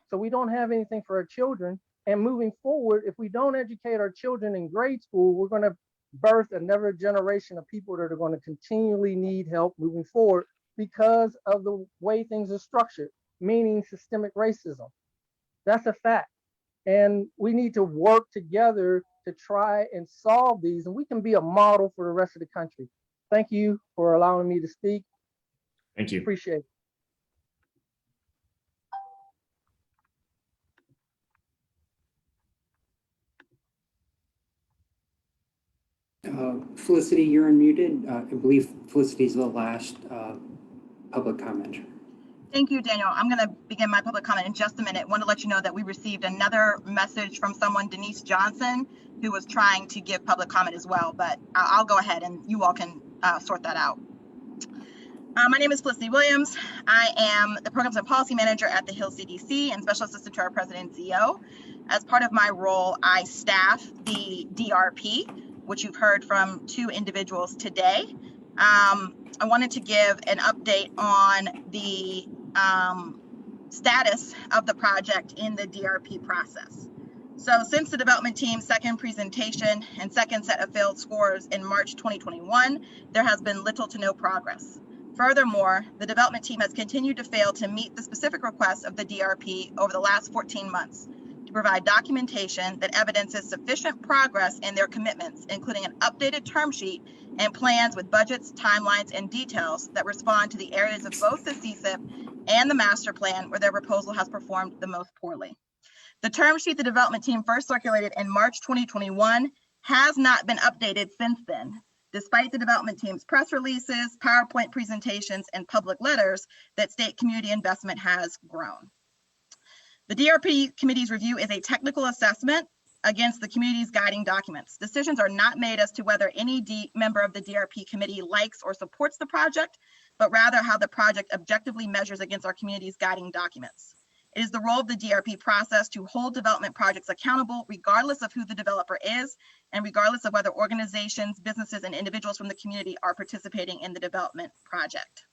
So we don't have anything for our children. And moving forward, if we don't educate our children in grade school, we're going to birth another generation of people that are going to continually need help moving forward because of the way things are structured, meaning systemic racism. That's a fact. And we need to work together to try and solve these, and we can be a model for the rest of the country. Thank you for allowing me to speak. Thank you. Appreciate it. Felicity, you're unmuted. I believe Felicity is the last public commenter. Thank you, Daniel. I'm going to begin my public comment in just a minute. I want to let you know that we received another message from someone, Denise Johnson, who was trying to give public comment as well, but I'll go ahead and you all can sort that out. My name is Felicity Williams. I am the Programs and Policy Manager at the Hill CDC and Special Assistant to our President and CEO. As part of my role, I staff the DRP, which you've heard from 2 individuals today. I wanted to give an update on the status of the project in the DRP process. So since the development team's second presentation and second set of failed scores in March 2021, there has been little to no progress. Furthermore, the development team has continued to fail to meet the specific requests of the DRP over the last 14 months to provide documentation that evidences sufficient progress in their commitments, including an updated term sheet and plans with budgets, timelines, and details that respond to the areas of both the CCIP and the master plan where their proposal has performed the most poorly. The term sheet the development team first circulated in March 2021 has not been updated since then, despite the development team's press releases, PowerPoint presentations, and public letters that state community investment has grown. The DRP committee's review is a technical assessment against the community's guiding documents. Decisions are not made as to whether any member of the DRP committee likes or supports the project, but rather how the project objectively measures against our community's guiding documents. It is the role of the DRP process to hold development projects accountable, regardless of who the developer is, and regardless of whether organizations, businesses, and individuals from the community are participating in the development project.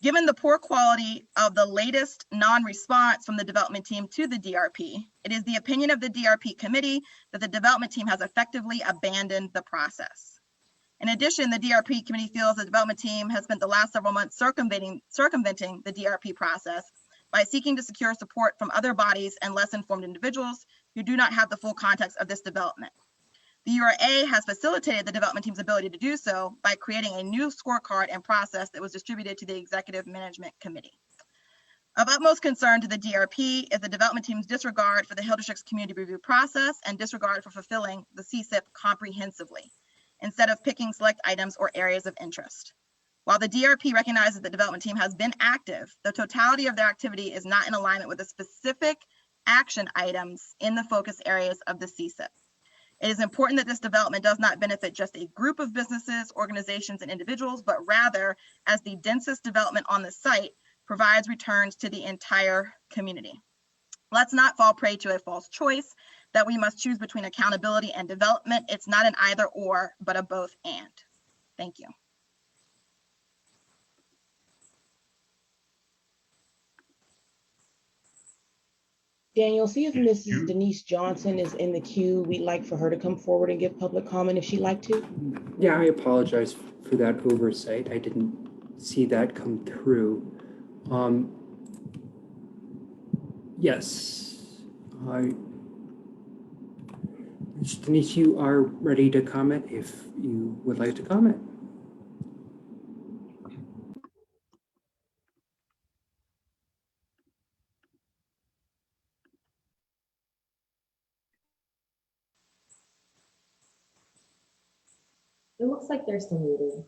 Given the poor quality of the latest non-response from the development team to the DRP, it is the opinion of the DRP committee that the development team has effectively abandoned the process. In addition, the DRP committee feels the development team has spent the last several months circumventing the DRP process by seeking to secure support from other bodies and less informed individuals who do not have the full context of this development. The URA has facilitated the development team's ability to do so by creating a new scorecard and process that was distributed to the Executive Management Committee. Of utmost concern to the DRP is the development team's disregard for the Hill District's community review process and disregard for fulfilling the CCIP comprehensively. instead of picking select items or areas of interest. While the DRP recognizes the development team has been active, the totality of their activity is not in alignment with the specific action items in the focus areas of the CCIP. It is important that this development does not benefit just a group of businesses, organizations, and individuals, but rather, as the densest development on the site, provides returns to the entire community. Let's not fall prey to a false choice that we must choose between accountability and development. It's not an either or, but a both and. Thank you. Daniel, see if Mrs. Denise Johnson is in the queue. We'd like for her to come forward and give public comment if she'd like to. Yeah, I apologize for that oversight. I didn't see that come through. Yes, Ms. Denise, you are ready to comment if you would like to comment. It looks like there's some meeting.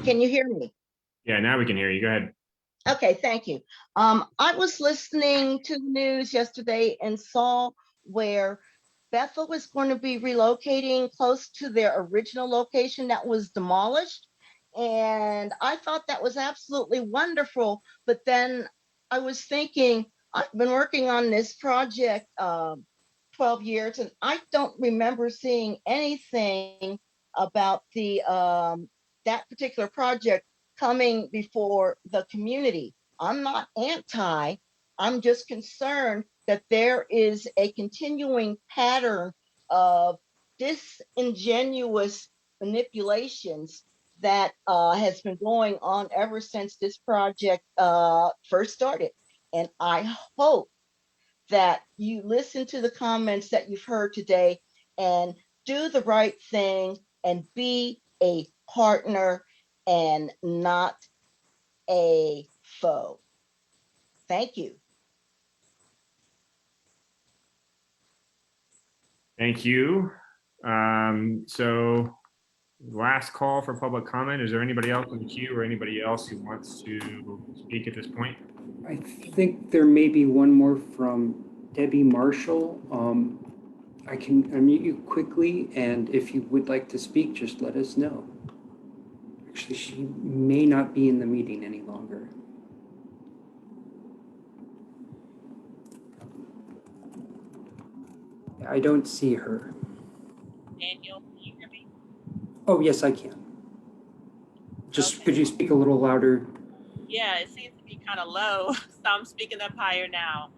Can you hear me? Yeah, now we can hear you. Go ahead. Okay, thank you. I was listening to the news yesterday and saw where Bethel was going to be relocating close to their original location that was demolished. And I thought that was absolutely wonderful. But then I was thinking, I've been working on this project 12 years, and I don't remember seeing anything about the that particular project coming before the community. I'm not anti, I'm just concerned that there is a continuing pattern of disingenuous manipulations that has been going on ever since this project first started. And I hope that you listen to the comments that you've heard today and do the right thing and be a partner and not a foe. Thank you. Thank you. So last call for public comment. Is there anybody else in the queue or anybody else who wants to speak at this point? I think there may be one more from Debbie Marshall. I can unmute you quickly, and if you would like to speak, just let us know. Actually, she may not be in the meeting any longer. I don't see her. Daniel, can you hear me? Oh, yes, I can. Just Okay. could you speak a little louder? Yeah, it seems to be kind of low, so I'm speaking up higher now.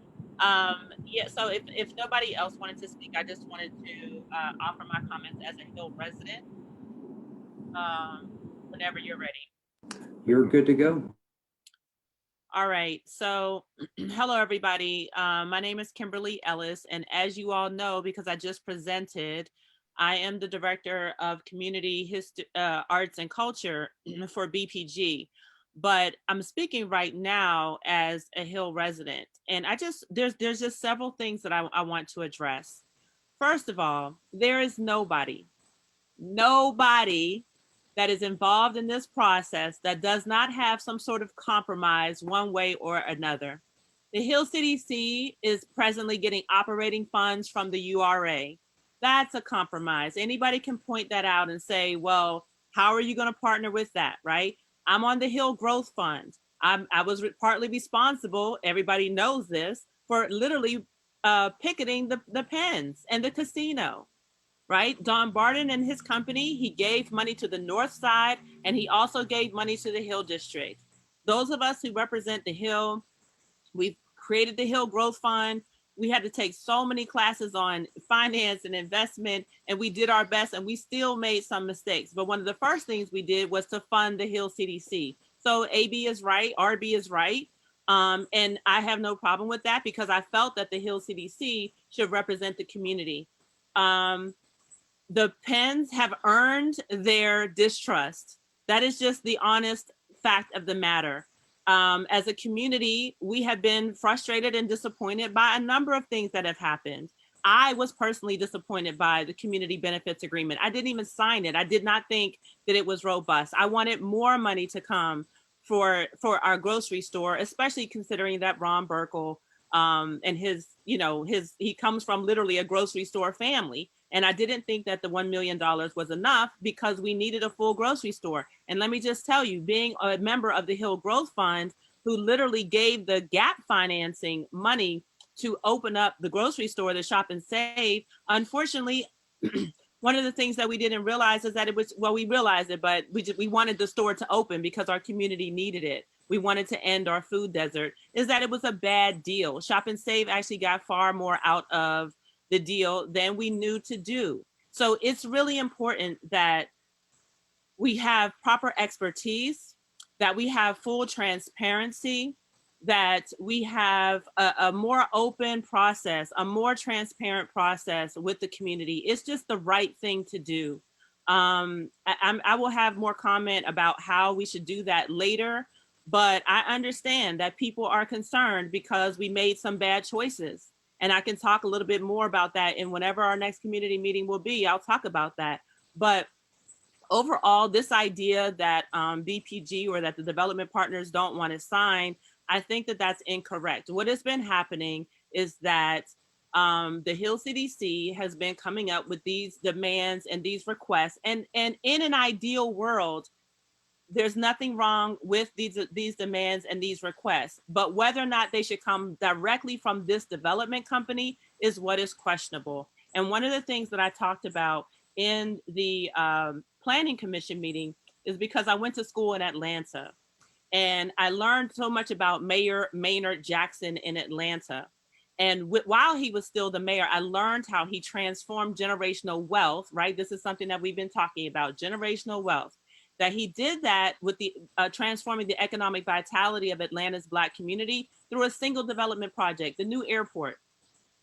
Yeah, so if nobody else wanted to speak, I just wanted to offer my comments as a Hill resident. Whenever you're ready. You're good to go. All right, so hello everybody. My name is Kimberly Ellis, and as you all know, because I just presented, I am the Director of Community Arts and Culture for BPG, but I'm speaking right now as a Hill resident. And there's just several things that I want to address. First of all, there is nobody that is involved in this process that does not have some sort of compromise one way or another. The Hill CDC is presently getting operating funds from the URA. That's a compromise. Anybody can point that out and say, well, how are you going to partner with that, right? I'm on the Hill Growth Fund. I was partly responsible, everybody knows this, for literally picketing the pens and the casino. Right? Don Barton and his company, he gave money to the North Side, and he also gave money to the Hill District. Those of us who represent the Hill, we've created the Hill Growth Fund. We had to take so many classes on finance and investment, and we did our best, and we still made some mistakes. But one of the first things we did was to fund the Hill CDC. So AB is right, RB is right. And I have no problem with that because I felt that the Hill CDC should represent the community. The Pens have earned their distrust. That is just the honest fact of the matter. As a community, we have been frustrated and disappointed by a number of things that have happened. I was personally disappointed by the community benefits agreement. I didn't even sign it. I did not think that it was robust. I wanted more money to come for our grocery store, especially considering that Ron Burkle and he comes from literally a grocery store family. And I didn't think that the $1 million was enough because we needed a full grocery store. And let me just tell you, being a member of the Hill Growth Fund, who literally gave the gap financing money to open up the grocery store, the Shop and Save, unfortunately, one of the things that we didn't realize is that we realized it, but we wanted the store to open because our community needed it. We wanted to end our food desert, is that it was a bad deal. Shop and Save actually got far more out of the deal than we knew to do. So it's really important that we have proper expertise, that we have full transparency, that we have a more open process, a more transparent process with the community. It's just the right thing to do. I will have more comment about how we should do that later, but I understand that people are concerned because we made some bad choices. And I can talk a little bit more about that. And whenever our next community meeting will be, I'll talk about that. But overall, this idea that BPG or that the development partners don't want to sign, I think that that's incorrect. What has been happening is that the Hill CDC has been coming up with these demands and these requests. And in an ideal world, there's nothing wrong with these demands and these requests, but whether or not they should come directly from this development company is what is questionable. And one of the things that I talked about in the Planning Commission meeting is because I went to school in Atlanta and I learned so much about Mayor Maynard Jackson in Atlanta. And while he was still the mayor, I learned how he transformed generational wealth, right? This is something that we've been talking about, generational wealth. That he did that with the transforming the economic vitality of Atlanta's Black community through a single development project, the new airport.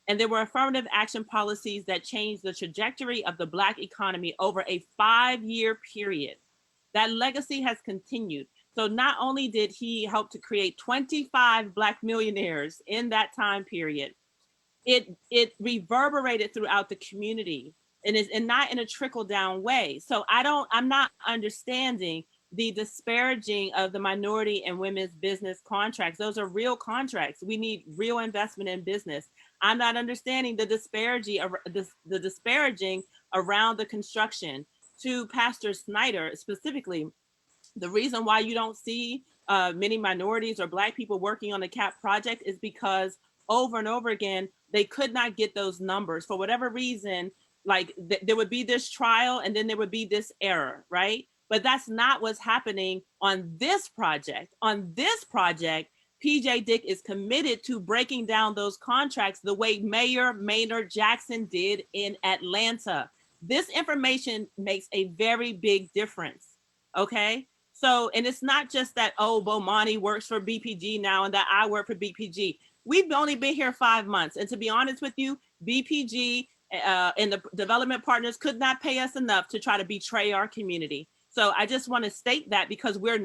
And there were affirmative action policies that changed the trajectory of the Black economy over a 5-year period. That legacy has continued. So not only did he help to create 25 Black millionaires in that time period, it reverberated throughout the community. And not in a trickle down way. So I'm not understanding the disparaging of the minority and women's business contracts. Those are real contracts. We need real investment in business. I'm not understanding the disparaging around the construction. To Pastor Snyder specifically, the reason why you don't see many minorities or Black people working on the CAP project is because over and over again, they could not get those numbers for whatever reason. Like there would be this trial and then there would be this error, right? But that's not what's happening on this project. On this project, PJ Dick is committed to breaking down those contracts the way Mayor Maynard Jackson did in Atlanta. This information makes a very big difference, okay? So, and it's not just that, oh, Bomani works for BPG now and that I work for BPG. We've only been here 5 months. And to be honest with you, BPG and the development partners could not pay us enough to try to betray our community. So I just want to state that because we're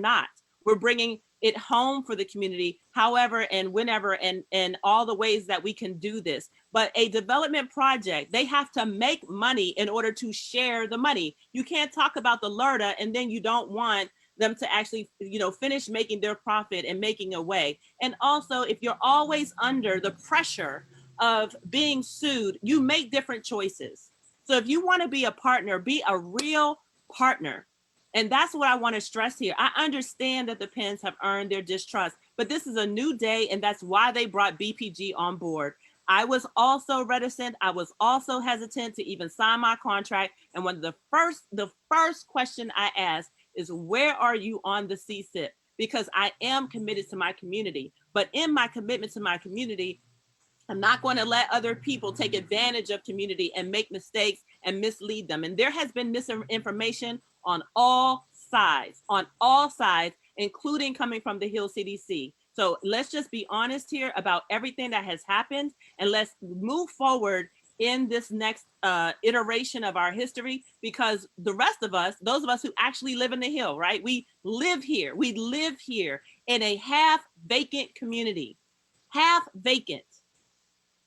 bringing it home for the community, however and whenever and all the ways that we can do this. But a development project, they have to make money in order to share the money. You can't talk about the LERTA and then you don't want them to actually, finish making their profit and making a way. And also, if you're always under the pressure of being sued, you make different choices. So if you want to be a partner, be a real partner. And that's what I want to stress here. I understand that the Penns have earned their distrust, but this is a new day, and that's why they brought BPG on board. I was also reticent. I was also hesitant to even sign my contract. And one of the first question I asked is, where are you on the CCIP? Because I am committed to my community. But in my commitment to my community, I'm not going to let other people take advantage of community and make mistakes and mislead them. And there has been misinformation on all sides, including coming from the Hill CDC. So let's just be honest here about everything that has happened, and let's move forward in this next iteration of our history, because the rest of us, those of us who actually live in the Hill, right? We live here, in a half vacant community, half vacant.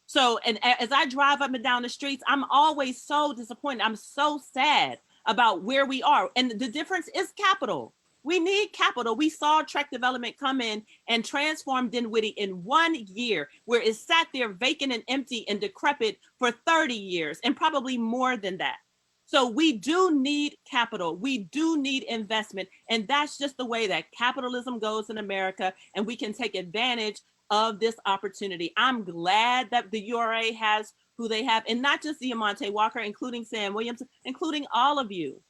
So, and as I drive up and down the streets, I'm always so disappointed. I'm so sad about where we are. And the difference is capital. We need capital. We saw Trek Development come in and transform Dinwiddie in 1 year, where it sat there vacant and empty and decrepit for 30 years and probably more than that. So we do need capital. We do need investment. And that's just the way that capitalism goes in America. And we can take advantage of this opportunity. I'm glad that the URA has who they have, and not just Diamante Walker, including Sam Williams, including all of you.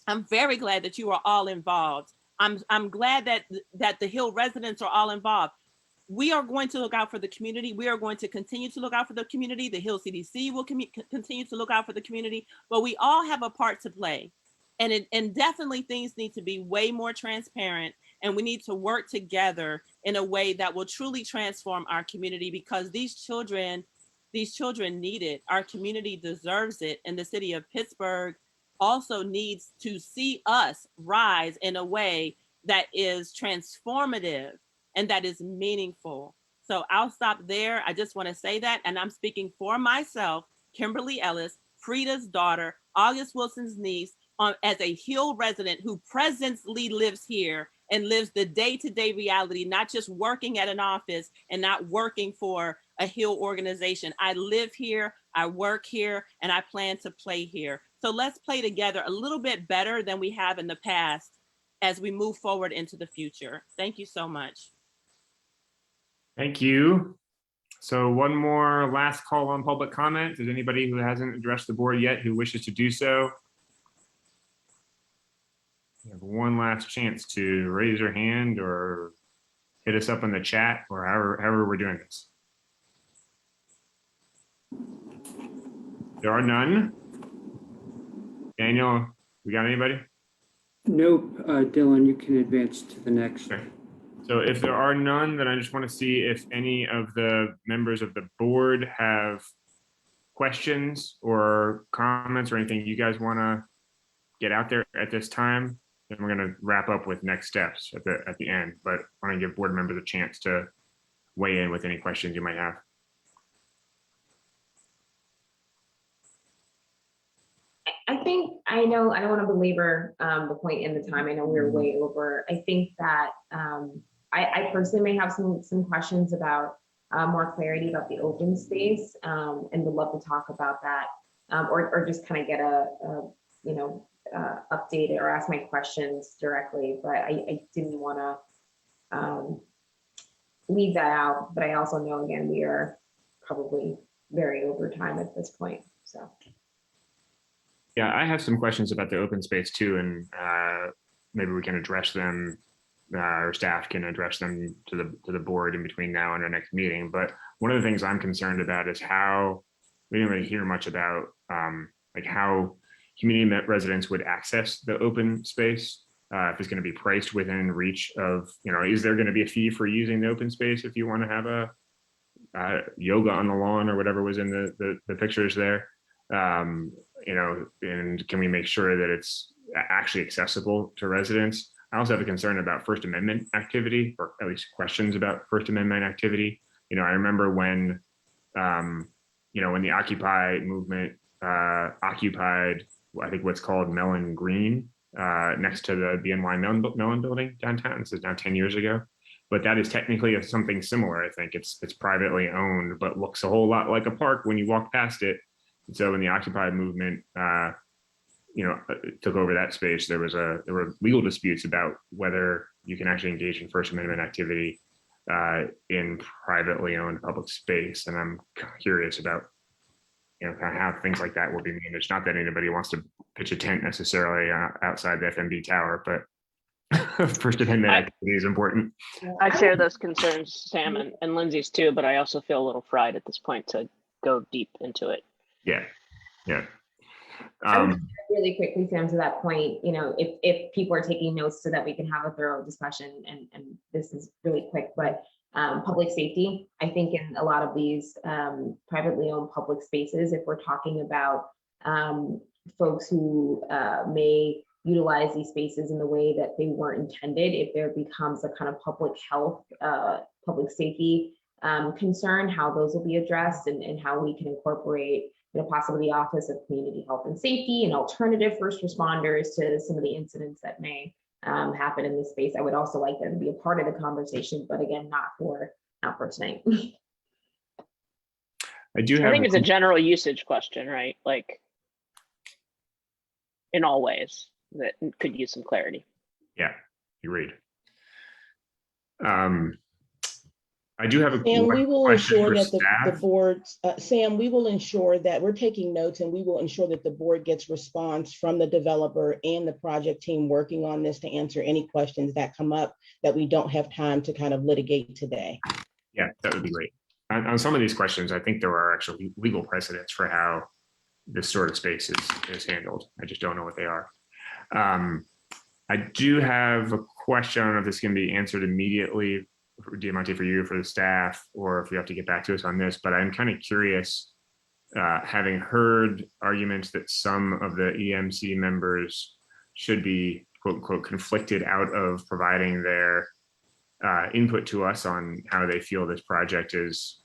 I'm very glad that you are all involved. I'm glad that the Hill residents are all involved. We are going to look out for the community. We are going to continue to look out for the community. The Hill CDC will continue to look out for the community, but we all have a part to play. And definitely things need to be way more transparent, and we need to work together in a way that will truly transform our community, because these children need it. Our community deserves it. And the city of Pittsburgh also needs to see us rise in a way that is transformative and that is meaningful. So I'll stop there. I just want to say that, and I'm speaking for myself, Kimberly Ellis, Frida's daughter, August Wilson's niece, as a Hill resident who presently lives here and lives the day-to-day reality, not just working at an office and not working for a Hill organization. I live here, I work here, and I plan to play here. So let's play together a little bit better than we have in the past as we move forward into the future. Thank you so much. Thank you. So one more last call on public comment. Is anybody who hasn't addressed the board yet who wishes to do so? You have one last chance to raise your hand or hit us up in the chat, or however we're doing this. There are none. Daniel, we got anybody? Nope, Dylan, you can advance to the next. Okay. So if there are none, then I just want to see if any of the members of the board have questions or comments or anything you guys want to get out there at this time. Then we're going to wrap up with next steps at the end, but I want to give board members a chance to weigh in with any questions you might have. I think, I know, I don't want to belabor the point in the time. I know we're way over. I think that I personally may have some questions about more clarity about the open space, and would love to talk about that, or just kind of get a update or ask my questions directly. But I didn't want to leave that out. But I also know, again, we are probably very over time at this point. So. Yeah, I have some questions about the open space too, and maybe we can address them, or staff can address them to the board in between now and our next meeting. But one of the things I'm concerned about is how we didn't really hear much about like how community residents would access the open space. If it's going to be priced within reach of, is there going to be a fee for using the open space if you want to have a yoga on the lawn or whatever was in the pictures there? And can we make sure that it's actually accessible to residents? I also have a concern about First Amendment activity, or at least questions about First Amendment activity. I remember when, when the Occupy movement occupied, I think what's called Mellon Green, next to the BNY Mellon building downtown. This is now 10 years ago. But that is technically something similar. I think it's privately owned, but looks a whole lot like a park when you walk past it. And so when the Occupy movement, took over that space, there were legal disputes about whether you can actually engage in First Amendment activity in privately owned public space. And I'm curious about, kind of how things like that will be managed. Not that anybody wants to pitch a tent necessarily outside the FNB Tower, but First Amendment activity is important. I share those concerns, Sam, and Lindsay's too, but I also feel a little fried at this point to go deep into it. Yeah. Really quickly, Sam, to that point, if people are taking notes so that we can have a thorough discussion, and this is really quick, but public safety, I think in a lot of these privately owned public spaces, if we're talking about folks who may utilize these spaces in the way that they weren't intended, if there becomes a kind of public health, public safety concern, how those will be addressed, and how we can incorporate, possibly the Office of Community Health and Safety and alternative first responders to some of the incidents that may happen in this space. I would also like them to be a part of the conversation, but again, not for tonight. I think it's a general usage question, right? Like in all ways that could use some clarity. Yeah, agreed. I do have a Sam, we will ensure that the staff. board, Sam, we will ensure that we're taking notes, and we will ensure that the board gets response from the developer and the project team working on this to answer any questions that come up that we don't have time to kind of litigate today. Yeah, that would be great. On some of these questions, I think there are actually legal precedents for how this sort of space is handled. I just don't know what they are. I do have a question. I don't know if this can be answered immediately, Diamante, for you, for the staff, or if you have to get back to us on this, but I'm kind of curious, having heard arguments that some of the EMC members should be, quote unquote, conflicted out of providing their input to us on how they feel this project is,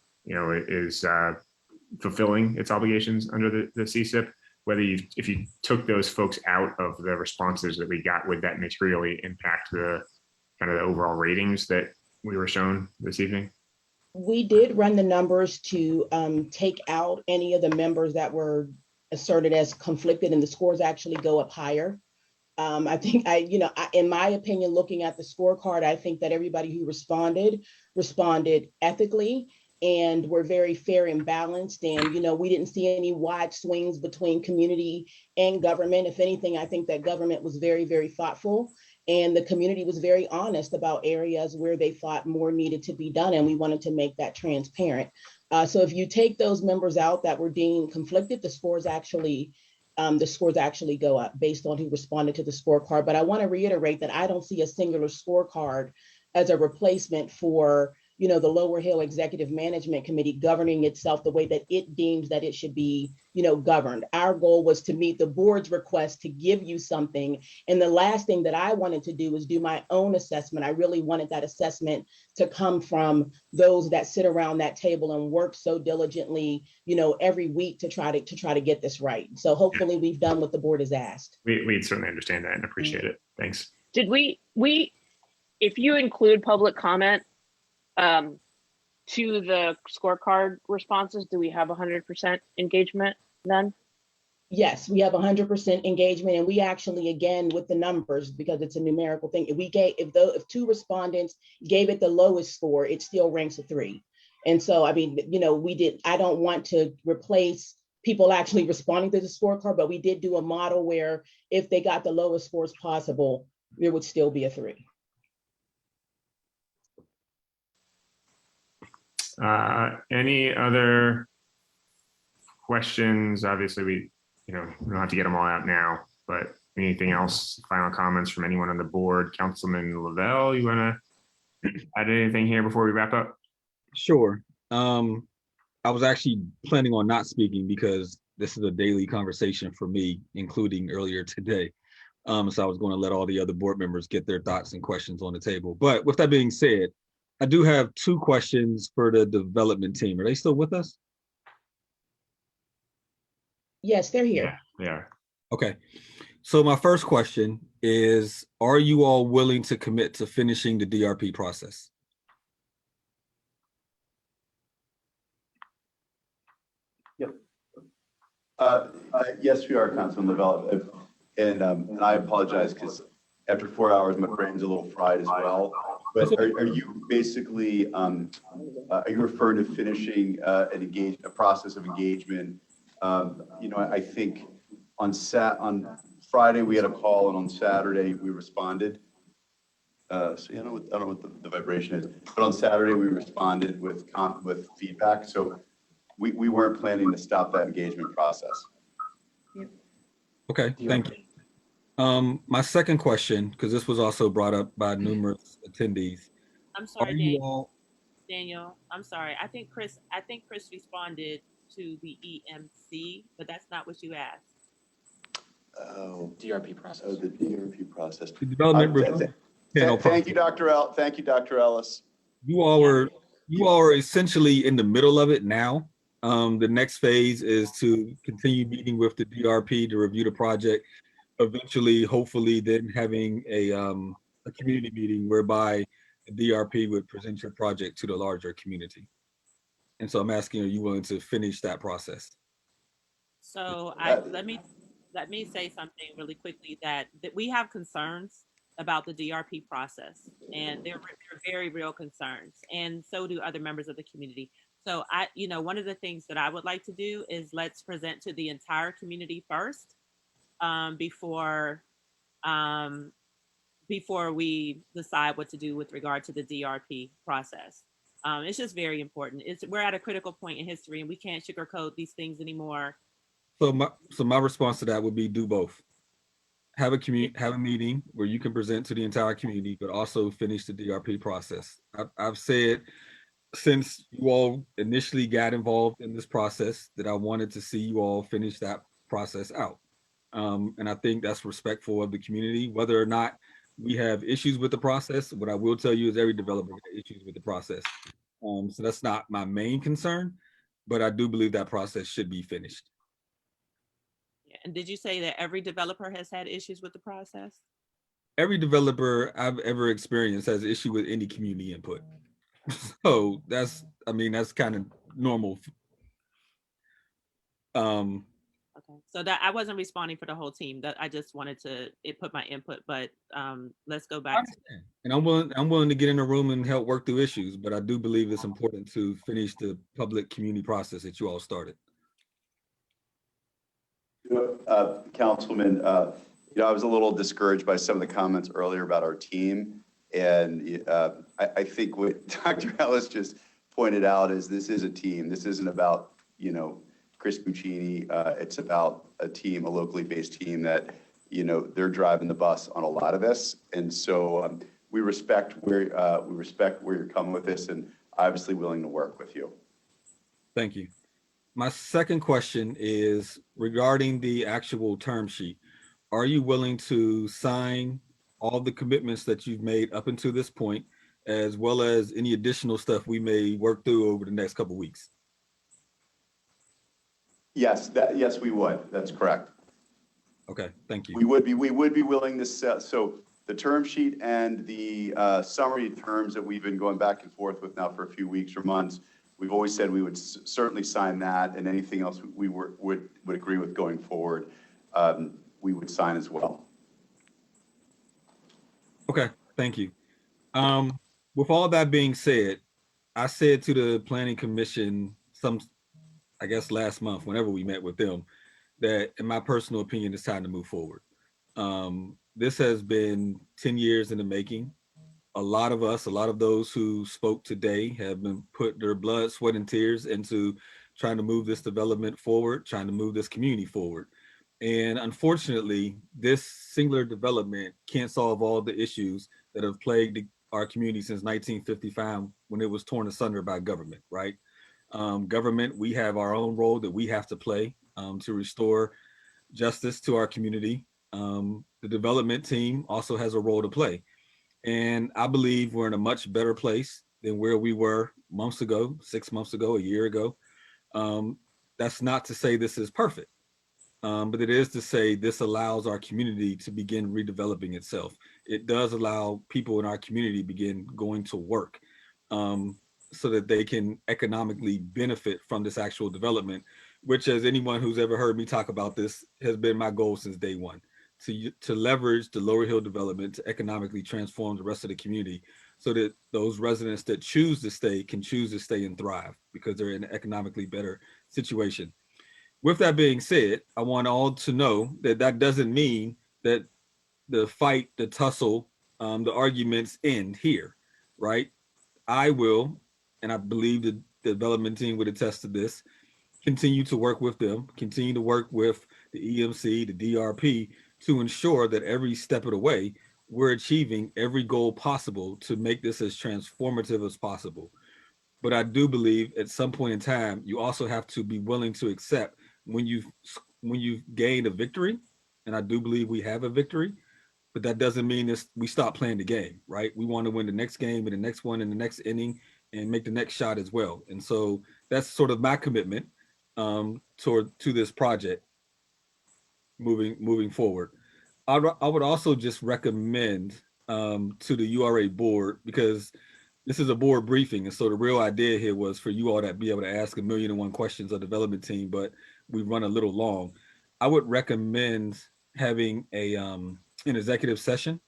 fulfilling its obligations under the CCIP. Whether if you took those folks out of the responses that we got, would that materially impact the kind of the overall ratings that we were shown this evening? We did run the numbers to take out any of the members that were asserted as conflicted, and the scores actually go up higher. I think in my opinion, looking at the scorecard, I think that everybody who responded ethically and were very fair and balanced. And, we didn't see any wide swings between community and government. If anything, I think that government was very, very thoughtful, and the community was very honest about areas where they thought more needed to be done. And we wanted to make that transparent. So if you take those members out that were deemed conflicted, the scores actually go up based on who responded to the scorecard. But I want to reiterate that I don't see a singular scorecard as a replacement for, the Lower Hill Executive Management Committee governing itself the way that it deems that it should be, governed. Our goal was to meet the board's request to give you something. And the last thing that I wanted to do was do my own assessment. I really wanted that assessment to come from those that sit around that table and work so diligently, every week to try to get this right. So hopefully we've done what the board has asked. We certainly understand that and appreciate it. Thanks. Did we, if you include public comment to the scorecard responses, do we have 100% engagement then? Yes, we have 100% engagement, and we actually, again, with the numbers, because it's a numerical thing, if two respondents gave it the lowest score, it still ranks a 3. And so, I don't want to replace people actually responding to the scorecard, but we did do a model where if they got the lowest scores possible, there would still be a 3. Any other questions? Obviously, we don't have to get them all out now, but anything else, final comments from anyone on the board? Councilman Lavelle, you want to add anything here before we wrap up? Sure. I was actually planning on not speaking because this is a daily conversation for me, including earlier today. So I was going to let all the other board members get their thoughts and questions on the table. But with that being said, I do have 2 questions for the development team. Are they still with us? Yes, they're here. Yeah. Okay. So my first question is, are you all willing to commit to finishing the DRP process? Yep. Yes, we are, Councilman Lavelle. And I apologize because after 4 hours, my brain's a little fried as well. But are you basically, are you referring to finishing a process of engagement? I think on Friday we had a call, and on Saturday we responded. So I don't know what the vibration is, but on Saturday we responded with feedback. So we weren't planning to stop that engagement process. Okay, thank you. My second question, because this was also brought up by numerous attendees. I'm sorry, Daniel. I'm sorry. I think Chris responded to the EMC, but that's not what you asked. Oh, DRP process. oh, the DRP process. The development review panel Thank you, process. Thank you, Dr. Ellis. You all are essentially in the middle of it now. The next phase is to continue meeting with the DRP to review the project. Eventually, hopefully, then having a community meeting whereby the DRP would present your project to the larger community. And so I'm asking, are you willing to finish that process? So let me say something really quickly that we have concerns about the DRP process, and they're very real concerns, and so do other members of the community. So one of the things that I would like to do is let's present to the entire community first, before we decide what to do with regard to the DRP process. It's just very important. We're at a critical point in history, and we can't sugarcoat these things anymore. So my response to that would be do both. Have a meeting where you can present to the entire community, but also finish the DRP process. I've said since you all initially got involved in this process that I wanted to see you all finish that process out. And I think that's respectful of the community, whether or not we have issues with the process. What I will tell you is every developer has issues with the process. So that's not my main concern, but I do believe that process should be finished. And did you say that every developer has had issues with the process? Every developer I've ever experienced has issue with any community input. So that's kind of normal. Okay, so that I wasn't responding for the whole team. That I just wanted to put my input, but let's go back. And I'm willing to get in a room and help work through issues, but I do believe it's important to finish the public community process that you all started. Councilman, I was a little discouraged by some of the comments earlier about our team. And I think what Dr. Ellis just pointed out is this is a team. This isn't about, Chris Buccini. It's about a team, a locally based team that, they're driving the bus on a lot of this. And so we respect where you're coming with this, and obviously willing to work with you. Thank you. My second question is regarding the actual term sheet. Are you willing to sign all the commitments that you've made up until this point, as well as any additional stuff we may work through over the next couple of weeks? Yes, we would. That's correct. Okay, thank you. We would be willing to set, so the term sheet and the summary terms that we've been going back and forth with now for a few weeks or months, we've always said we would certainly sign that, and anything else we would agree with going forward, we would sign as well. Okay, thank you. With all that being said, I said to the Planning Commission last month, whenever we met with them, that in my personal opinion, it's time to move forward. This has been 10 years in the making. A lot of those who spoke today have been put their blood, sweat, and tears into trying to move this development forward, trying to move this community forward. And unfortunately, this singular development can't solve all the issues that have plagued our community since 1955, when it was torn asunder by government, right? Government, we have our own role that we have to play to restore justice to our community. The development team also has a role to play. And I believe we're in a much better place than where we were months ago, 6 months ago, a year ago. That's not to say this is perfect, but it is to say this allows our community to begin redeveloping itself. It does allow people in our community begin going to work so that they can economically benefit from this actual development, which, as anyone who's ever heard me talk about this, has been my goal since day one. To leverage the Lower Hill development to economically transform the rest of the community so that those residents that choose to stay can choose to stay and thrive because they're in an economically better situation. With that being said, I want all to know that that doesn't mean that the fight, the tussle, the arguments end here, right? I will, and I believe the development team would attest to this, continue to work with them, continue to work with the EMC, the DRP, to ensure that every step of the way, we're achieving every goal possible to make this as transformative as possible. But I do believe at some point in time, you also have to be willing to accept when you've gained a victory, and I do believe we have a victory, but that doesn't mean we stop playing the game, right? We want to win the next game and the next one and the next inning and make the next shot as well. And so that's sort of my commitment to this project moving forward. I would also just recommend to the URA board, because this is a board briefing, and so the real idea here was for you all to be able to ask 1,000,001 questions of the development team, but we run a little long. I would recommend having an executive session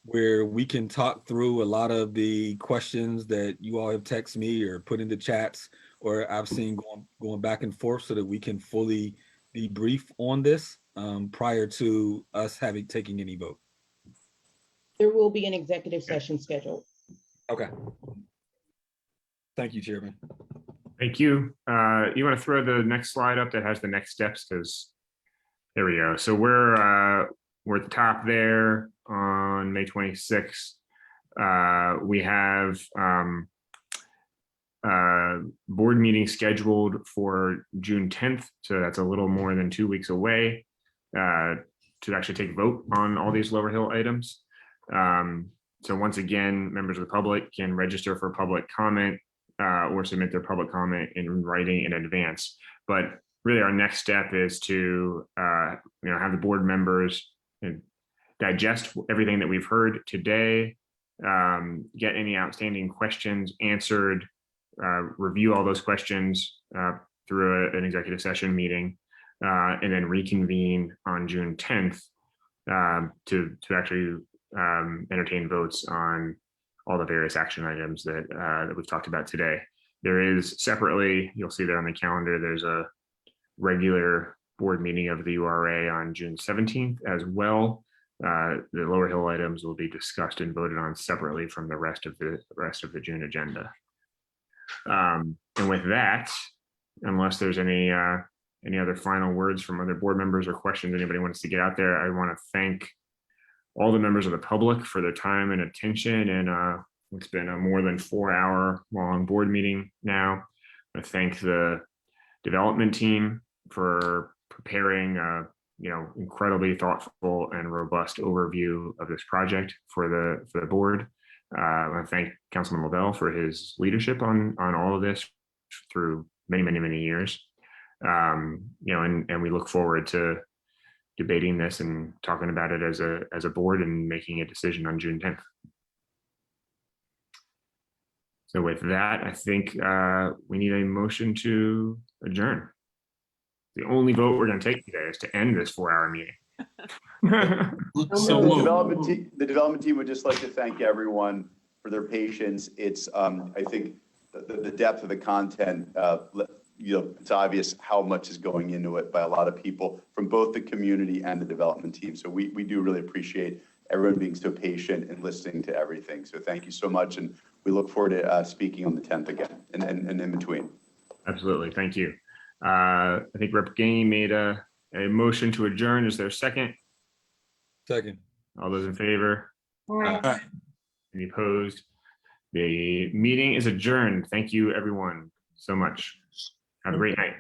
where we can talk through a lot of the questions that you all have texted me or put into chats, or I've seen going back and forth, so that we can fully debrief on this prior to us taking any vote. There will be an executive session scheduled. Okay. Thank you, Chairman. Thank you. You want to throw the next slide up that has the next steps? Because there we go. So we're at the top there on May 26th. We have board meeting scheduled for June 10th. So that's a little more than 2 weeks away to actually take a vote on all these Lower Hill items. So once again, members of the public can register for public comment or submit their public comment in writing in advance. But really our next step is to have the board members digest everything that we've heard today, get any outstanding questions answered, review all those questions through an executive session meeting, and then reconvene on June 10th to actually entertain votes on all the various action items that we've talked about today. There is separately, you'll see there on the calendar, there's a regular board meeting of the URA on June 17th as well. The Lower Hill items will be discussed and voted on separately from the rest of the June agenda. And with that, unless there's any other final words from other board members or questions anybody wants to get out there, I want to thank all the members of the public for their time and attention. And it's been a more than 4-hour long board meeting now. I thank the development team for preparing incredibly thoughtful and robust overview of this project for the board. I want to thank Councilman Lavelle for his leadership on all of this through many years. And we look forward to debating this and talking about it as a board and making a decision on June 10th. So with that, I think we need a motion to adjourn. The only vote we're going to take today is to end this 4-hour meeting. The development team would just like to thank everyone for their patience. It's I think the depth of the content, it's obvious how much is going into it by a lot of people from both the community and the development team. So we do really appreciate everyone being so patient and listening to everything. So thank you so much. And we look forward to speaking on the 10th again and in between. Absolutely. Thank you. I think Rep. Gainey made a motion to adjourn. Is there a second? Second. All those in favor? Aye. Any opposed? The meeting is adjourned. Thank you, everyone, so much. Have a great night.